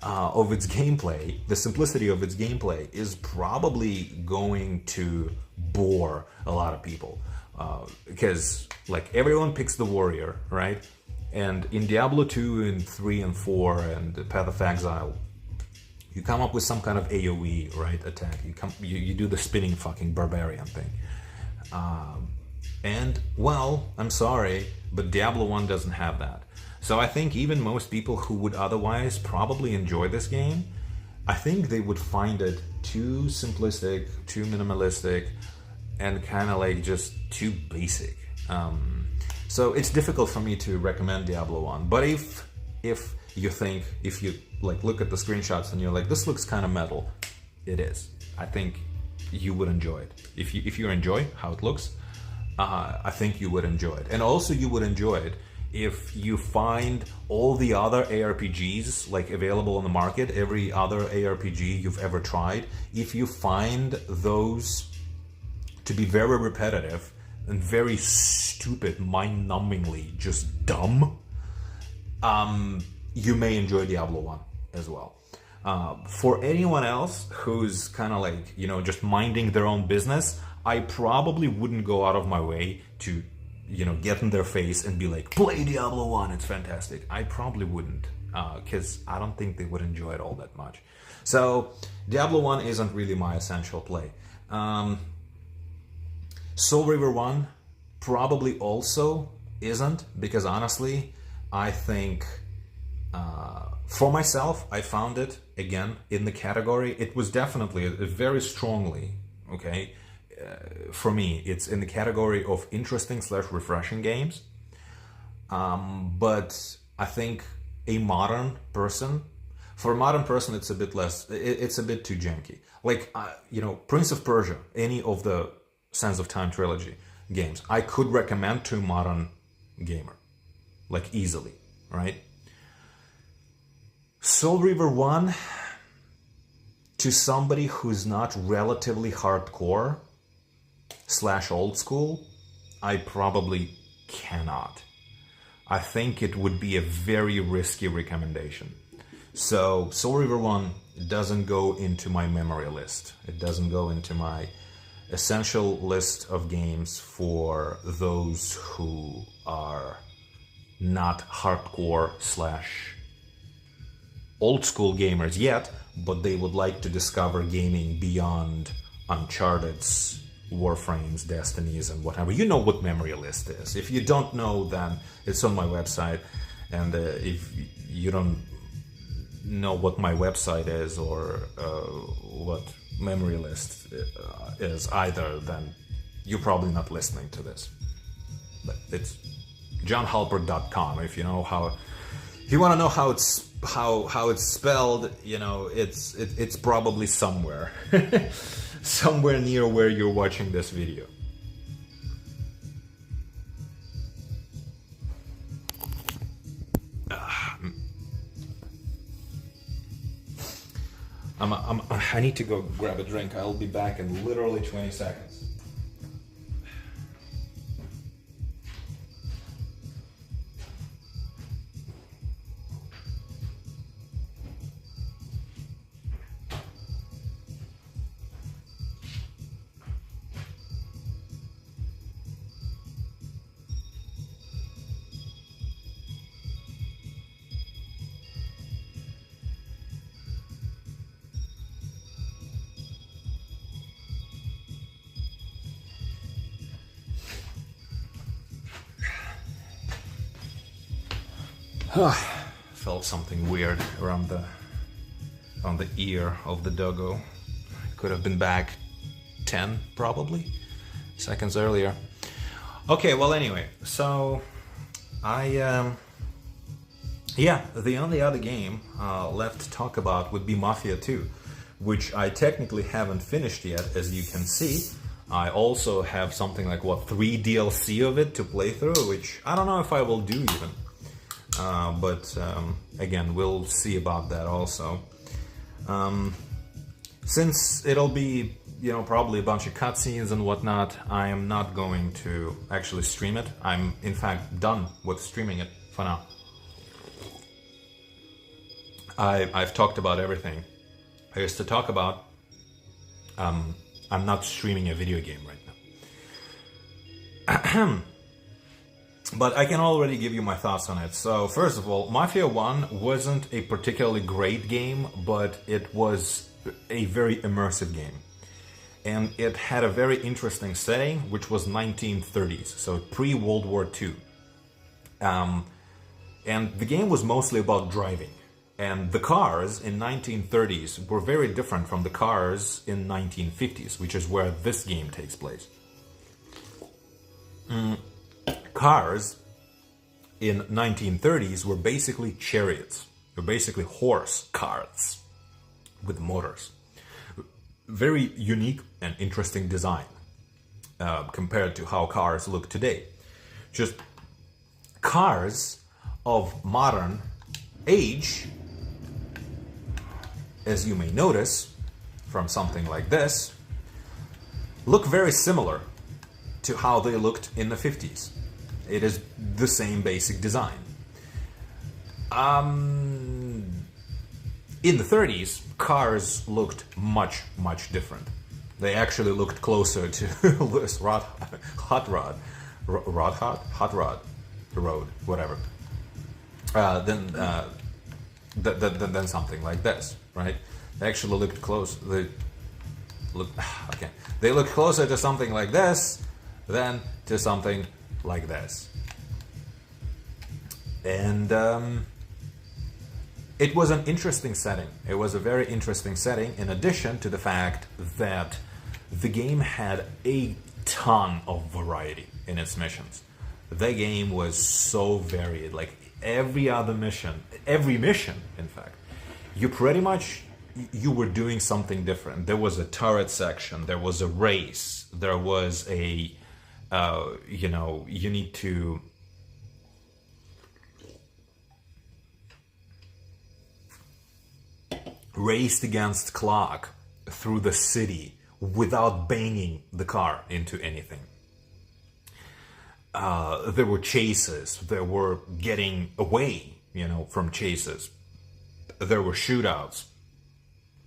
of its gameplay, the simplicity of its gameplay is probably going to bore a lot of people. Because like everyone picks the warrior, right? And in Diablo 2 and 3 and 4 and Path of Exile, you come up with some kind of AoE, right, attack. You do the spinning fucking barbarian thing. And, well, I'm sorry, but Diablo 1 doesn't have that. So I think even most people who would otherwise probably enjoy this game, I think they would find it too simplistic, too minimalistic, and kind of like just too basic. So it's difficult for me to recommend Diablo 1. But if you like look at the screenshots and you're like, this looks kind of metal, it is. I think you would enjoy it. If you enjoy how it looks, I think you would enjoy it. And also you would enjoy it if you find all the other ARPGs like available on the market, every other ARPG you've ever tried, if you find those to be very repetitive and very stupid, mind-numbingly just dumb, you may enjoy Diablo 1 as well. For anyone else who's kind of like, you know, just minding their own business, I probably wouldn't go out of my way to, you know, get in their face and be like, play Diablo 1, it's fantastic. I probably wouldn't, because I don't think they would enjoy it all that much. So Diablo 1 isn't really my essential play. Soul Reaver 1 probably also isn't, because honestly, I think for myself, I found it, again, in the category, it was definitely very strongly, okay, for me, it's in the category of interesting / refreshing games. But I think a modern person, for a modern person, it's a bit less, it's a bit too janky. Like, you know, Prince of Persia, any of the Sands of Time trilogy games, I could recommend to a modern gamer, like easily, right? Soul Reaver 1, to somebody who's not relatively hardcore / old school, I probably cannot. I think it would be a very risky recommendation. So Soul Reaver 1 doesn't go into my memory list. It doesn't go into my essential list of games for those who are not hardcore / old school gamers yet, but they would like to discover gaming beyond Uncharted's, Warframes, Destinies, and whatever. You know what memory list is. If you don't know, then it's on my website. And if you don't know what my website is or what memory list is either, then you're probably not listening to this. But it's johnhalpert.com. If you know how, if you want to know how it's spelled, you know, it's probably somewhere. Somewhere near where you're watching this video. I need to go grab a drink. I'll be back in literally 20 seconds. Felt something weird around on the ear of the doggo. Could have been back 10 probably seconds earlier. Okay, well anyway, so the only other game left to talk about would be Mafia 2, which I technically haven't finished yet, as you can see. I also have something like, 3 DLC of it to play through, which I don't know if I will do even. But again, we'll see about that also. Since it'll be, probably a bunch of cutscenes and whatnot, I am not going to actually stream it. I'm, in fact, done with streaming it for now. I've talked about everything I used to talk about. I'm not streaming a video game right now. But I can already give you my thoughts on it. So, first of all, Mafia 1 wasn't a particularly great game, but it was a very immersive game. And it had a very interesting setting, which was 1930s, so pre-World War II. And the game was mostly about driving. And the cars in 1930s were very different from the cars in 1950s, which is where this game takes place. Cars in 1930s were basically chariots. They're basically horse carts with motors. Very unique and interesting design compared to how cars look today. Just cars of modern age, as you may notice from something like this, look very similar to how they looked in the 50s. It is the same basic design. In the 30s, cars looked much, much different. They actually looked closer to this hot rod, whatever, than something like this, right? They actually looked close. They looked closer to something like this than to something like this. And it was an interesting setting. It was a very interesting setting, in addition to the fact that the game had a ton of variety in its missions. The game was so varied, like every mission, in fact, you were doing something different. There was a turret section, there was a race, there was a, you need to raced against clock through the city without banging the car into anything. There were chases. There were getting away, from chases. There were shootouts.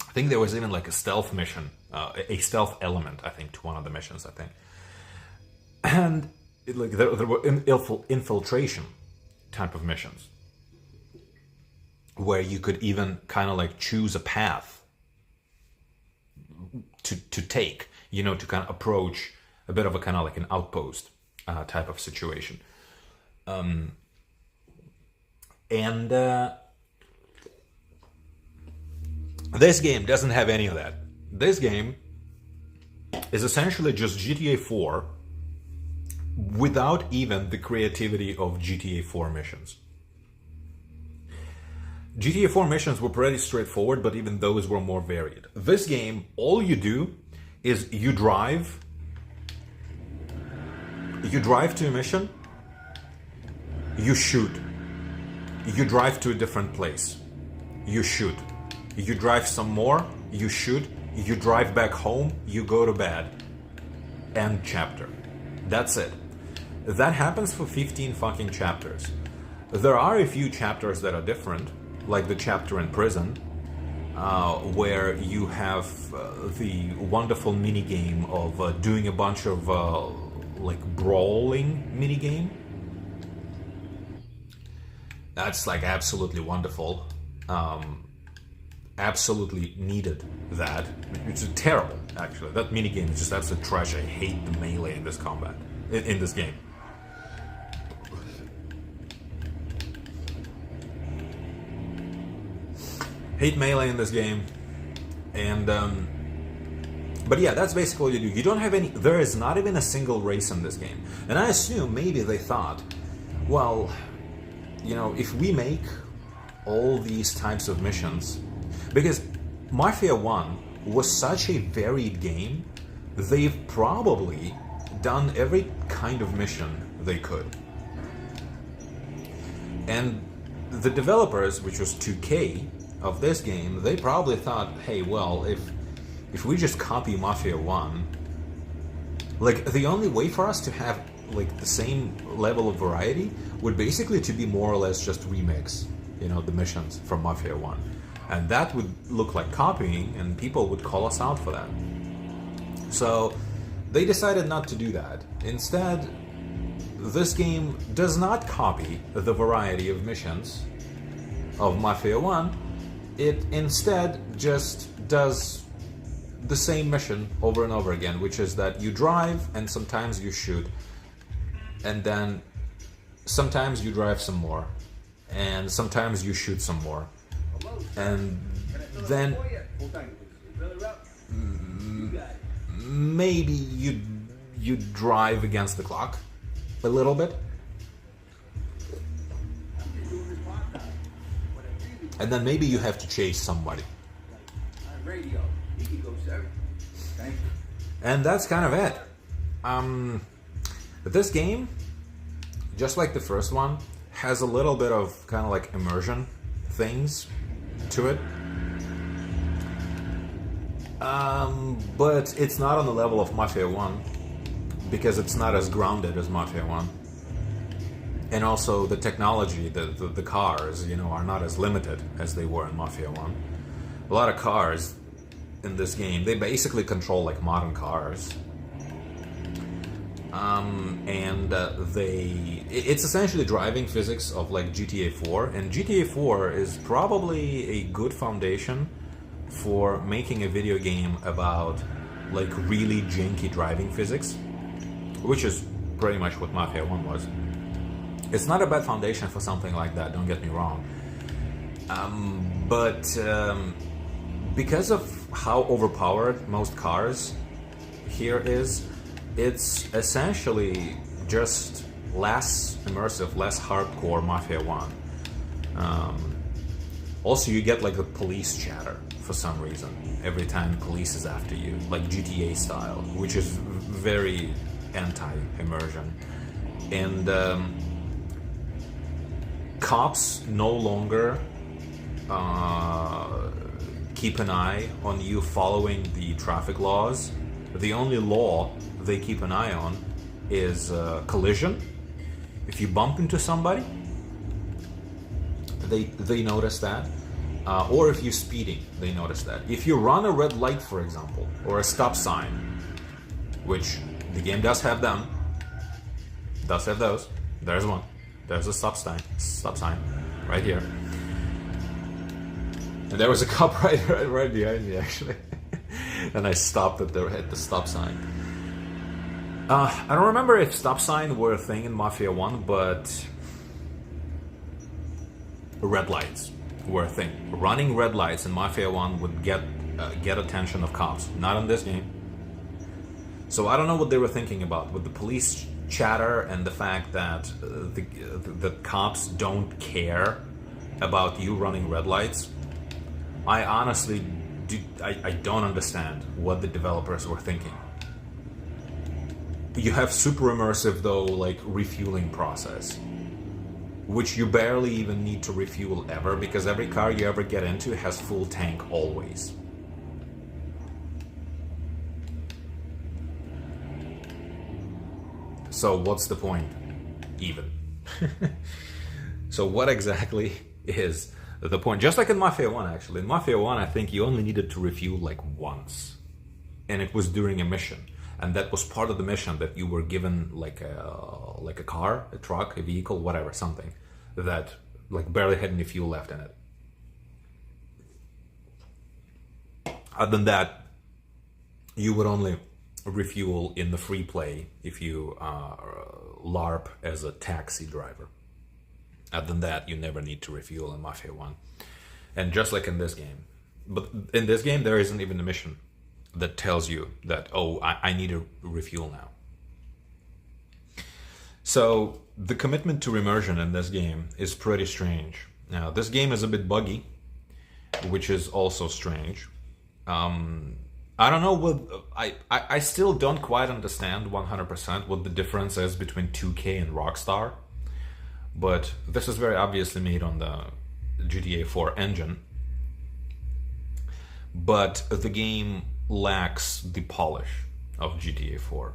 I think there was even like a stealth mission, a stealth element, I think, to one of the missions, I think. And there were infiltration type of missions, where you could even kind of like choose a path to take, to kind of approach a bit of a kind of like an outpost type of situation. This game doesn't have any of that. This game is essentially just GTA 4 without even the creativity of GTA 4 missions. GTA 4 missions were pretty straightforward, but even those were more varied. This game, all you do is you drive to a mission, you shoot. You drive to a different place, you shoot. You drive some more, you shoot. You drive back home, you go to bed. End chapter. That's it. That happens for 15 fucking chapters. There are a few chapters that are different, like the chapter in prison, where you have the wonderful minigame of doing a bunch of like brawling minigame. That's like absolutely wonderful. Absolutely needed that. It's terrible, actually. That minigame is just absolute trash. I hate the melee in this combat, in this game. hate melee in this game, and but yeah, that's basically what you do. You don't have any. There is not even a single race in this game, and I assume maybe they thought, well, you know, if we make all these types of missions, because Mafia 1 was such a varied game, they've probably done every kind of mission they could. And the developers, which was 2K of this game, they probably thought, hey, well, if we just copy Mafia 1, like, the only way for us to have, like, the same level of variety would basically to be more or less just remix, you know, the missions from Mafia 1. And that would look like copying, and people would call us out for that. So they decided not to do that. Instead, this game does not copy the variety of missions of Mafia 1. It instead just does the same mission over and over again, which is that you drive and sometimes you shoot, and then sometimes you drive some more, and sometimes you shoot some more, and then maybe you drive against the clock a little bit, and then maybe you have to chase somebody. Radio. You can go, sir. Thank you. And that's kind of it. But this game, just like the first one, has a little bit of kind of like immersion things to it. But it's not on the level of Mafia 1, because it's not as grounded as Mafia 1. And also the technology, the cars, you know, are not as limited as they were in Mafia 1. A lot of cars in this game, they basically control like modern cars. It's essentially driving physics of like GTA 4, and GTA 4 is probably a good foundation for making a video game about like really janky driving physics, which is pretty much what Mafia 1 was. It's not a bad foundation for something like that, don't get me wrong. But because of how overpowered most cars here is, it's essentially just less immersive, less hardcore Mafia 1. Also, you get like the police chatter for some reason every time police is after you, like GTA style, which is very anti-immersion. And cops no longer keep an eye on you following the traffic laws. The only law they keep an eye on is collision. If you bump into somebody, they notice that. Or if you're speeding, they notice that. If you run a red light, for example, or a stop sign, which the game does have them, does have those. There's one. There's a stop sign right here. And there was a cop right behind me, actually. And I stopped at the stop sign. I don't remember if stop signs were a thing in Mafia 1, but red lights were a thing. Running red lights in Mafia 1 would get attention of cops. Not in this game. So I don't know what they were thinking about with the police chatter and the fact that the cops don't care about you running red lights. I honestly I don't understand what the developers were thinking. You have super immersive, though, like refueling process, which you barely even need to refuel ever, because every car you ever get into has full tank always. So what's the point, even? So what exactly is the point? Just like in Mafia 1, actually. In Mafia 1, I think you only needed to refuel like once. And it was during a mission. And that was part of the mission, that you were given like a car, a truck, a vehicle, whatever, something that like barely had any fuel left in it. Other than that, you would only refuel in the free play if you LARP as a taxi driver. Other than that, you never need to refuel in Mafia 1. And just like in this game. But in this game, there isn't even a mission that tells you that, oh, I need to refuel now. So the commitment to immersion in this game is pretty strange. Now, this game is a bit buggy, which is also strange. I don't know what... I still don't quite understand 100% what the difference is between 2K and Rockstar. But this is very obviously made on the GTA 4 engine. But the game lacks the polish of GTA 4.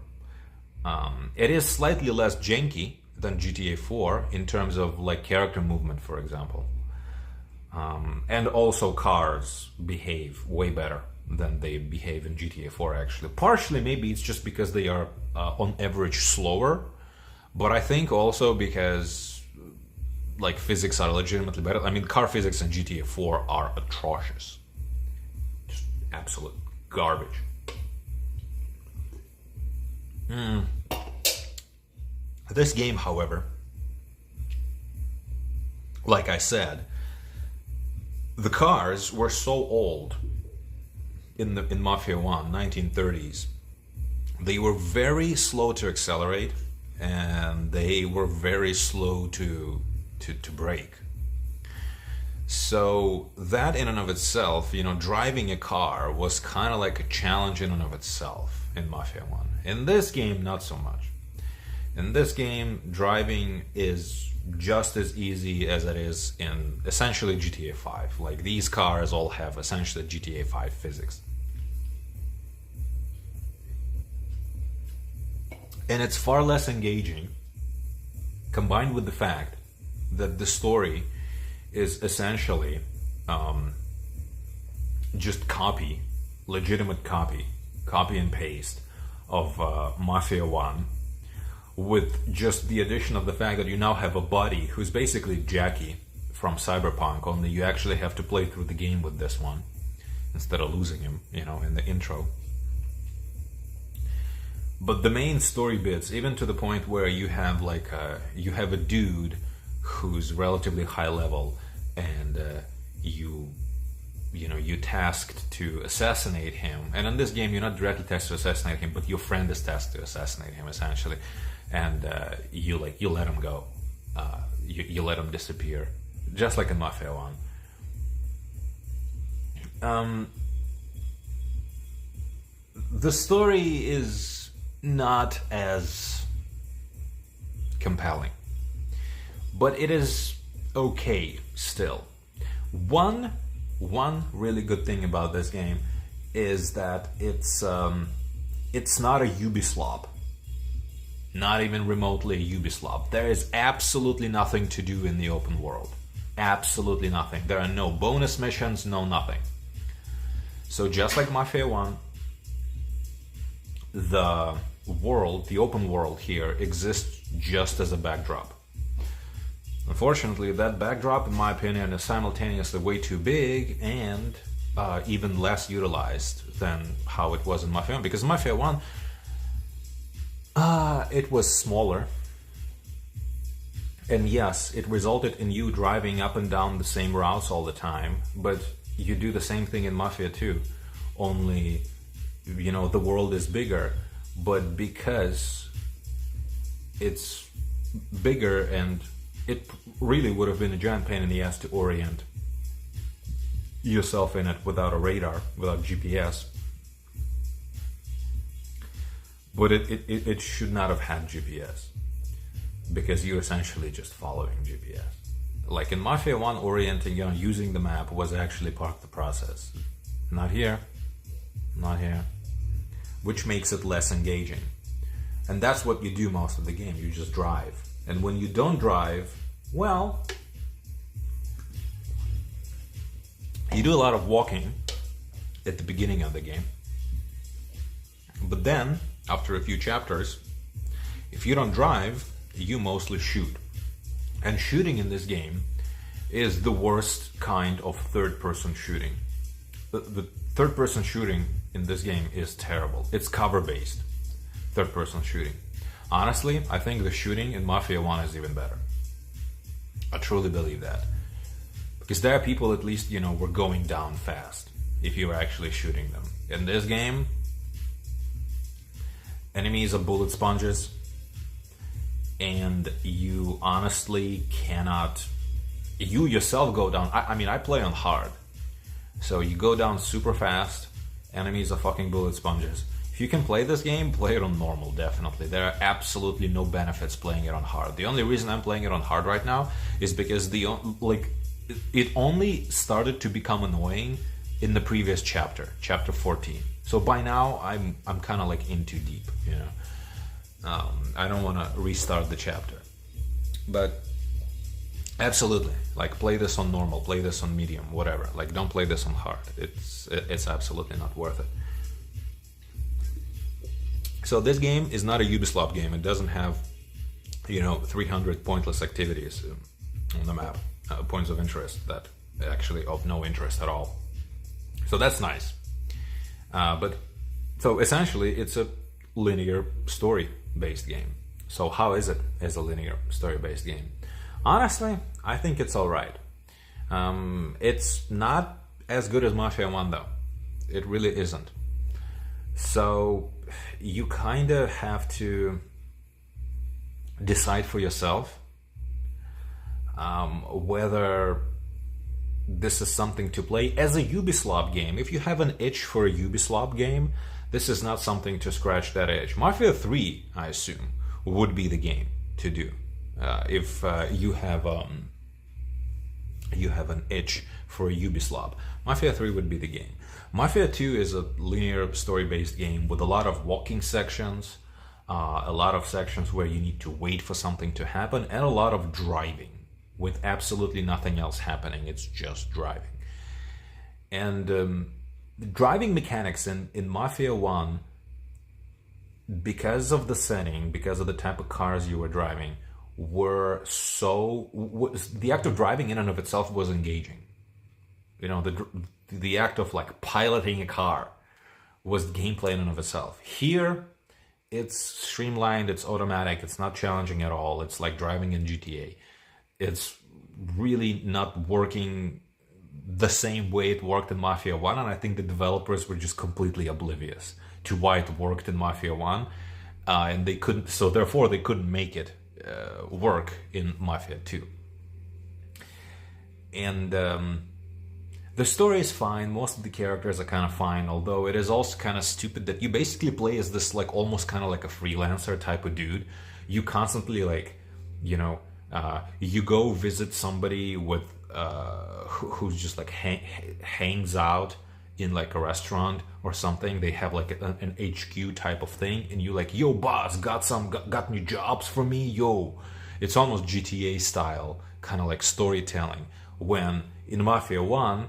It is slightly less janky than GTA 4 in terms of like character movement, for example. And also cars behave way better than they behave in GTA 4 actually. Partially maybe it's just because they are on average slower, but I think also because like physics are legitimately better. I mean, car physics in GTA 4 are atrocious. Just absolute garbage. This game, however, like I said, the cars were so old in Mafia 1, 1930s. They were very slow to accelerate, and they were very slow to brake. So that in and of itself, you know, driving a car was kind of like a challenge in and of itself in Mafia 1. In this game, not so much. In this game, driving is just as easy as it is in essentially GTA 5. Like, these cars all have essentially GTA 5 physics. And it's far less engaging, combined with the fact that the story is essentially just legitimate copy and paste of Mafia 1, with just the addition of the fact that you now have a buddy who's basically Jackie from Cyberpunk, only you actually have to play through the game with this one instead of losing him, you know, in the intro. But the main story bits, even to the point where you have like you have a dude who's relatively high level, and you're tasked to assassinate him. And in this game, you're not directly tasked to assassinate him, but your friend is tasked to assassinate him essentially, and you let him go, you let him disappear, just like in Mafia 1. The story is not as compelling, but it is okay still. One really good thing about this game is that it's not a Ubislop, not even remotely a Ubislop. There is absolutely nothing to do in the open world, absolutely nothing. There are no bonus missions, no nothing. So just like Mafia 1, the open world here exists just as a backdrop. Unfortunately, that backdrop, in my opinion, is simultaneously way too big and even less utilized than how it was in Mafia 1. Because in Mafia 1, it was smaller. And yes, it resulted in you driving up and down the same routes all the time. But you do the same thing in Mafia 2. Only, you know, the world is bigger. But because it's bigger, and it really would have been a giant pain in the ass to orient yourself in it without a radar, without GPS. But it should not have had GPS, because you're essentially just following GPS. Like in Mafia 1, orienting, you know, using the map was actually part of the process. Not here, not here. Which makes it less engaging. And that's what you do most of the game, you just drive. And when you don't drive, well, you do a lot of walking at the beginning of the game. But then, after a few chapters, if you don't drive, you mostly shoot. And shooting in this game is the worst kind of third-person shooting. The third-person shooting in this game is terrible. It's cover-based third-person shooting. Honestly, I think the shooting in Mafia 1 is even better. I truly believe that. Because there are people, at least, you know, were going down fast if you were actually shooting them. In this game, enemies are bullet sponges, and you honestly cannot... You yourself go down... I mean, I play on hard. So you go down super fast, enemies are fucking bullet sponges. If you can play this game, play it on normal, definitely. There are absolutely no benefits playing it on hard. The only reason I'm playing it on hard right now is because it only started to become annoying in the previous chapter, chapter 14. So by now, I'm kind of like in too deep, you know. I don't want to restart the chapter. But absolutely, like, play this on normal, play this on medium, whatever. Like, don't play this on hard. It's absolutely not worth it. So this game is not a Ubisoft game. It doesn't have, you know, 300 pointless activities on the map, points of interest that actually of no interest at all. So that's nice. But so essentially, it's a linear story-based game. So how is it as a linear story-based game? Honestly, I think it's all right. It's not as good as Mafia 1, though. It really isn't. So you kind of have to decide for yourself whether this is something to play as a Ubisoft game. If you have an itch for a Ubisoft game, this is not something to scratch that itch. Mafia 3, I assume, would be the game to do if you have an itch for a Ubisoft. Mafia 3 would be the game. Mafia 2 is a linear story-based game with a lot of walking sections, a lot of sections where you need to wait for something to happen, and a lot of driving with absolutely nothing else happening. It's just driving. And the driving mechanics in Mafia 1, because of the setting, because of the type of cars you were driving, the act of driving in and of itself was engaging. You know, the act of like piloting a car was gameplay in and of itself. Here, it's streamlined, it's automatic, it's not challenging at all. It's like driving in GTA. It's really not working the same way it worked in Mafia 1, and I think the developers were just completely oblivious to why it worked in Mafia 1, and they couldn't, so therefore they couldn't make it work in Mafia 2. And the story is fine, most of the characters are kind of fine, although it is also kind of stupid that you basically play as this like almost kind of like a freelancer type of dude. You constantly like, you know, you go visit somebody with who's just like hangs out in like a restaurant or something. They have like an HQ type of thing, and you like, yo boss, got new jobs for me, yo. It's almost GTA style kind of like storytelling, when in Mafia 1,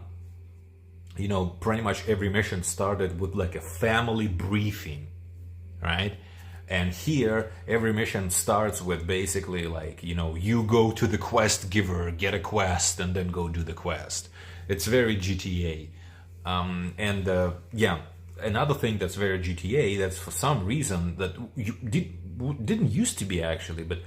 you know, pretty much every mission started with like a family briefing, right? And here, every mission starts with basically like, you know, you go to the quest giver, get a quest, and then go do the quest. It's very GTA. Yeah, another thing that's very GTA, that's for some reason that didn't used to be actually, but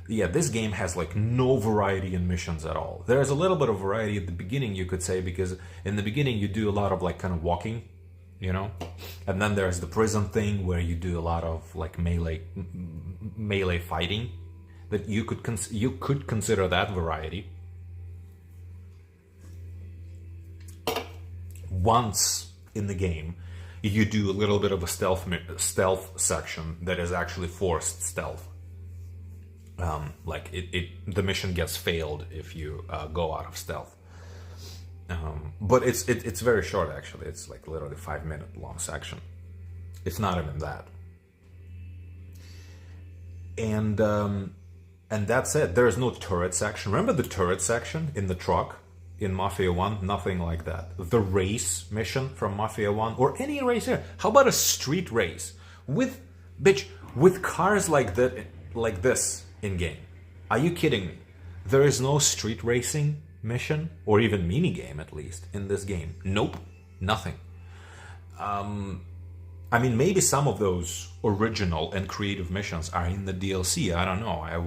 yeah, this game has like no variety in missions at all. There's a little bit of variety at the beginning, you could say, because in the beginning you do a lot of like kind of walking, you know, and then there's the prison thing where you do a lot of like melee fighting. That you could consider that variety. Once in the game, you do a little bit of a stealth section that is actually forced stealth. Like the mission gets failed if you go out of stealth. But it's very short actually. It's like literally 5-minute long section. It's not even that. And that's it. There is no turret section. Remember the turret section in the truck in Mafia 1? Nothing like that. The race mission from Mafia 1, or any race here. How about a street race with cars like that, like this in game? Are you kidding me? There is no street racing mission, or even mini game at least, in this game. Nope, nothing. I mean, maybe some of those original and creative missions are in the DLC. I don't know. I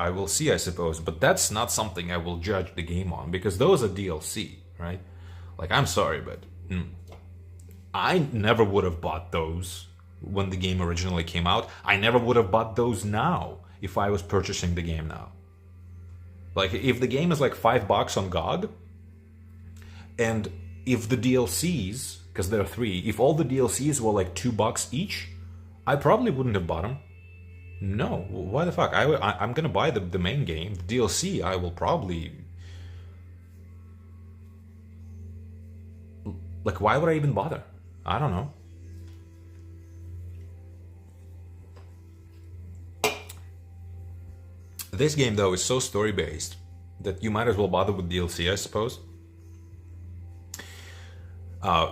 will see, I suppose. But that's not something I will judge the game on, because those are DLC, right? Like, I'm sorry, but I never would have bought those when the game originally came out. I never would have bought those now if I was purchasing the game now. Like, if the game is like $5 on GOG, and if the DLCs, because there are 3, if all the DLCs were like $2 each, I probably wouldn't have bought them. No, why the fuck? I'm gonna buy the main game. The DLC, I will probably... Like, why would I even bother? I don't know. This game, though, is so story-based that you might as well bother with DLC, I suppose.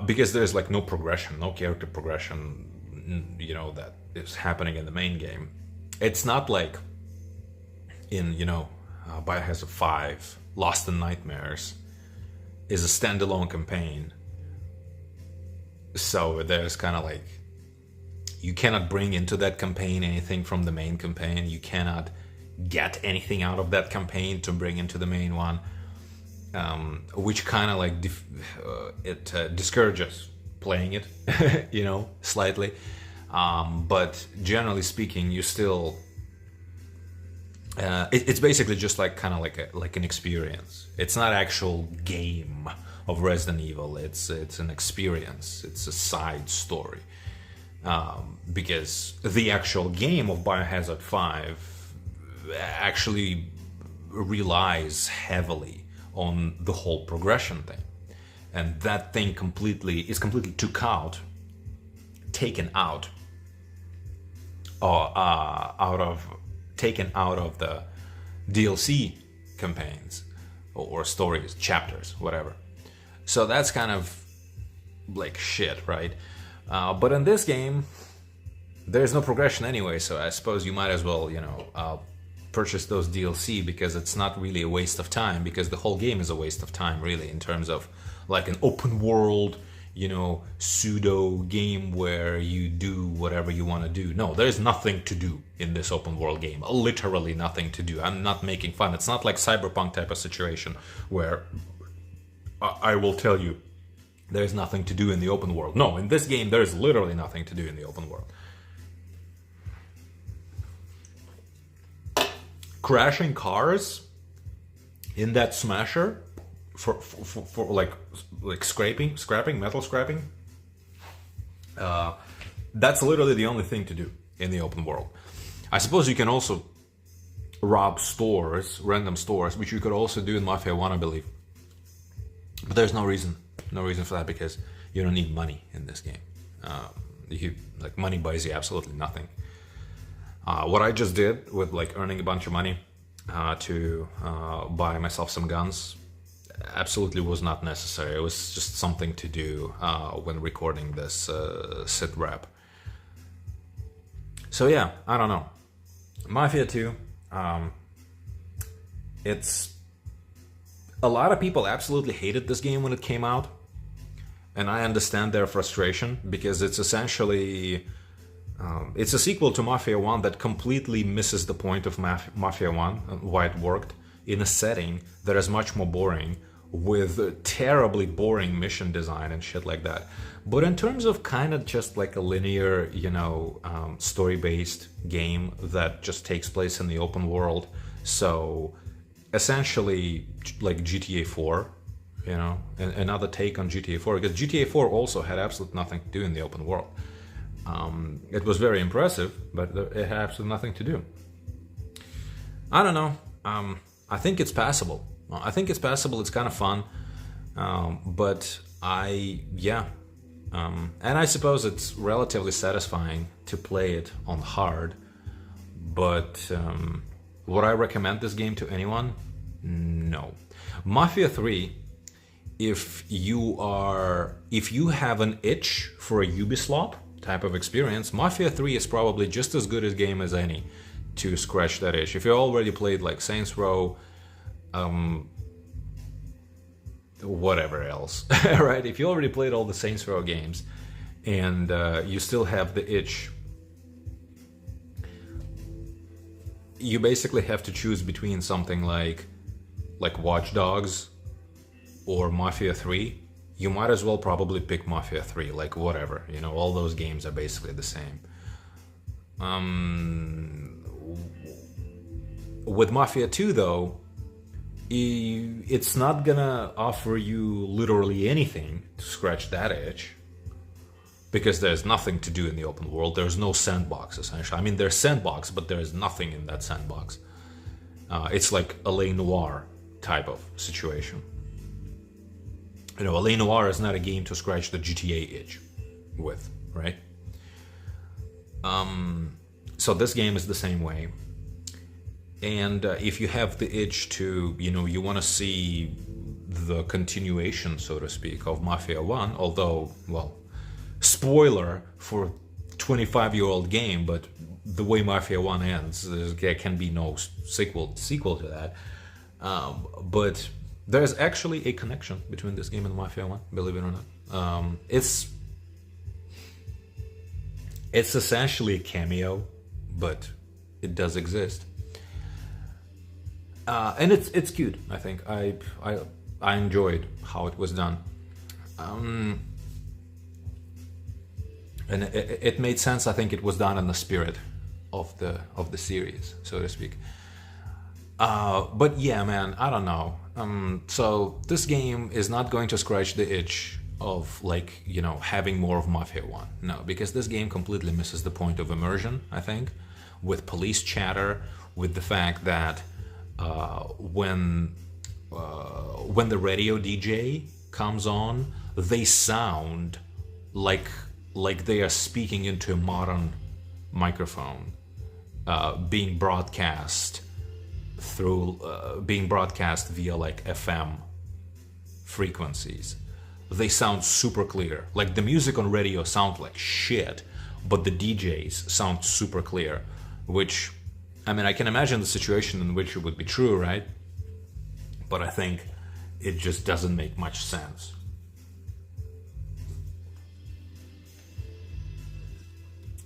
Because there's like no progression, no character progression, you know, that is happening in the main game. It's not like in, you know, Biohazard 5, Lost in Nightmares is a standalone campaign. So there's kind of like, you cannot bring into that campaign anything from the main campaign. You cannot get anything out of that campaign to bring into the main one. Which kind of like discourages playing it, you know, slightly. But generally speaking, you still it's basically just like kind of like an experience. It's not actual game of Resident Evil. It's an experience. It's a side story. Because the actual game of Biohazard 5 actually relies heavily on the whole progression thing, and that thing is completely taken out of the DLC campaigns or stories, chapters, whatever. So that's kind of like shit, right? But in this game, there's no progression anyway, so I suppose you might as well, you know, purchase those DLC, because it's not really a waste of time, because the whole game is a waste of time, really, in terms of like an open world, you know, pseudo game where you do whatever you want to do. No, there's nothing to do in this open world game. Literally nothing to do. I'm not making fun. It's not like Cyberpunk type of situation where I will tell you there's nothing to do in the open world. No, in this game there's literally nothing to do in the open world. Crashing cars in that smasher for like scrapping, metal scrapping. That's literally the only thing to do in the open world. I suppose you can also rob stores, random stores, which you could also do in Mafia 1, I believe. But there's no reason for that, because you don't need money in this game. Money buys you absolutely nothing. What I just did with like earning a bunch of money to buy myself some guns absolutely was not necessary. It was just something to do when recording this sit rep. So yeah, I don't know. Mafia 2, it's... A lot of people absolutely hated this game when it came out, and I understand their frustration, because it's essentially... it's a sequel to Mafia 1 that completely misses the point of Mafia 1, why it worked, in a setting that is much more boring, with terribly boring mission design and shit like that. But in terms of kind of just like a linear, you know, story-based game that just takes place in the open world, so essentially like GTA 4, you know, another take on GTA 4, because GTA 4 also had absolutely nothing to do in the open world. It was very impressive, but it had absolutely nothing to do. I don't know. I think it's passable. It's kind of fun. But and I suppose it's relatively satisfying to play it on hard. But would I recommend this game to anyone? No. Mafia 3, if you have an itch for a Ubisoft type of experience, Mafia 3 is probably just as good a game as any to scratch that itch. If you already played like Saints Row, whatever else, right? If you already played all the Saints Row games and you still have the itch. You basically have to choose between something like Watch Dogs or Mafia 3. You might as well probably pick Mafia 3, like whatever, you know, all those games are basically the same. With Mafia 2 though, it's not gonna offer you literally anything to scratch that itch, because there's nothing to do in the open world. There's no sandbox, essentially. I mean, there's sandbox, but there's nothing in that sandbox. It's like a LA Noire type of situation. You know, LA Noire is not a game to scratch the GTA itch with, right? So this game is the same way. And if you have the itch to, you know, you want to see the continuation, so to speak, of Mafia 1, although, well, spoiler for 25-year-old game, but the way Mafia 1 ends, there can be no sequel to that. But there's actually a connection between this game and Mafia 1, believe it or not. It's essentially a cameo, but it does exist. And it's cute, I think. I enjoyed how it was done. And it made sense. I think it was done in the spirit of the series, so to speak. But yeah, man, I don't know. So this game is not going to scratch the itch of, like, you know, having more of Mafia 1. No, because this game completely misses the point of immersion, I think, with police chatter, with the fact that when the radio DJ comes on, they sound like they are speaking into a modern microphone, being broadcast via like FM frequencies. They sound super clear. Like the music on radio sounds like shit, but the DJs sound super clear, which, I mean, I can imagine the situation in which it would be true, right? But I think it just doesn't make much sense.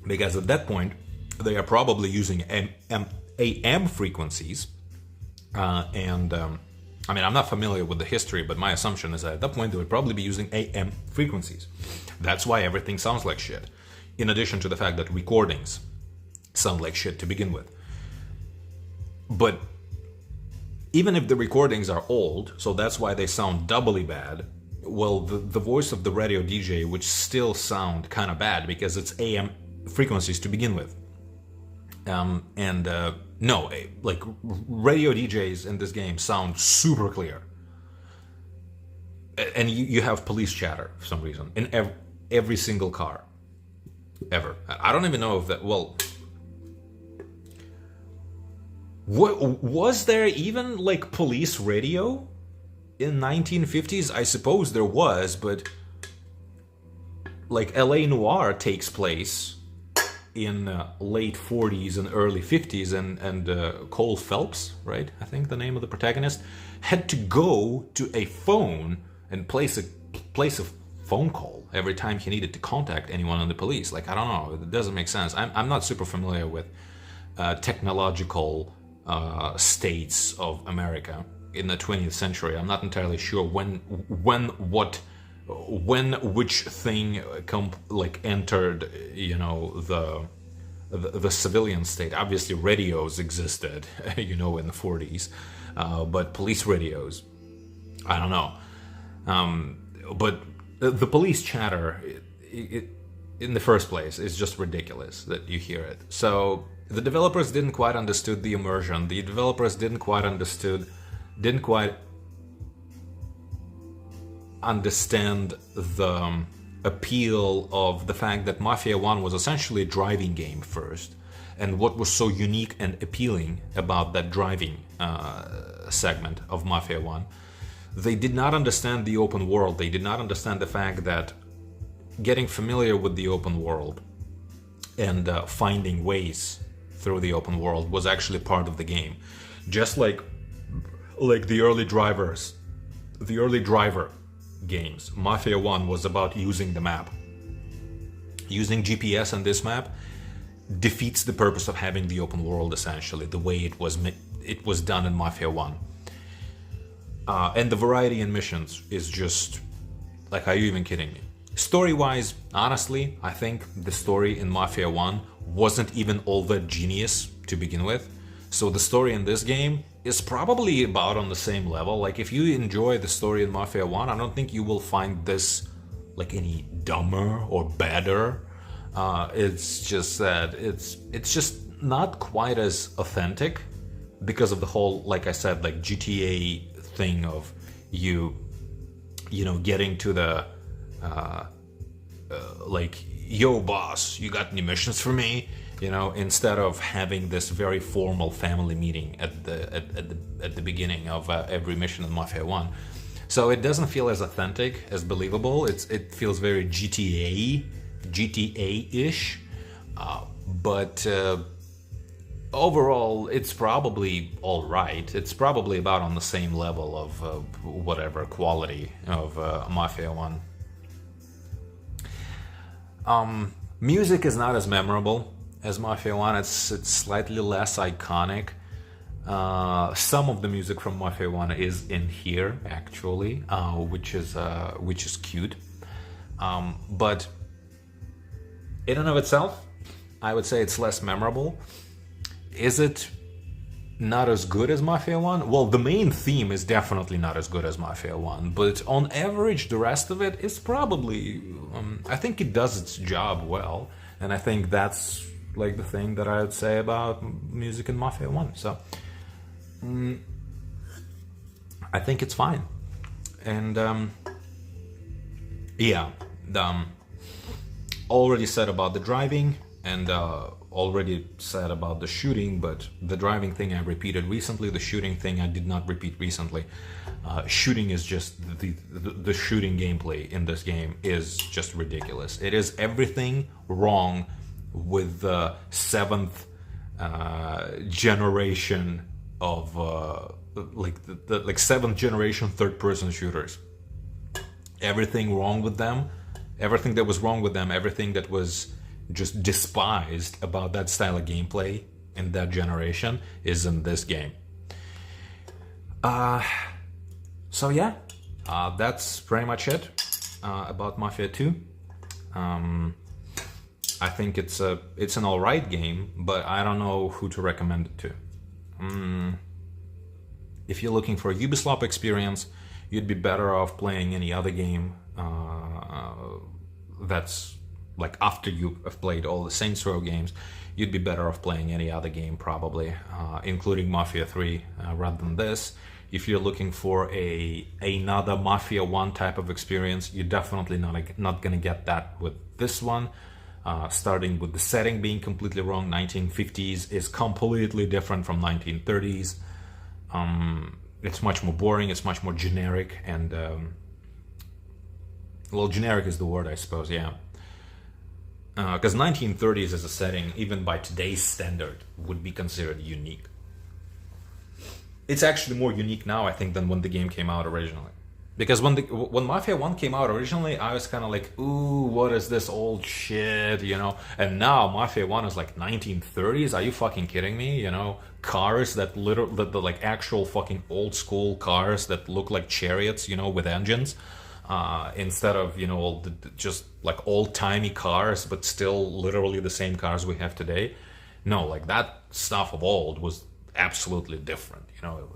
Because at that point, they are probably using AM frequencies. I mean, I'm not familiar with the history, but my assumption is that at that point, they would probably be using AM frequencies. That's why everything sounds like shit. In addition to the fact that recordings sound like shit to begin with. But even if the recordings are old, so that's why they sound doubly bad, well, the voice of the radio DJ would still sound kind of bad because it's AM frequencies to begin with. No, like radio DJs in this game sound super clear. And you have police chatter for some reason in every single car. Ever. I don't even know if that, well... Was there even, like, police radio in 1950s? I suppose there was, but... Like, LA Noire takes place in late 40s and early 50s, and Cole Phelps, right? I think the name of the protagonist, had to go to a phone and place a phone call every time he needed to contact anyone in the police. Like, I don't know, it doesn't make sense. I'm not super familiar with technological states of America in the 20th century. I'm not entirely sure when which thing entered, you know, the civilian state. Obviously radios existed, you know, in the 40s, but police radios, I don't know. But the police chatter, in the first place, is just ridiculous that you hear it. So the developers didn't quite understood the immersion. The developers didn't quite understand the appeal of the fact that Mafia 1 was essentially a driving game first, and what was so unique and appealing about that driving segment of Mafia 1. They did not understand the open world. They did not understand the fact that getting familiar with the open world and finding ways through the open world was actually part of the game. Just like the early driver games, Mafia 1 was about using the map. using GPS on this map defeats the purpose of having the open world, essentially, the way it was done in Mafia 1. And the variety in missions is just like, are you even kidding me? Story-wise, honestly, I think the story in Mafia 1 wasn't even all that genius to begin with. So the story in this game is probably about on the same level. Like, if you enjoy the story in Mafia 1, I don't think you will find this like any dumber or better. It's just that it's just not quite as authentic because of the whole, like I said, like GTA thing of you know, getting to the like, yo boss, you got any missions for me? You know, instead of having this very formal family meeting at the beginning of every mission in Mafia 1. So it doesn't feel as authentic, as believable. It feels very GTA-ish, but overall, it's probably all right. It's probably about on the same level of whatever quality of Mafia 1. Music is not as memorable as Mafia 1. It's slightly less iconic. Some of the music from Mafia 1 is in here, actually, which is cute. But in and of itself, I would say it's less memorable. Is it not as good as Mafia 1? Well, the main theme is definitely not as good as Mafia 1, but on average, the rest of it is probably... I think it does its job well, and I think that's like the thing that I would say about music in Mafia 1. So, I think it's fine. And, yeah, already said about the driving, and already said about the shooting, but the driving thing I repeated recently, the shooting thing I did not repeat recently. Shooting is just, the shooting gameplay in this game is just ridiculous. It is everything wrong with the 7th generation of, like 7th generation third-person shooters. Everything wrong with them, everything that was wrong with them, everything that was just despised about that style of gameplay in that generation is in this game. So yeah, that's pretty much it about Mafia 2. I think it's an alright game, but I don't know who to recommend it to. If you're looking for a Ubisoft experience, you'd be better off playing any other game that's like after you have played all the Saints Row games. You'd be better off playing any other game probably, including Mafia 3 rather than this. If you're looking for another Mafia 1 type of experience, you're definitely not gonna get that with this one. Starting with the setting being completely wrong. 1950s is completely different from 1930s. It's much more boring, it's much more generic, and well, generic is the word, I suppose, yeah. Because 1930s as a setting, even by today's standard, would be considered unique. It's actually more unique now, I think, than when the game came out originally. Because when Mafia 1 came out originally, I was kind of like, ooh, what is this old shit, you know? And now Mafia 1 is like 1930s? Are you fucking kidding me? You know, cars that the like actual fucking old school cars that look like chariots, you know, with engines. Instead of, you know, just like old-timey cars, but still literally the same cars we have today. No, like that stuff of old was absolutely different, you know,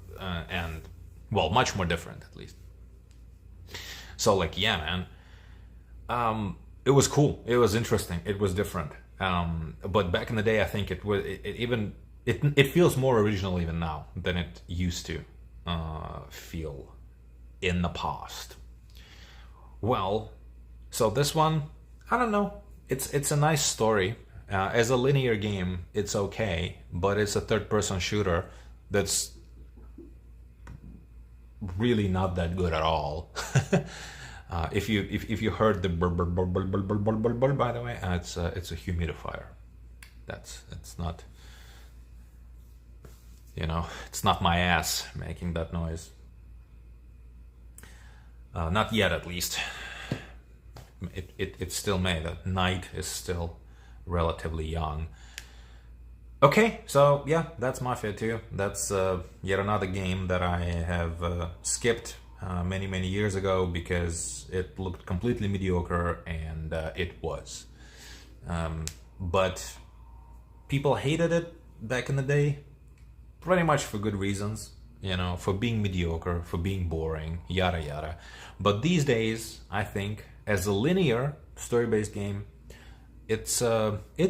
and, well, much more different at least. So, like, yeah, man, it was cool, it was interesting, it was different. But back in the day, I think it feels more original even now than it used to feel in the past. Well, so this one, I don't know. It's a nice story. As a linear game, it's okay, but it's a third-person shooter that's really not that good at all. If you heard the burr, burr, burr, burr, burr, burr, burr, burr, by the way, it's a humidifier. It's not, you know, it's not my ass making that noise. Not yet, at least. it still may. The night is still relatively young. Okay, so yeah, that's Mafia 2. That's yet another game that I have skipped many years ago because it looked completely mediocre, and it was. But people hated it back in the day, pretty much for good reasons, for being mediocre, for being boring, yada yada. But these days, I think, as a linear story-based game, it's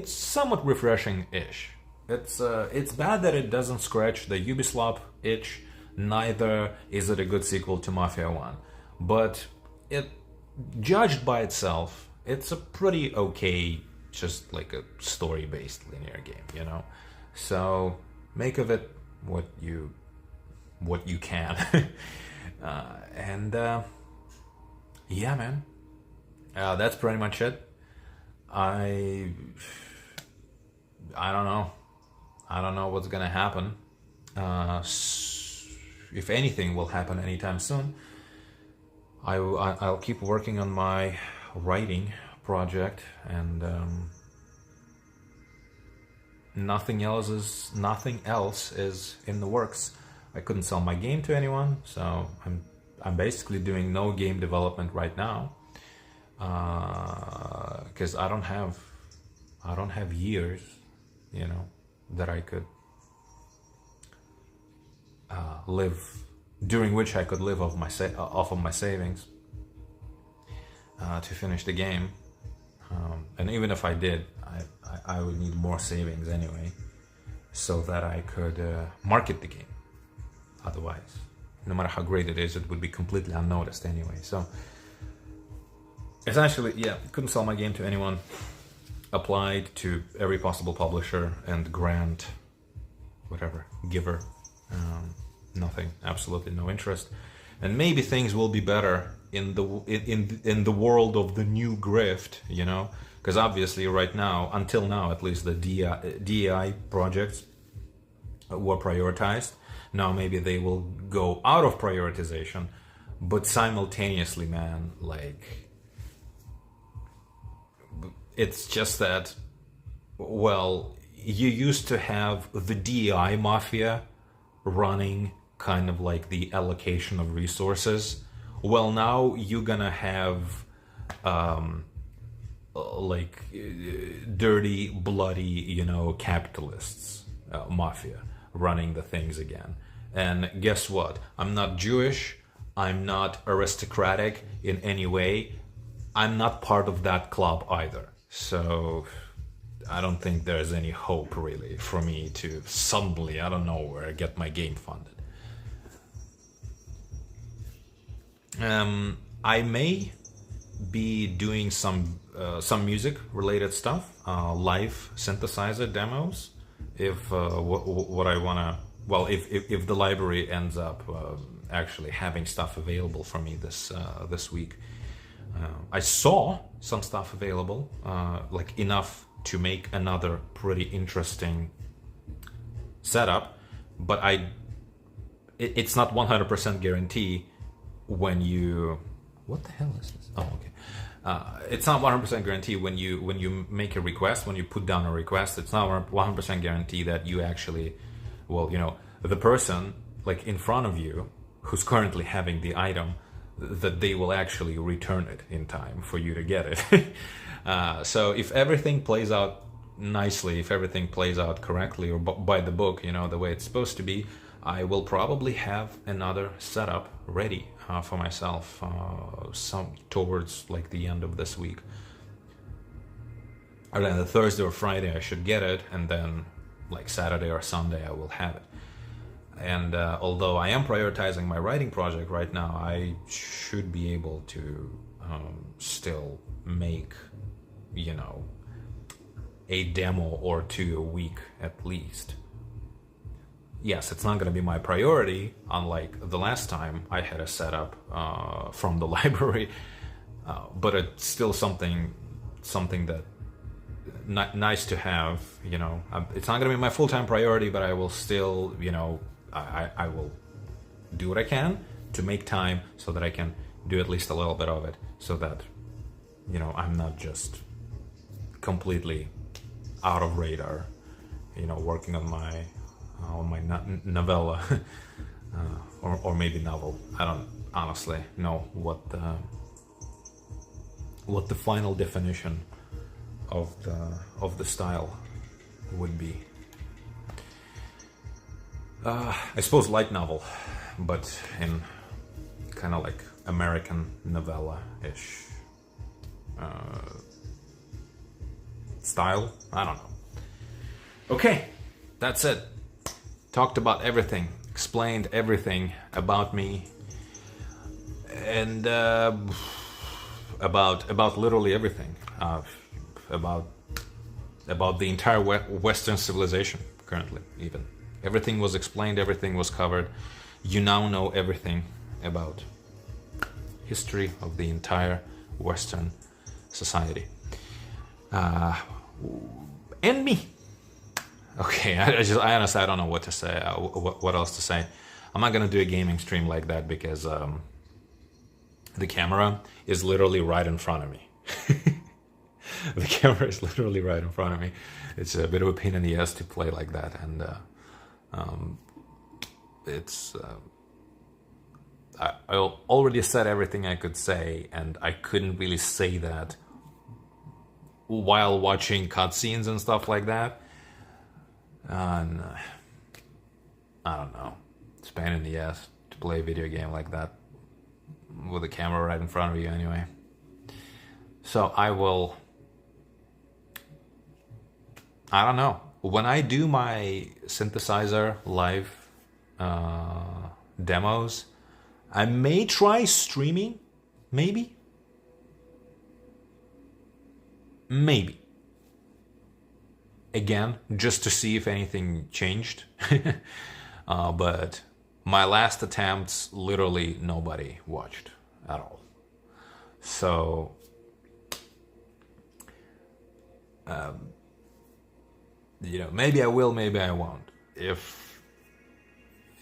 somewhat refreshing-ish. It's bad that it doesn't scratch the Ubisoft itch. Neither is it a good sequel to Mafia 1. But it, judged by itself, it's a pretty okay, just like a story-based linear game, So make of it what you can. Yeah, man. That's pretty much it. I don't know. I don't know what's gonna happen. If anything will happen anytime soon, I'll keep working on my writing project, and nothing else is in the works. I couldn't sell my game to anyone, so I'm basically doing no game development right now, because I don't have years, that I could live, during which I could live off of my savings to finish the game. And even if I did, I would need more savings anyway, so that I could market the game. Otherwise, no matter how great it is, it would be completely unnoticed anyway. So essentially, yeah, couldn't sell my game to anyone. Applied to every possible publisher and grant, whatever, giver. Nothing, absolutely no interest. And maybe things will be better in the world of the new grift, because obviously right now, until now at least, the DEI projects were prioritized. Now maybe they will go out of prioritization, but simultaneously, man, it's just that, well, you used to have the DEI mafia running kind of like the allocation of resources. Well, now you're gonna have dirty, bloody, capitalists, mafia running the things again. And guess what? I'm not Jewish. I'm not aristocratic in any way. I'm not part of that club either. So I don't think there's any hope really for me to suddenly, I don't know where, get my game funded. I may be doing some music related stuff, live synthesizer demos, if what I wanna, well, if the library ends up actually having stuff available for me this week. I saw some stuff available, like enough to make another pretty interesting setup, but it's not 100% guarantee when you, what the hell is this? Oh, okay. It's not 100% guarantee when you make a request, when you put down a request. It's not 100% guarantee that you actually, well, the person like in front of you who's currently having the item, that they will actually return it in time for you to get it. So if everything plays out nicely, if everything plays out correctly or by the book, the way it's supposed to be, I will probably have another setup ready for myself towards like the end of this week. Or then the Thursday or Friday I should get it, and then like Saturday or Sunday I will have it. And although I am prioritizing my writing project right now, I should be able to still make, a demo or two a week at least. Yes, it's not going to be my priority, unlike the last time I had a setup from the library, but it's still something that nice to have. It's not going to be my full-time priority, but I will still, I will do what I can to make time so that I can do at least a little bit of it, so that you know, I'm not just completely out of radar, you know, working on my novella or maybe novel. I don't honestly know what the final definition of the style would be. I suppose light novel, but in kind of like American novella-ish style. I don't know. Okay, that's it. Talked about everything, explained everything about me, and about literally everything, about the entire Western civilization currently. Even everything was explained, everything was covered. You now know everything about history of the entire Western society, and me. Okay, I honestly I don't know what to say. What else to say? I'm not gonna do a gaming stream like that because the camera is literally right in front of me. The camera is literally right in front of me. It's a bit of a pain in the ass to play like that, and I already said everything I could say, and I couldn't really say that while watching cutscenes and stuff like that. And I don't know. It's a pain in the ass to play a video game like that with the camera right in front of you anyway. So I don't know. When I do my synthesizer live demos, I may try streaming. Maybe. Again, just to see if anything changed. But my last attempts, literally nobody watched at all. So, you know, maybe I will, maybe I won't. If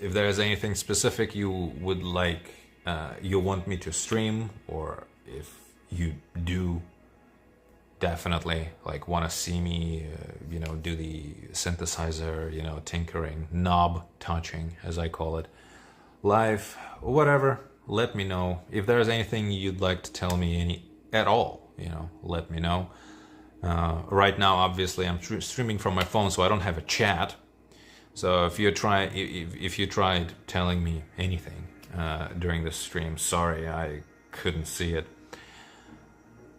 there is anything specific you would like, you want me to stream, or if you do definitely like want to see me, you know, do the synthesizer, you know, tinkering, knob touching, as I call it, live, whatever, let me know. If there's anything you'd like to tell me at all, you know, let me know. Right now, obviously, I'm streaming from my phone, so I don't have a chat. So if you tried telling me anything during this stream, sorry, I couldn't see it.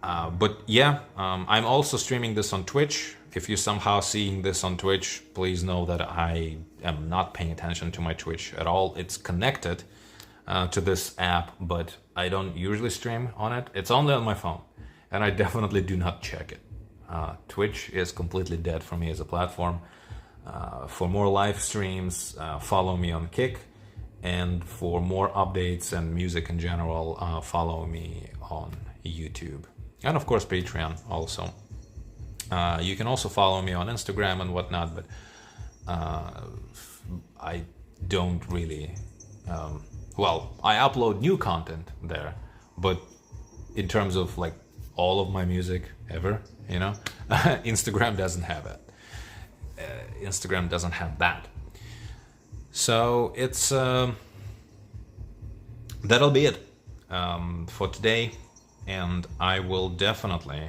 But yeah, I'm also streaming this on Twitch. If you're somehow seeing this on Twitch, please know that I am not paying attention to my Twitch at all. It's connected to this app, but I don't usually stream on it. It's only on my phone, and I definitely do not check it. Twitch is completely dead for me as a platform. For more live streams, follow me on Kick, and for more updates and music in general, follow me on YouTube. And of course Patreon also. You can also follow me on Instagram and whatnot, but I don't really... I upload new content there, but in terms of like all of my music ever, you know, Instagram doesn't have it. Instagram doesn't have that. So it's... that'll be it for today. And I will definitely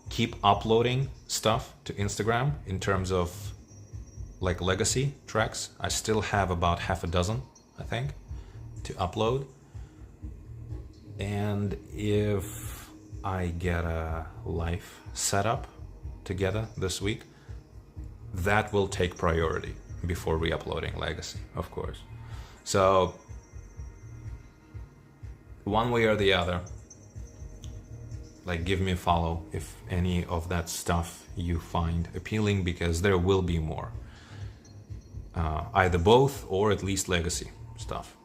keep uploading stuff to Instagram in terms of like legacy tracks. I still have about half a dozen, I think, to upload. And if I get a live setup together this week, that will take priority before re-uploading legacy, of course. So, one way or the other, like give me a follow if any of that stuff you find appealing, because there will be more. Either both or at least legacy stuff.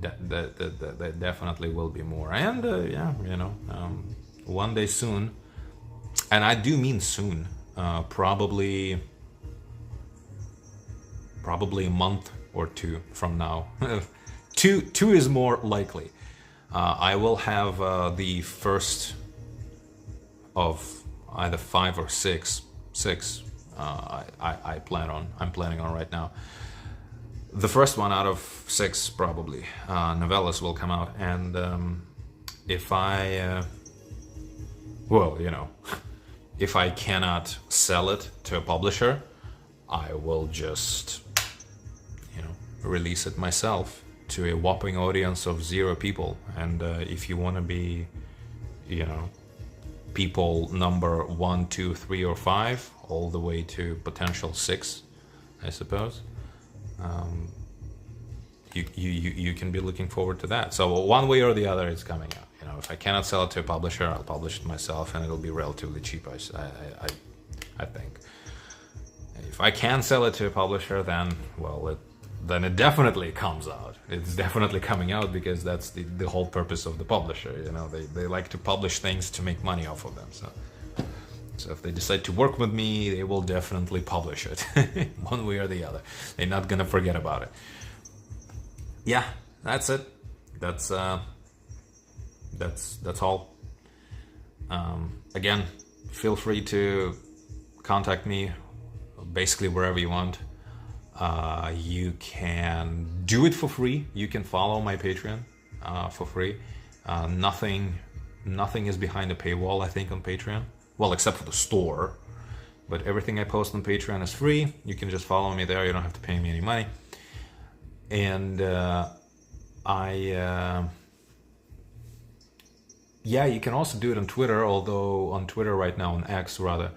That definitely will be more. And yeah, you know, one day soon, and I do mean soon, probably a month or two from now. two is more likely. I will have the first of either 5 or 6. I'm planning on right now. The first one out of 6 probably novellas will come out, and if I well, you know, if I cannot sell it to a publisher, I will just, you know, release it myself to a whopping audience of 0 people. And if you want to be, you know, people number 1, 2, 3, or 5, all the way to potential 6, I suppose, you can be looking forward to that. So one way or the other, it's coming out. You know, if I cannot sell it to a publisher, I'll publish it myself, and it'll be relatively cheap, I think. If I can sell it to a publisher, then, well, it definitely comes out. It's definitely coming out, because that's the whole purpose of the publisher. You know, they like to publish things to make money off of them. So if they decide to work with me, they will definitely publish it, one way or the other. They're not gonna forget about it. Yeah, that's it. That's all. Again, feel free to contact me basically wherever you want. You can do it for free. You can follow my Patreon for free. Nothing is behind a paywall, I think, on Patreon. Well, except for the store. But everything I post on Patreon is free. You can just follow me there. You don't have to pay me any money. And yeah, you can also do it on Twitter, although on Twitter right now, on X rather,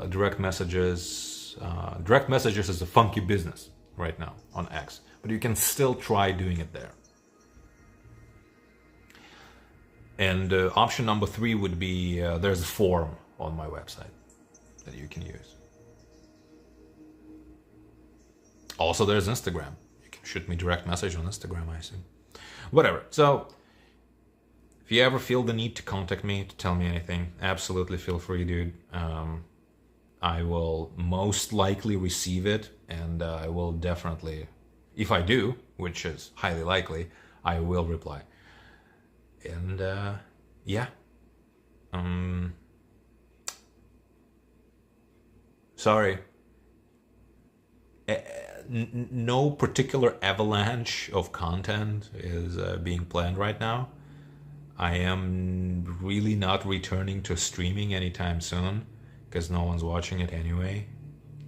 direct messages is a funky business right now on X, but you can still try doing it there. And option number 3 would be, there's a forum on my website that you can use. Also, there's Instagram. You can shoot me direct message on Instagram, I assume. Whatever. So, if you ever feel the need to contact me, to tell me anything, absolutely feel free, dude. I will most likely receive it, and I will definitely, if I do, which is highly likely, I will reply. And yeah. Sorry. No particular avalanche of content is being planned right now. I am really not returning to streaming anytime soon, because no one's watching it anyway,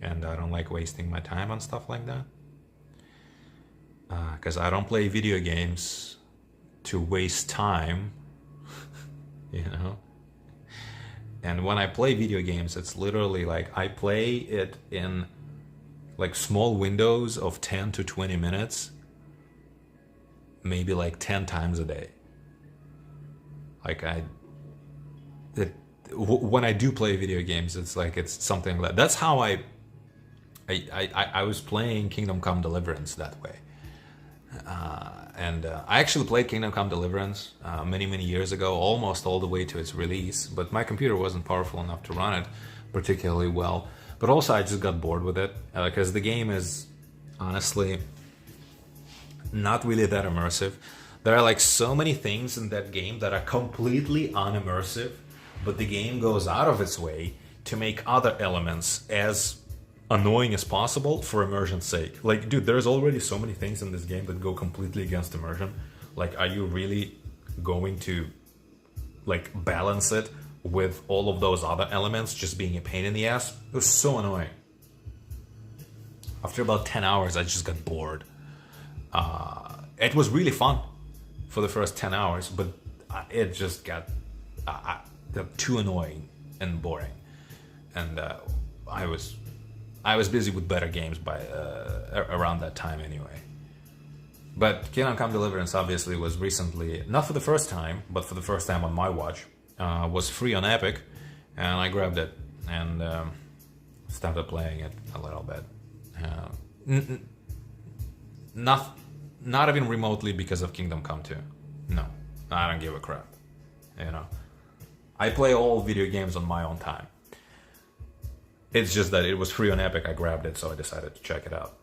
and I don't like wasting my time on stuff like that. Because I don't play video games to waste time, you know? And when I play video games, it's literally like I play it in like small windows of 10 to 20 minutes, maybe like 10 times a day. Like when I do play video games, it's like it's something like that's how I was playing Kingdom Come Deliverance that way. And I actually played Kingdom Come Deliverance many years ago, almost all the way to its release, but my computer wasn't powerful enough to run it particularly well. But also I just got bored with it, because the game is honestly not really that immersive. There are like so many things in that game that are completely unimmersive, but the game goes out of its way to make other elements as annoying as possible for immersion's sake. Like, dude, there's already so many things in this game that go completely against immersion. Like, are you really going to like balance it with all of those other elements just being a pain in the ass? It was so annoying. After about 10 hours, I just got bored. It was really fun for the first 10 hours, but it just got too annoying and boring. And I was busy with better games by around that time anyway. But Kingdom Come Deliverance obviously was recently, not for the first time, but for the first time on my watch, was free on Epic, and I grabbed it and started playing it a little bit. Not even remotely because of Kingdom Come 2. No, I don't give a crap. You know, I play all video games on my own time. It's just that it was free on Epic, I grabbed it, so I decided to check it out.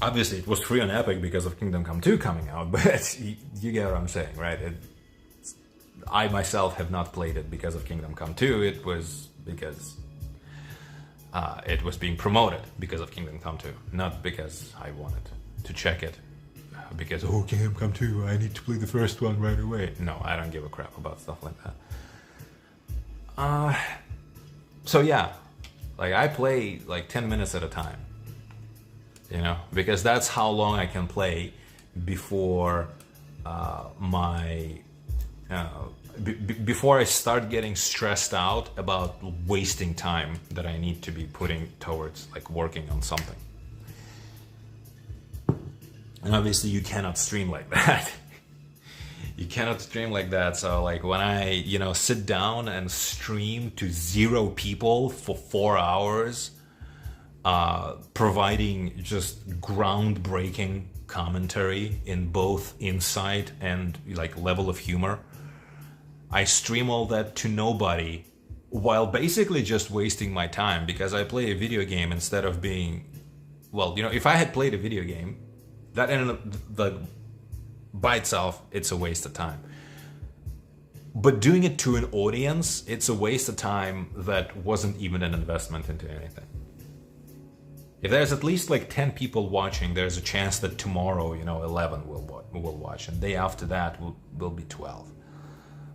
Obviously, it was free on Epic because of Kingdom Come 2 coming out, but you get what I'm saying, right? I myself have not played it because of Kingdom Come 2. It was because it was being promoted because of Kingdom Come 2, not because I wanted to check it. Because, oh, Kingdom Come 2, I need to play the first one right away. No, I don't give a crap about stuff like that. So yeah, like I play like 10 minutes at a time, you know, because that's how long I can play before before I start getting stressed out about wasting time that I need to be putting towards like working on something. And obviously you cannot stream like that. You cannot stream like that. So like when I, you know, sit down and stream to 0 people for 4 hours, providing just groundbreaking commentary in both insight and like level of humor, I stream all that to nobody while basically just wasting my time because I play a video game instead of being, well, you know, if I had played a video game, that ended up, by itself, it's a waste of time. But doing it to an audience, it's a waste of time that wasn't even an investment into anything. If there's at least like 10 people watching, there's a chance that tomorrow, you know, 11 will watch, and the day after that will be 12.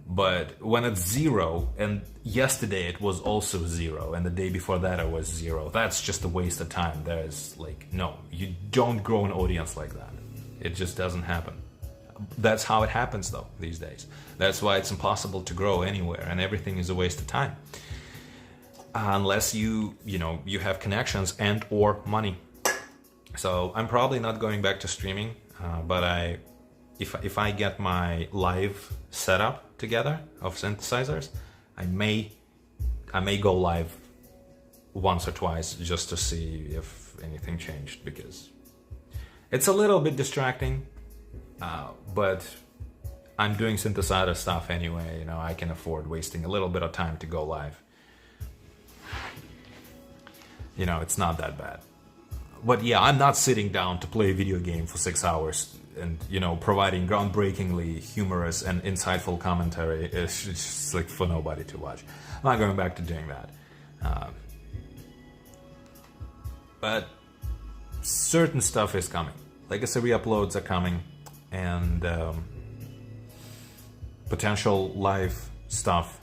But when it's 0, and yesterday it was also 0, and the day before that it was 0, that's just a waste of time. There's like, no, you don't grow an audience like that. It just doesn't happen. That's how it happens though these days. That's why it's impossible to grow anywhere, and everything is a waste of time. Unless you have connections and or money. So I'm probably not going back to streaming, but if I get my live setup together of synthesizers, I may go live once or twice just to see if anything changed, because it's a little bit distracting, but I'm doing synthesizer stuff anyway. You know, I can afford wasting a little bit of time to go live. You know, it's not that bad. But yeah, I'm not sitting down to play a video game for 6 hours and, you know, providing groundbreakingly humorous and insightful commentary. It's just like for nobody to watch. I'm not going back to doing that. But certain stuff is coming. Legacy re-uploads are coming, and potential live stuff,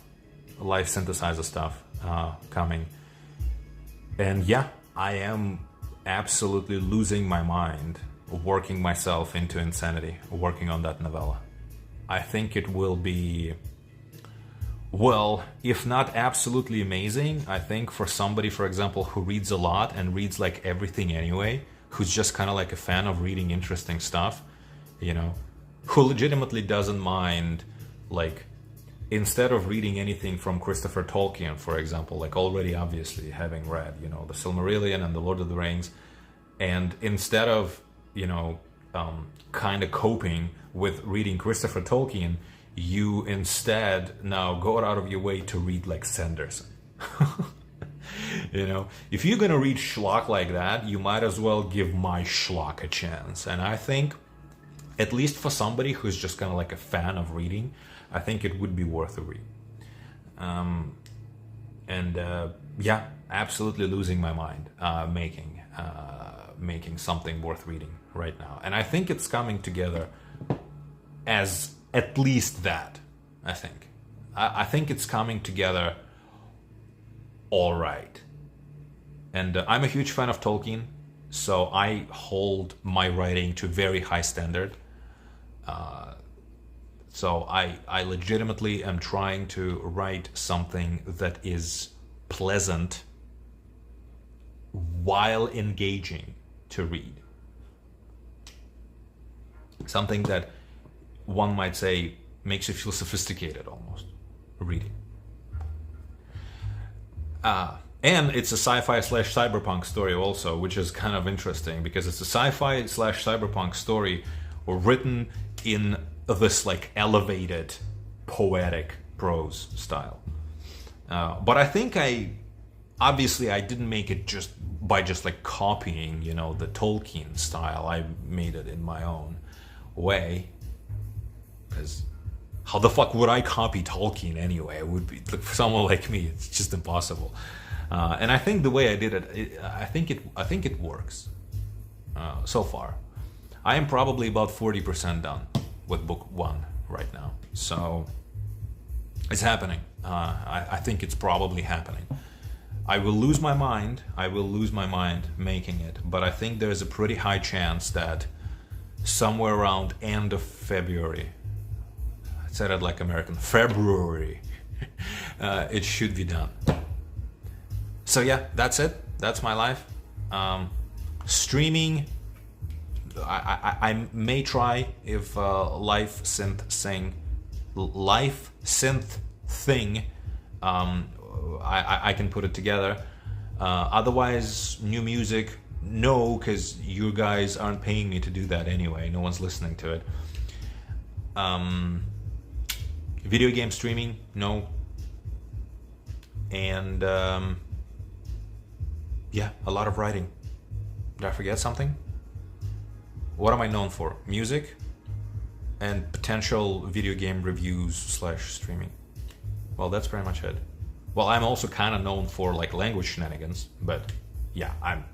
live synthesizer stuff coming. And yeah, I am absolutely losing my mind, working myself into insanity, working on that novella. I think it will be, well, if not absolutely amazing, I think for somebody, for example, who reads a lot and reads like everything anyway, who's just kind of like a fan of reading interesting stuff, you know, who legitimately doesn't mind, like, instead of reading anything from Christopher Tolkien, for example, like already obviously having read, you know, the Silmarillion and the Lord of the Rings, and instead of, you know, kind of coping with reading Christopher Tolkien, you instead now go out of your way to read like Sanderson. You know, if you're gonna read schlock like that, you might as well give my schlock a chance. And I think, at least for somebody who's just kind of like a fan of reading, I think it would be worth a read. Yeah, absolutely losing my mind making something worth reading right now. And I think it's coming together as at least that, I think. I think it's coming together all right. And I'm a huge fan of Tolkien, so I hold my writing to a very high standard. So I legitimately am trying to write something that is pleasant while engaging to read. Something that one might say makes you feel sophisticated almost, reading. And it's a sci-fi / cyberpunk story also, which is kind of interesting because it's a sci-fi / cyberpunk story written in this like elevated poetic prose style. But I think I didn't make it just by just like copying, you know, the Tolkien style. I made it in my own way, because how the fuck would I copy Tolkien anyway? It would be, for someone like me, it's just impossible. And I think the way I did it, I think it works so far. I am probably about 40% done with book 1 right now, so it's happening. I think it's probably happening. I will lose my mind. Making it, but I think there's a pretty high chance that somewhere around end of February, I said it like American, February, it should be done. So yeah, that's it. That's my life. Streaming, I may try if life synth thing, I can put it together. Otherwise, new music, no, because you guys aren't paying me to do that anyway. No one's listening to it. Video game streaming, no. And yeah, a lot of writing. Did I forget something? What am I known for? Music and potential video game reviews / streaming. Well, that's pretty much it. Well, I'm also kind of known for like language shenanigans, but yeah, I'm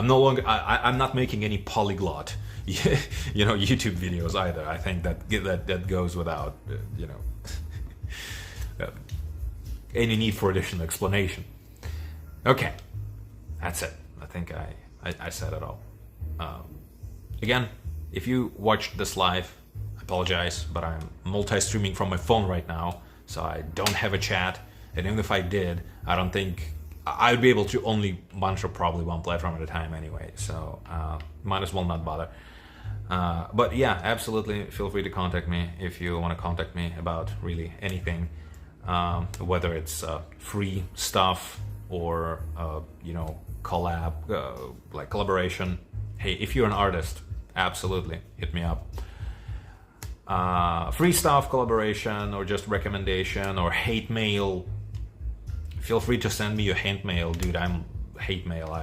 no longer. I'm not making any polyglot, you know, YouTube videos either. I think that goes without, you know, any need for additional explanation. Okay, that's it. I think I said it all. Again, if you watched this live, I apologize, but I'm multi-streaming from my phone right now, so I don't have a chat. And even if I did, I don't think I'd be able to only monitor probably one platform at a time anyway. So might as well not bother. But yeah, absolutely, feel free to contact me if you want to contact me about really anything, whether it's free stuff or you know, collab, like collaboration. Hey, if you're an artist, absolutely hit me up. Free stuff, collaboration, or just recommendation or hate mail. Feel free to send me your hate mail, dude. I'm hate mail.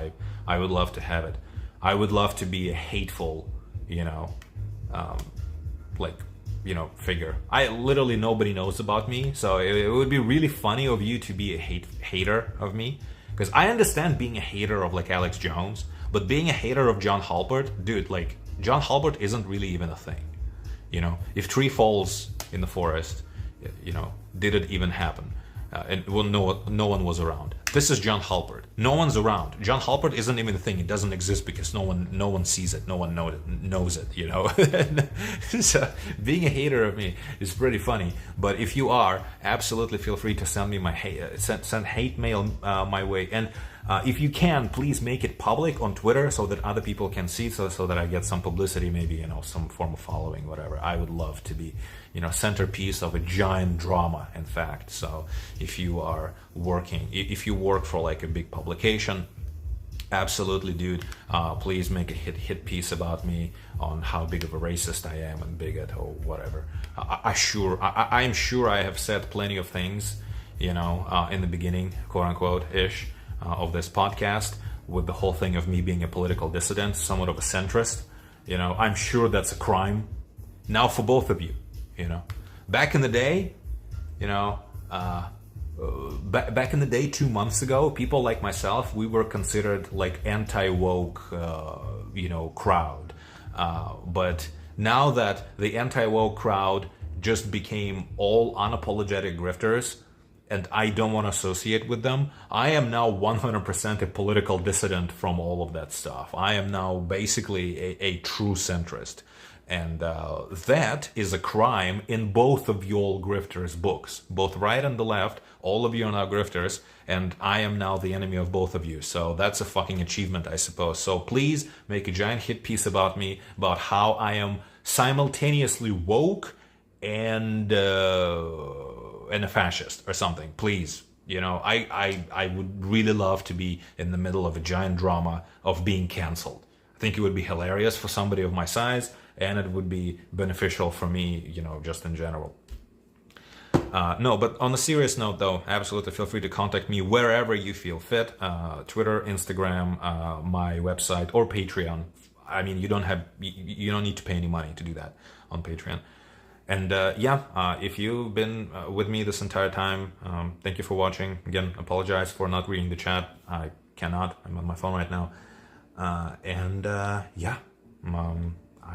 I would love to have it. I would love to be a hateful, you know, like, you know, figure. I literally, nobody knows about me, so it would be really funny of you to be a hater of me, because I understand being a hater of like Alex Jones, but being a hater of John Halpert, dude, like John Halpert isn't really even a thing. You know, if tree falls in the forest, you know, did it even happen? And well, no one was around. This is John Halpert. No one's around. John Halpert isn't even a thing. It doesn't exist because no one sees it. No one knows it. You know. So being a hater of me is pretty funny. But if you are, absolutely feel free to send me my send hate mail my way. And if you can, please make it public on Twitter so that other people can see, so that I get some publicity, maybe, you know, some form of following, whatever. I would love to be, you know, centerpiece of a giant drama, in fact. So if you are working, if you work for like a big publication, absolutely, dude, please make a hit piece about me on how big of a racist I am and bigot or whatever. I'm sure I have said plenty of things, you know, in the beginning, quote unquote, ish, of this podcast, with the whole thing of me being a political dissident, somewhat of a centrist. You know, I'm sure that's a crime now for both of you. You know, back in the day, you know, back in the day, 2 months ago, people like myself, we were considered like anti-woke, you know, crowd. But now that the anti-woke crowd just became all unapologetic grifters, and I don't want to associate with them, I am now 100% a political dissident from all of that stuff. I am now basically a true centrist. And that is a crime in both of your grifters' books. Both right and the left, all of you are now grifters, and I am now the enemy of both of you. So that's a fucking achievement, I suppose. So please make a giant hit piece about me, about how I am simultaneously woke and a fascist or something, please. You know, I would really love to be in the middle of a giant drama of being canceled. I think it would be hilarious for somebody of my size, and it would be beneficial for me, you know, just in general. No, but on a serious note, though, absolutely feel free to contact me wherever you feel fit. Twitter, Instagram, my website, or Patreon. I mean, you don't need to pay any money to do that on Patreon. And if you've been with me this entire time, thank you for watching. Again, apologize for not reading the chat. I cannot. I'm on my phone right now. I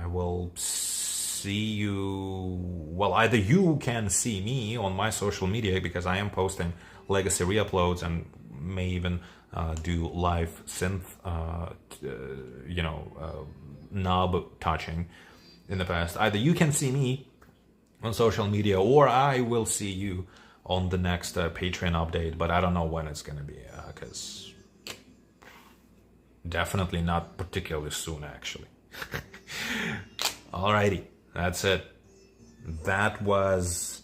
will see you. Well, either you can see me on my social media, because I am posting legacy re-uploads and may even do live synth, knob touching in the past. Either you can see me on social media, or I will see you on the next Patreon update, but I don't know when it's gonna be, because definitely not particularly soon, actually. Alrighty, that's it. That was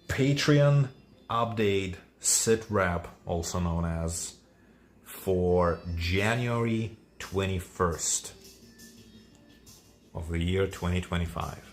Patreon update sit rep, also known as, for January 21st of the year 2025.